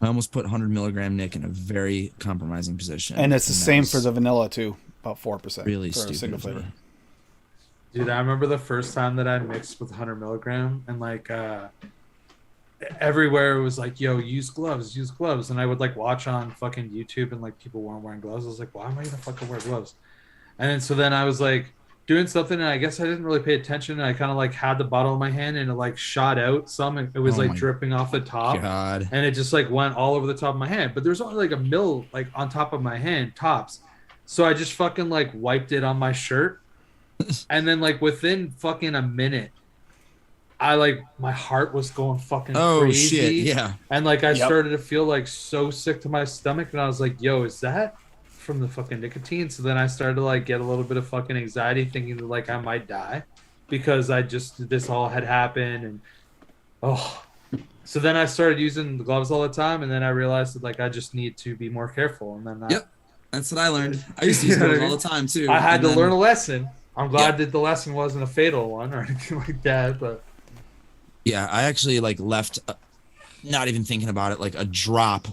I almost put 100 milligram Nick in a very compromising position. And it's the that same was for the vanilla too, about 4% really for a stupid. single of me. flavor. Dude, I remember the first time that I mixed with 100 milligram and like everywhere it was like, yo, use gloves. And I would like watch on fucking YouTube and like people weren't wearing gloves. I was like, why am I gonna fucking wear gloves? And then so then I was like doing something and I guess I didn't really pay attention. And I kind of like had the bottle in my hand and it like shot out some. It was Oh like my dripping off the top. God. And it just like went all over the top of my hand. But there's only like a mil like on top of my hand tops. So I just fucking like wiped it on my shirt. And then like within fucking a minute, I like my heart was going fucking Oh crazy. shit! Yeah. And like I Yep. started to feel like so sick to my stomach, and I was like, "Yo, is that from the fucking nicotine?" So then I started to like get a little bit of fucking anxiety, thinking that like I might die because this all had happened, and so then I started using the gloves all the time, and then I realized that like I just need to be more careful, and then Yep. That's what I learned. I used to use You know what those I all mean? the time too. I had and to then- learn a lesson. I'm glad Yep. that the lesson wasn't a fatal one or anything like that, but. Yeah, I actually like left, not even thinking about it, like a drop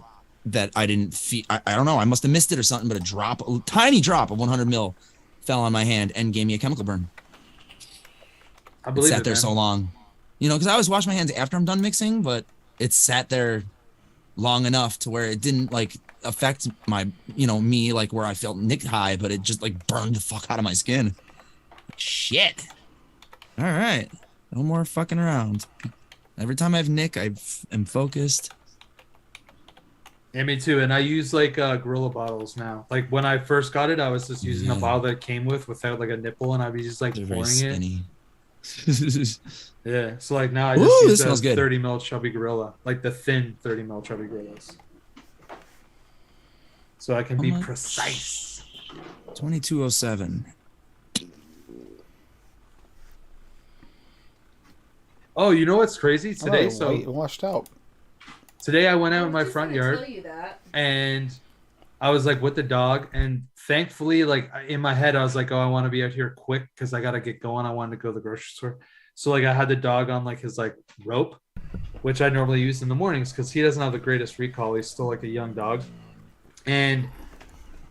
that I didn't feel. I don't know. I must have missed it or something, but a tiny drop of 100 mil fell on my hand and gave me a chemical burn. I It believe sat it, there man. so long, because I always wash my hands after I'm done mixing, but it sat there long enough to where it didn't like affect my, me like where I felt nick high, but it just like burned the fuck out of my skin. Shit. All right. No more fucking around. Every time I have Nick, I'm focused. Yeah, me too. And I use like Gorilla bottles now. Like when I first got it, I was just using a Yeah. bottle that it came with without like a nipple, and I'd be just like They're very pouring it. skinny. Yeah. So like now I Ooh, just this use smells a good. 30 ml chubby gorilla, like the thin 30 ml chubby gorillas. So I can How be much? precise. 2207. Oh, you know what's crazy today? Oh, So white and washed out. today I went out in I my was front just gonna yard. Tell you that. And I was like with the dog, and thankfully, like in my head, I was like, "Oh, I want to be out here quick because I gotta get going. I wanted to go to the grocery store." So like I had the dog on like his like rope, which I normally use in the mornings because he doesn't have the greatest recall. He's still like a young dog, and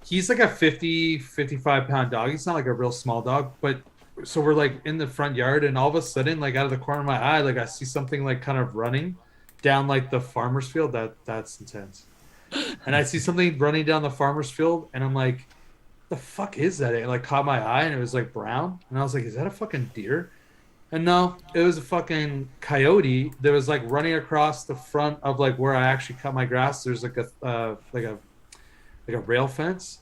he's like a 55 pound dog. He's not like a real small dog, but so we're like in the front yard, and all of a sudden, like out of the corner of my eye, like I see something like kind of running down like the farmer's field. That's intense. and I see something running down the farmer's field, and I'm like, the fuck is that? It like caught my eye, and it was like brown, and I was like, is that a fucking deer? And no, it was a fucking coyote that was like running across the front of like where I actually cut my grass. There's like a rail fence,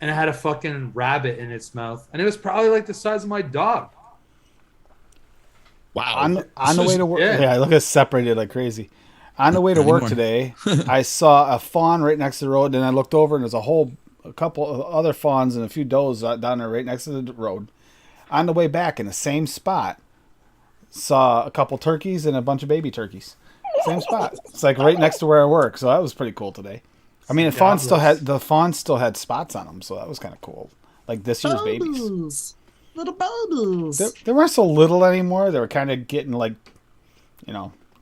and it had a fucking rabbit in its mouth, and it was probably like the size of my dog. Wow. On the way to work, yeah. look, it's separated like crazy. On the way to Not work anymore. today, I saw a fawn right next to the road, and I looked over, and there's a couple of other fawns and a few does down there right next to the road. On the way back, in the same spot, saw a couple turkeys and a bunch of baby turkeys. Same spot. It's like right next to where I work, so that was pretty cool today. I mean, the fawn still had spots on them, so that was kind of cool. Like this year's babies. Bubbles. Little bubbles. They weren't so little anymore. They were kind of getting like,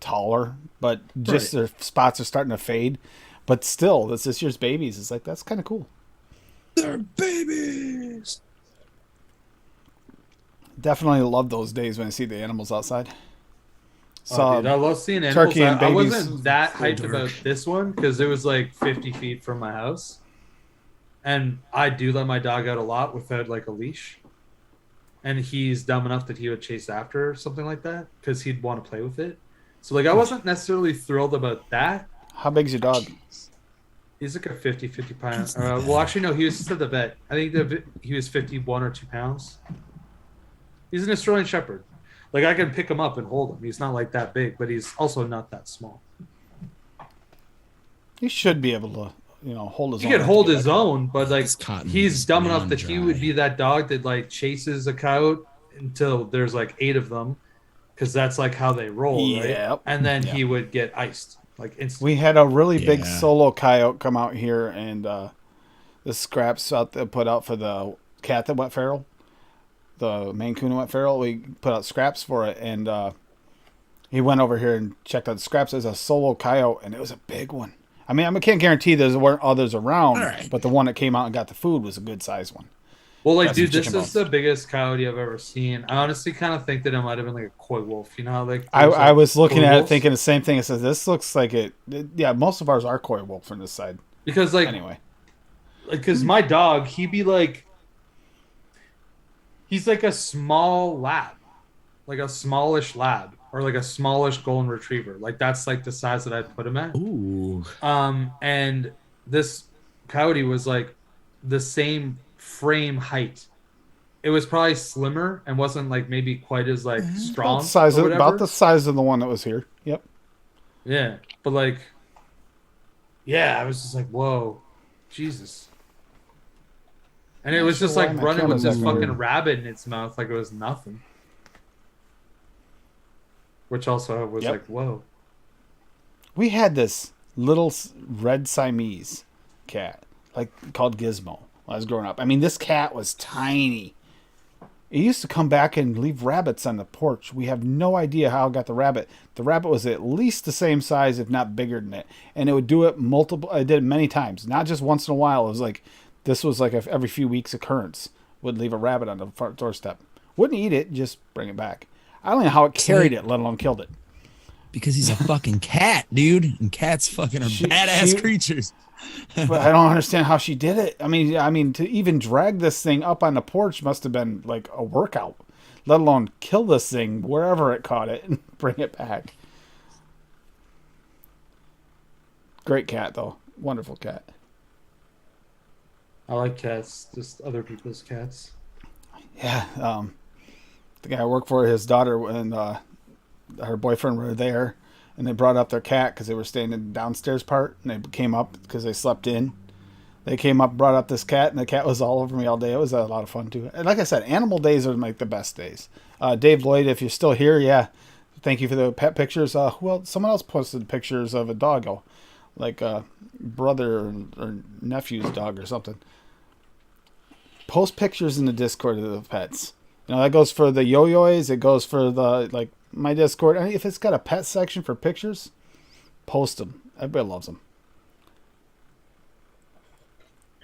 taller, but just their spots are starting to fade. But still, that's this year's babies. It's like, that's kind of cool. They're babies. Definitely love those days when I see the animals outside. Dude, I love seeing animals. turkey and I babies. wasn't that So hyped dark. about this one because it was like 50 feet from my house. And I do let my dog out a lot without like a leash. And he's dumb enough that he would chase after or something like that because he'd want to play with it. So like I wasn't necessarily thrilled about that. How big's your dog? He's like a 50 pound. Well, actually, no, he was to the vet. I think he was 51 or 2 pounds. He's an Australian Shepherd. Like I can pick him up and hold him. He's not like that big, but he's also not that small. He should be able to, hold his He own. could hold his own, but like This cotton he's is dumb enough beyond that he dry. would be that dog that like chases a coyote until there's like 8 of them, because that's like how they roll, Yep. right? And then Yep. he would get iced like instantly. We had a really big Yeah. solo coyote come out here, and the scraps out there put out for the cat that went feral, the Maine Coon that went feral. We put out scraps for it, and he went over here and checked out the scraps. There's a solo coyote, and it was a big one. I mean, I can't guarantee there weren't others around, All right. but the one that came out and got the food was a good sized one. Well, like, Got dude, some this chicken is the biggest coyote I've ever seen. I honestly kind of think that it might have been like a coy wolf. You know how like I there's, was looking coy at it wolves? thinking the same thing. It says this looks like it. Yeah, most of ours are coy wolf from this side. because like Anyway, because my dog, he'd be like, he's like a small lab, like a smallish lab, or like a smallish golden retriever. Like that's like the size that I'd put him at. Ooh. And this coyote was like the same frame height. It was probably slimmer and wasn't like maybe quite as like strong. about the size of the one that was here. Yep. Yeah, but like, yeah, I was just like, whoa, Jesus. And it Not was sure just why like my running with camera's this acting fucking weird. rabbit in its mouth like it was nothing. Which also was Yep. like, whoa. We had this little red Siamese cat, like called Gizmo, when I was growing up. I mean, this cat was tiny. It used to come back and leave rabbits on the porch. We have no idea how it got the rabbit. The rabbit was at least the same size, if not bigger than it. And it would do it I did it many times, not just once in a while. It was like, this was like a every few weeks occurrence. Would leave a rabbit on the front doorstep. Wouldn't eat it, just bring it back. I don't know how it carried it, let alone killed it. Because he's a fucking cat, dude. And cats fucking are badass creatures. But I don't understand how she did it. I mean, to even drag this thing up on the porch must have been like a workout, let alone kill this thing wherever it caught it and bring it back. Great cat, though. Wonderful cat. I like cats, just other people's cats. Yeah. The guy I work for, his daughter and her boyfriend were there, and they brought up their cat because they were staying in the downstairs part, and they came up because they slept in. They came up, brought up this cat, and the cat was all over me all day. It was a lot of fun too. And like I said, animal days are like the best days. Dave Lloyd, if you're still here, yeah, thank you for the pet pictures. Well, someone else posted pictures of a doggo, like a brother or nephew's dog or something. Post pictures in the Discord of the pets. That goes for the yo-yo's. It goes for the my Discord. I mean, if it's got a pet section for pictures, post them. Everybody loves them.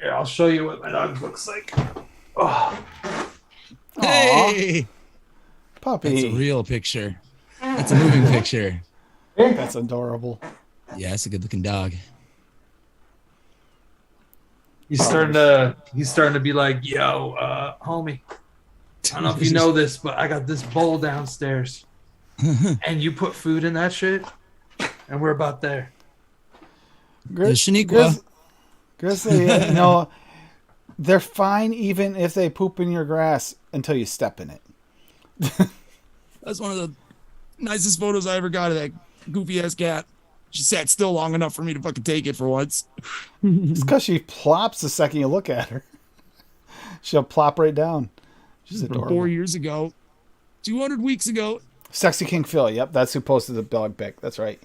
Here, I'll show you what my dog looks like. Oh. Hey, Puppy. that's a real picture. That's a moving picture. That's adorable. Yeah, it's a good looking dog. He's starting to be like, yo, homie. I don't know if you know this, but I got this bowl downstairs, and you put food in that shit, and we're about there. Shaniqua. Grizzly, they're fine even if they poop in your grass until you step in it. That's one of the nicest photos I ever got of that goofy ass cat. She sat still long enough for me to fucking take it for once. It's because she plops the second you look at her. She'll plop right down. She's adorable. 4 years ago. 200 weeks ago. Sexy King Phil. Yep, that's who posted the dog pic. That's right.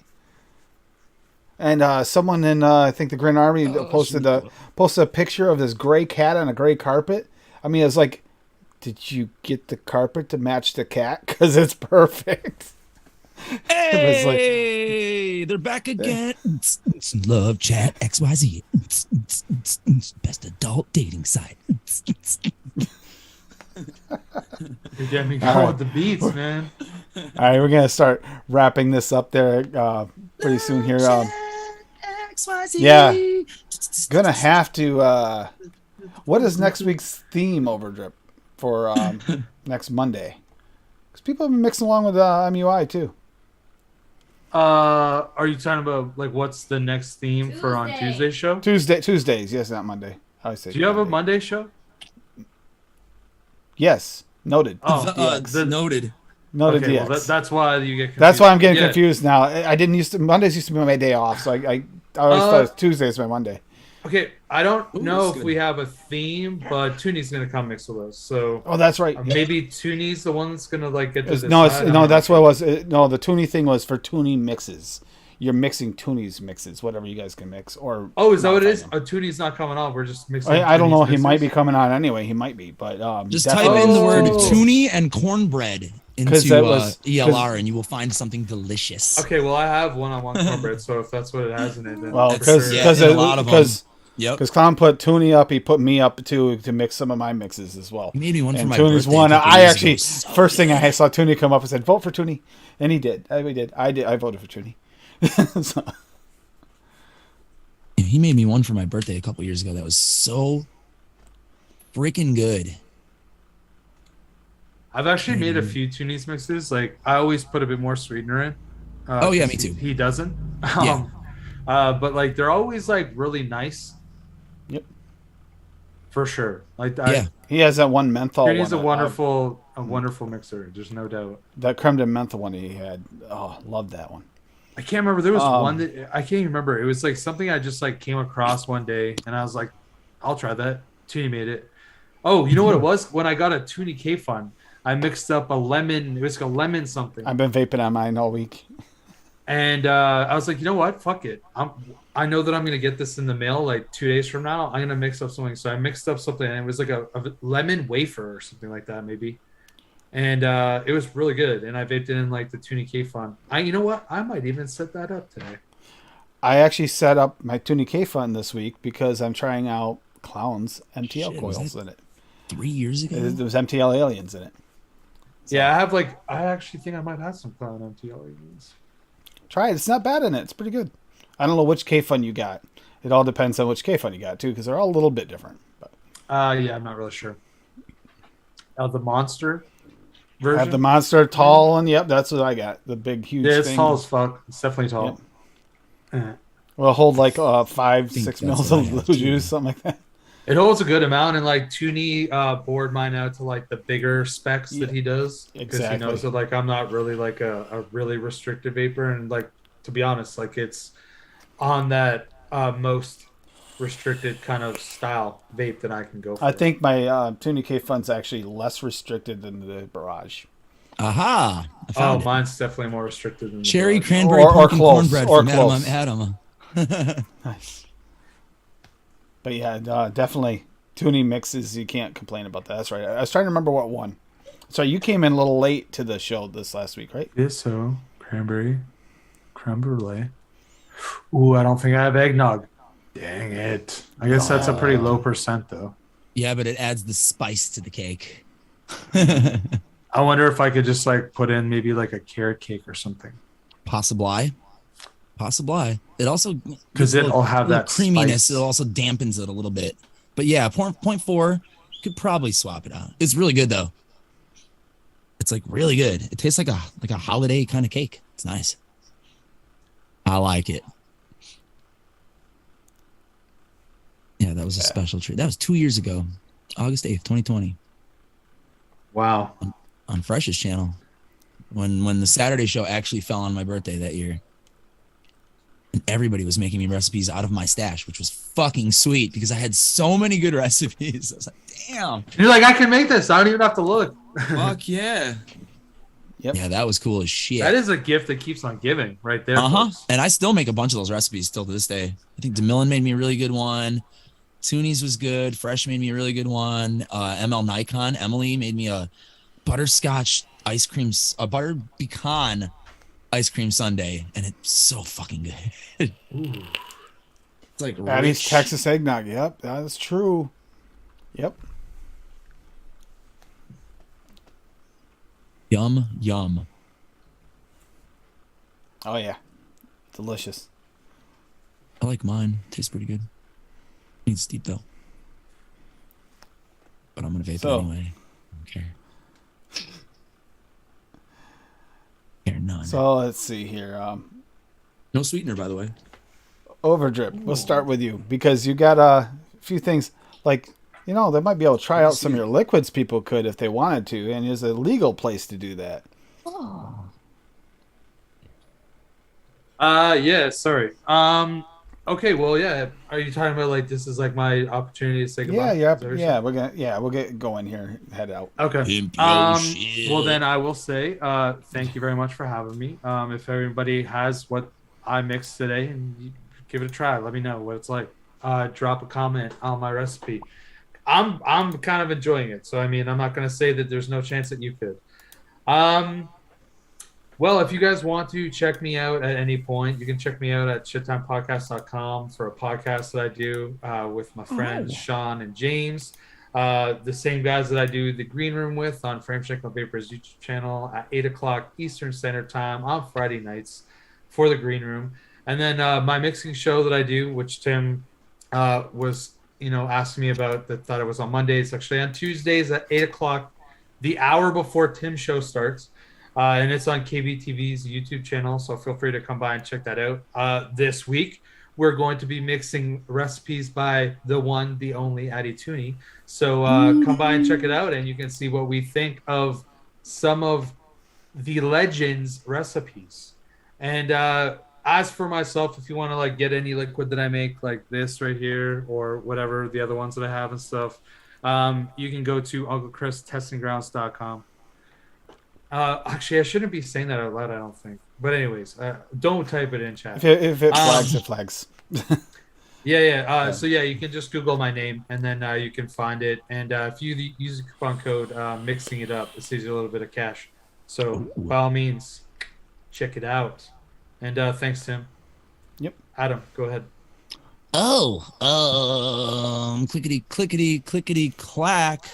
And someone in I think the Green Army posted a picture of this gray cat on a gray carpet. I mean, it's like, did you get the carpet to match the cat? Because it's perfect. Hey, they're back again. Love chat XYZ. Best adult dating site. You're getting me going with the beats, man. All right, we're gonna start wrapping this up there pretty soon here. Yeah, gonna have to. What is next week's theme, Overdrip, for next Monday? Because people have been mixing along with MUI too. Are you talking about like what's the next theme for on Tuesday's show? Tuesdays, yes, not Monday. I say. Do you have a Monday show? Yes, noted. Oh, noted. Noted. Okay, DX. well, that's why you get confused. That's why I'm getting confused now. I didn't used to. Mondays used to be my day off, so I always thought it was Tuesdays my Monday. Okay, I don't know if we have a theme, but Toonie's gonna come mix with us. So that's right. Maybe Toonie's the one that's gonna like get to this. No, that's what it was. No, the Toonie thing was for Toonie mixes. You're mixing Toonie's mixes, whatever you guys can mix. Or is that what it is? Toonie's not coming on. We're just mixing. I don't know. He might be coming on anyway. He might be, but just type in the word Toonie and cornbread into ELR, and you will find something delicious. Okay, well, I have one-on-one cornbread, so if that's what it has in it, then because Clown put Toonie up, he put me up too to mix some of my mixes as well. He made me one for my Toonie's birthday. one. I actually first thing I saw Toonie come up, I said, "Vote for Toonie," and he did. We did. I voted for Toonie. So. He made me one for my birthday a couple years ago. That was so freaking good. I've actually made a few Toonie's mixes. Like I always put a bit more sweetener in. Me too. He doesn't. Yeah. But like they're always like really nice. Yep. For sure. Like he has that one menthol. He's a wonderful mixer. There's no doubt. That creme de menthe one he had. Oh, loved that one. I can't remember. There was one that I can't even remember. It was like something I just like came across one day, and I was like, "I'll try that." Toonie made it. Oh, you know what it was? When I got a Toonie K-Fun, I mixed up a lemon. It was like a lemon something. I've been vaping on mine all week. And I was like, you know what? Fuck it. I know that I'm gonna get this in the mail like 2 days from now. I'm gonna mix up something. So I mixed up something, and it was like a lemon wafer or something like that, maybe. And it was really good. And I vaped it in like the Toonie K-Fun. You know what? I might even set that up today. I actually set up my Toonie K-Fun this week because I'm trying out Clown's MTL coils in it. 3 years ago? There was MTL aliens in it. So. Yeah, I actually think I might have some Clown MTL aliens. Try it. It's not bad in it. It's pretty good. I don't know which K-Fun you got. It all depends on which K-Fun you got, too, because they're all a little bit different. But. Yeah, I'm not really sure. The Monster version? I have the Monster tall one. Yep, that's what I got. The big, huge thing. Yeah, it's tall as fuck. It's definitely tall. Yep. Well, hold like 5-6 mils of blue juice, something like that. It holds a good amount, and like Toonie bored mine out to like the bigger specs that he does because he knows that like I'm not really like a really restricted vapor, and like to be honest, like it's on that most restricted kind of style vape that I can go for. I think my Toonie K-Fun's actually less restricted than the Barrage. Aha! Mine's definitely more restricted than the cherry Barrage. cranberry pumpkin cornbread from Adam. Nice. But yeah, definitely Toonie mixes. You can't complain about that. That's right. I was trying to remember what one. Sorry, you came in a little late to the show this last week, right? Yes, so cranberry, creme brulee. Ooh, I don't think I have eggnog. Dang it. I guess that's a pretty low percent, though. Yeah, but it adds the spice to the cake. I wonder if I could just like put in maybe like a carrot cake or something. Possibly. It also because it'll have that creaminess. spice. It also dampens it a little bit. But yeah, point four could probably swap it out. It's really good though. It's like really good. It tastes like a holiday kind of cake. It's nice. I like it. Yeah, that was a special treat. That was 2 years ago, August 8th, 2020. Wow. On Fresh's channel, when the Saturday show actually fell on my birthday that year, and everybody was making me recipes out of my stash, which was fucking sweet because I had so many good recipes. I was like, damn. You're like, I can make this. I don't even have to look. Fuck yeah. Yep. Yeah, that was cool as shit. That is a gift that keeps on giving right there. Folks. And I still make a bunch of those recipes still to this day. I think DeMillan made me a really good one. Toonies was good. Fresh made me a really good one. ML Nikon, Emily made me a butterscotch ice cream, a butter pecan ice cream sundae, and it's so fucking good. It's like Addie's rich. Texas eggnog. Yep, that is true. Yep. Yum, yum. Oh yeah, delicious. I like mine. Tastes pretty good. It's deep though. But I'm gonna vape it anyway. I don't care. Care none. So let's see here. No sweetener, by the way. Overdrip. We'll start with you because you got a few things like, you know, they might be able to try out some of your liquids. People could if they wanted to, and there's a legal place to do that. Yeah, sorry. Okay, well, yeah. Are you talking about like this is like my opportunity to say goodbye? Yeah. We'll get going here. Head out. Okay. Well, then I will say thank you very much for having me. If everybody has what I mixed today and you give it a try, let me know what it's like. Drop a comment on my recipe. I'm kind of enjoying it, so I mean, I'm not gonna say that there's no chance that you could. Well, if you guys want to check me out at any point, you can check me out at shittimepodcast.com for a podcast that I do with my friends Sean and James. The same guys that I do the Green Room with on Frame Check on Vapor's YouTube channel at 8 o'clock Eastern Standard Time on Friday nights for the Green Room. And then my mixing show that I do, which Tim was asking me about, that thought it was on Mondays. Actually on Tuesdays at 8 o'clock, the hour before Tim's show starts. And it's on KBTV's YouTube channel, so feel free to come by and check that out. This week, we're going to be mixing recipes by the one, the only Addie Tooney. So come by and check it out, and you can see what we think of some of the Legends recipes. And as for myself, if you want to like get any liquid that I make, like this right here, or whatever the other ones that I have and stuff, you can go to UncleChrisTestingGrounds.com. Actually, I shouldn't be saying that out loud, I don't think. But anyways, don't type it in chat. If it flags, it flags. Yeah. So yeah, you can just Google my name, and then you can find it. And if you use the coupon code Mixing It Up, it saves you a little bit of cash. So by all means, check it out. And thanks, Tim. Yep. Adam, go ahead. Clickety clack.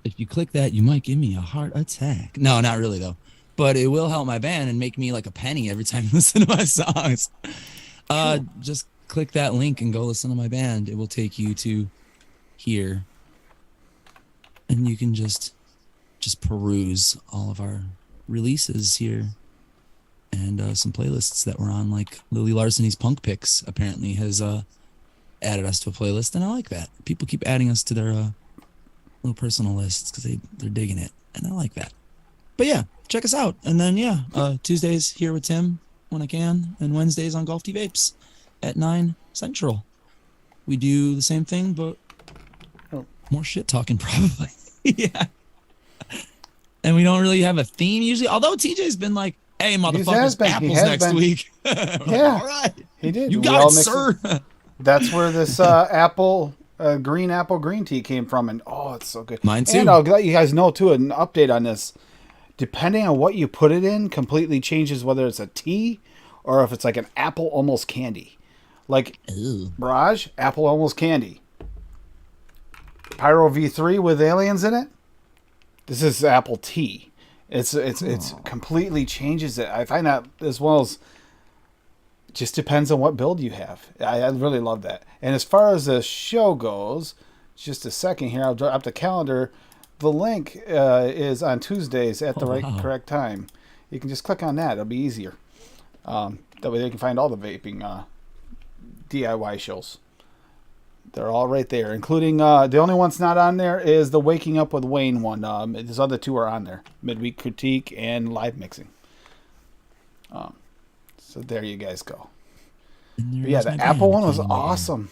If you click that, you might give me a heart attack. No, not really though. But it will help my band and make me like a penny every time you listen to my songs. Just click that link and go listen to my band. It will take you to here. And you can just peruse all of our releases here. And some playlists that we're on, like Lily Larseny's Punk Picks apparently has added us to a playlist, and I like that. People keep adding us to their little personal lists because they're digging it, and I like that. But yeah, check us out. And then Tuesdays here with Tim when I can, and Wednesdays on Golf T Vapes at 9 Central. We do the same thing, but more shit talking probably. Yeah. And we don't really have a theme usually, although TJ's been like, hey motherfuckers, apples next week. Yeah. Like, all right, he did. you got it, sir. That's where this green apple green tea came from, and it's so good. Mine too. And I'll let you guys know too, an update on this. Depending on what you put it in, completely changes whether it's a tea or if it's like an apple almost candy. Like Barrage, apple almost candy. Pyro V3 with aliens in it. This is apple tea. It's completely changes it. I find that as well as just depends on what build you have. I really love that. And as far as the show goes, just a second here, I'll drop the calendar. The link is on Tuesdays at the correct time. You can just click on that. It'll be easier. That way they can find all the vaping DIY shows. They're all right there, including the only one's not on there is the Waking Up with Wayne one. These other two are on there: Midweek Critique and Live Mixing. So there you guys go. But yeah, the Apple one was awesome.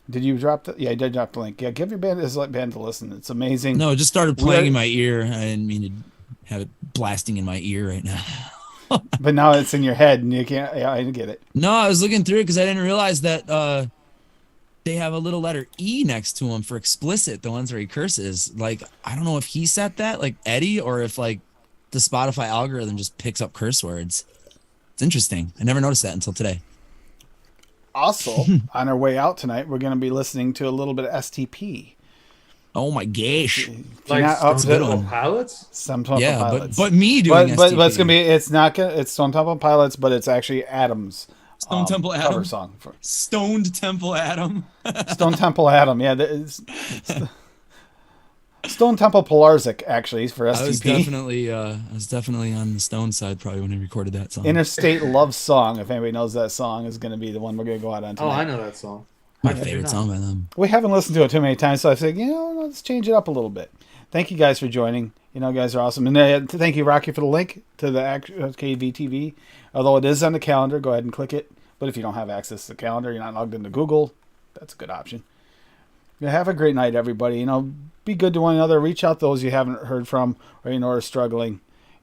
Did you drop the? Yeah, I did drop the link. Yeah, give your band to listen. It's amazing. No, it just started playing in my ear. I didn't mean to have it blasting in my ear right now. But now it's in your head, and you can't. Yeah, I didn't get it. No, I was looking through it because I didn't realize that they have a little letter E next to him for explicit. The ones where he curses. Like, I don't know if he set that, like Eddie, or if like the Spotify algorithm just picks up curse words. It's interesting. I never noticed that until today. Also, on our way out tonight, we're going to be listening to a little bit of STP. Oh my gosh! Like Stone Temple Pilots. Stone Temple Pilots. but me doing STP. But it's gonna be. It's not gonna. It's Stone Temple Pilots, but it's actually Adam's Stone Temple Adam cover song. Stoned Temple Adam. Stone Temple Adam. Yeah. Stone Temple Polarzik, actually, for STP. I was definitely on the Stone side probably when he recorded that song. Interstate Love Song, if anybody knows that song, is going to be the one we're going to go out on tonight. Oh, I know that song. My favorite song by them. We haven't listened to it too many times, so I said, let's change it up a little bit. Thank you guys for joining. You guys are awesome. And thank you, Rocky, for the link to the KVTV. Although it is on the calendar, go ahead and click it. But if you don't have access to the calendar, you're not logged into Google, that's a good option. Have a great night, everybody. Be good to one another. Reach out to those you haven't heard from or are struggling.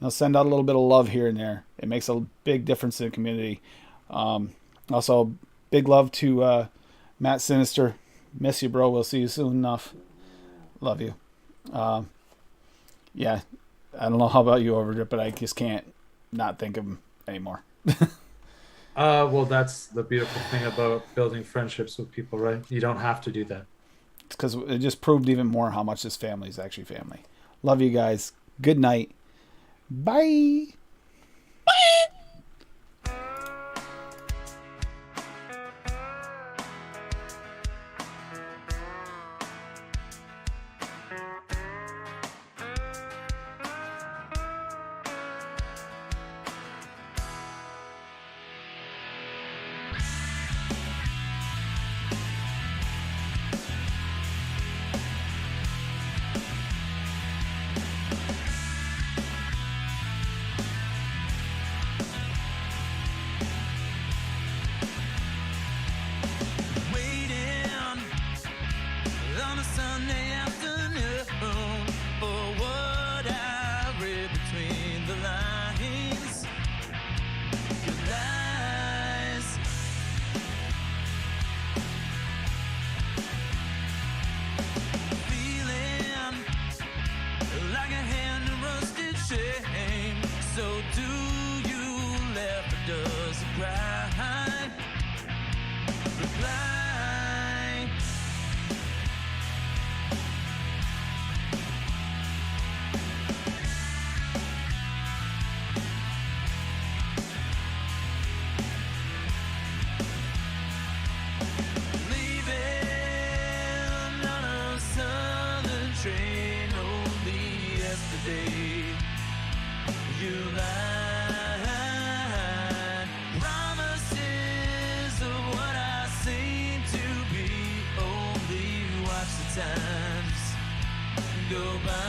Send out a little bit of love here and there. It makes a big difference in the community. Also, big love to Matt Sinister. Miss you, bro. We'll see you soon enough. Love you. Yeah, I don't know how about you, Overdrip, but I just can't not think of him anymore. Well, that's the beautiful thing about building friendships with people, right? You don't have to do that. Because it just proved even more how much this family is actually family. Love you guys. Good night. Bye. Times go by.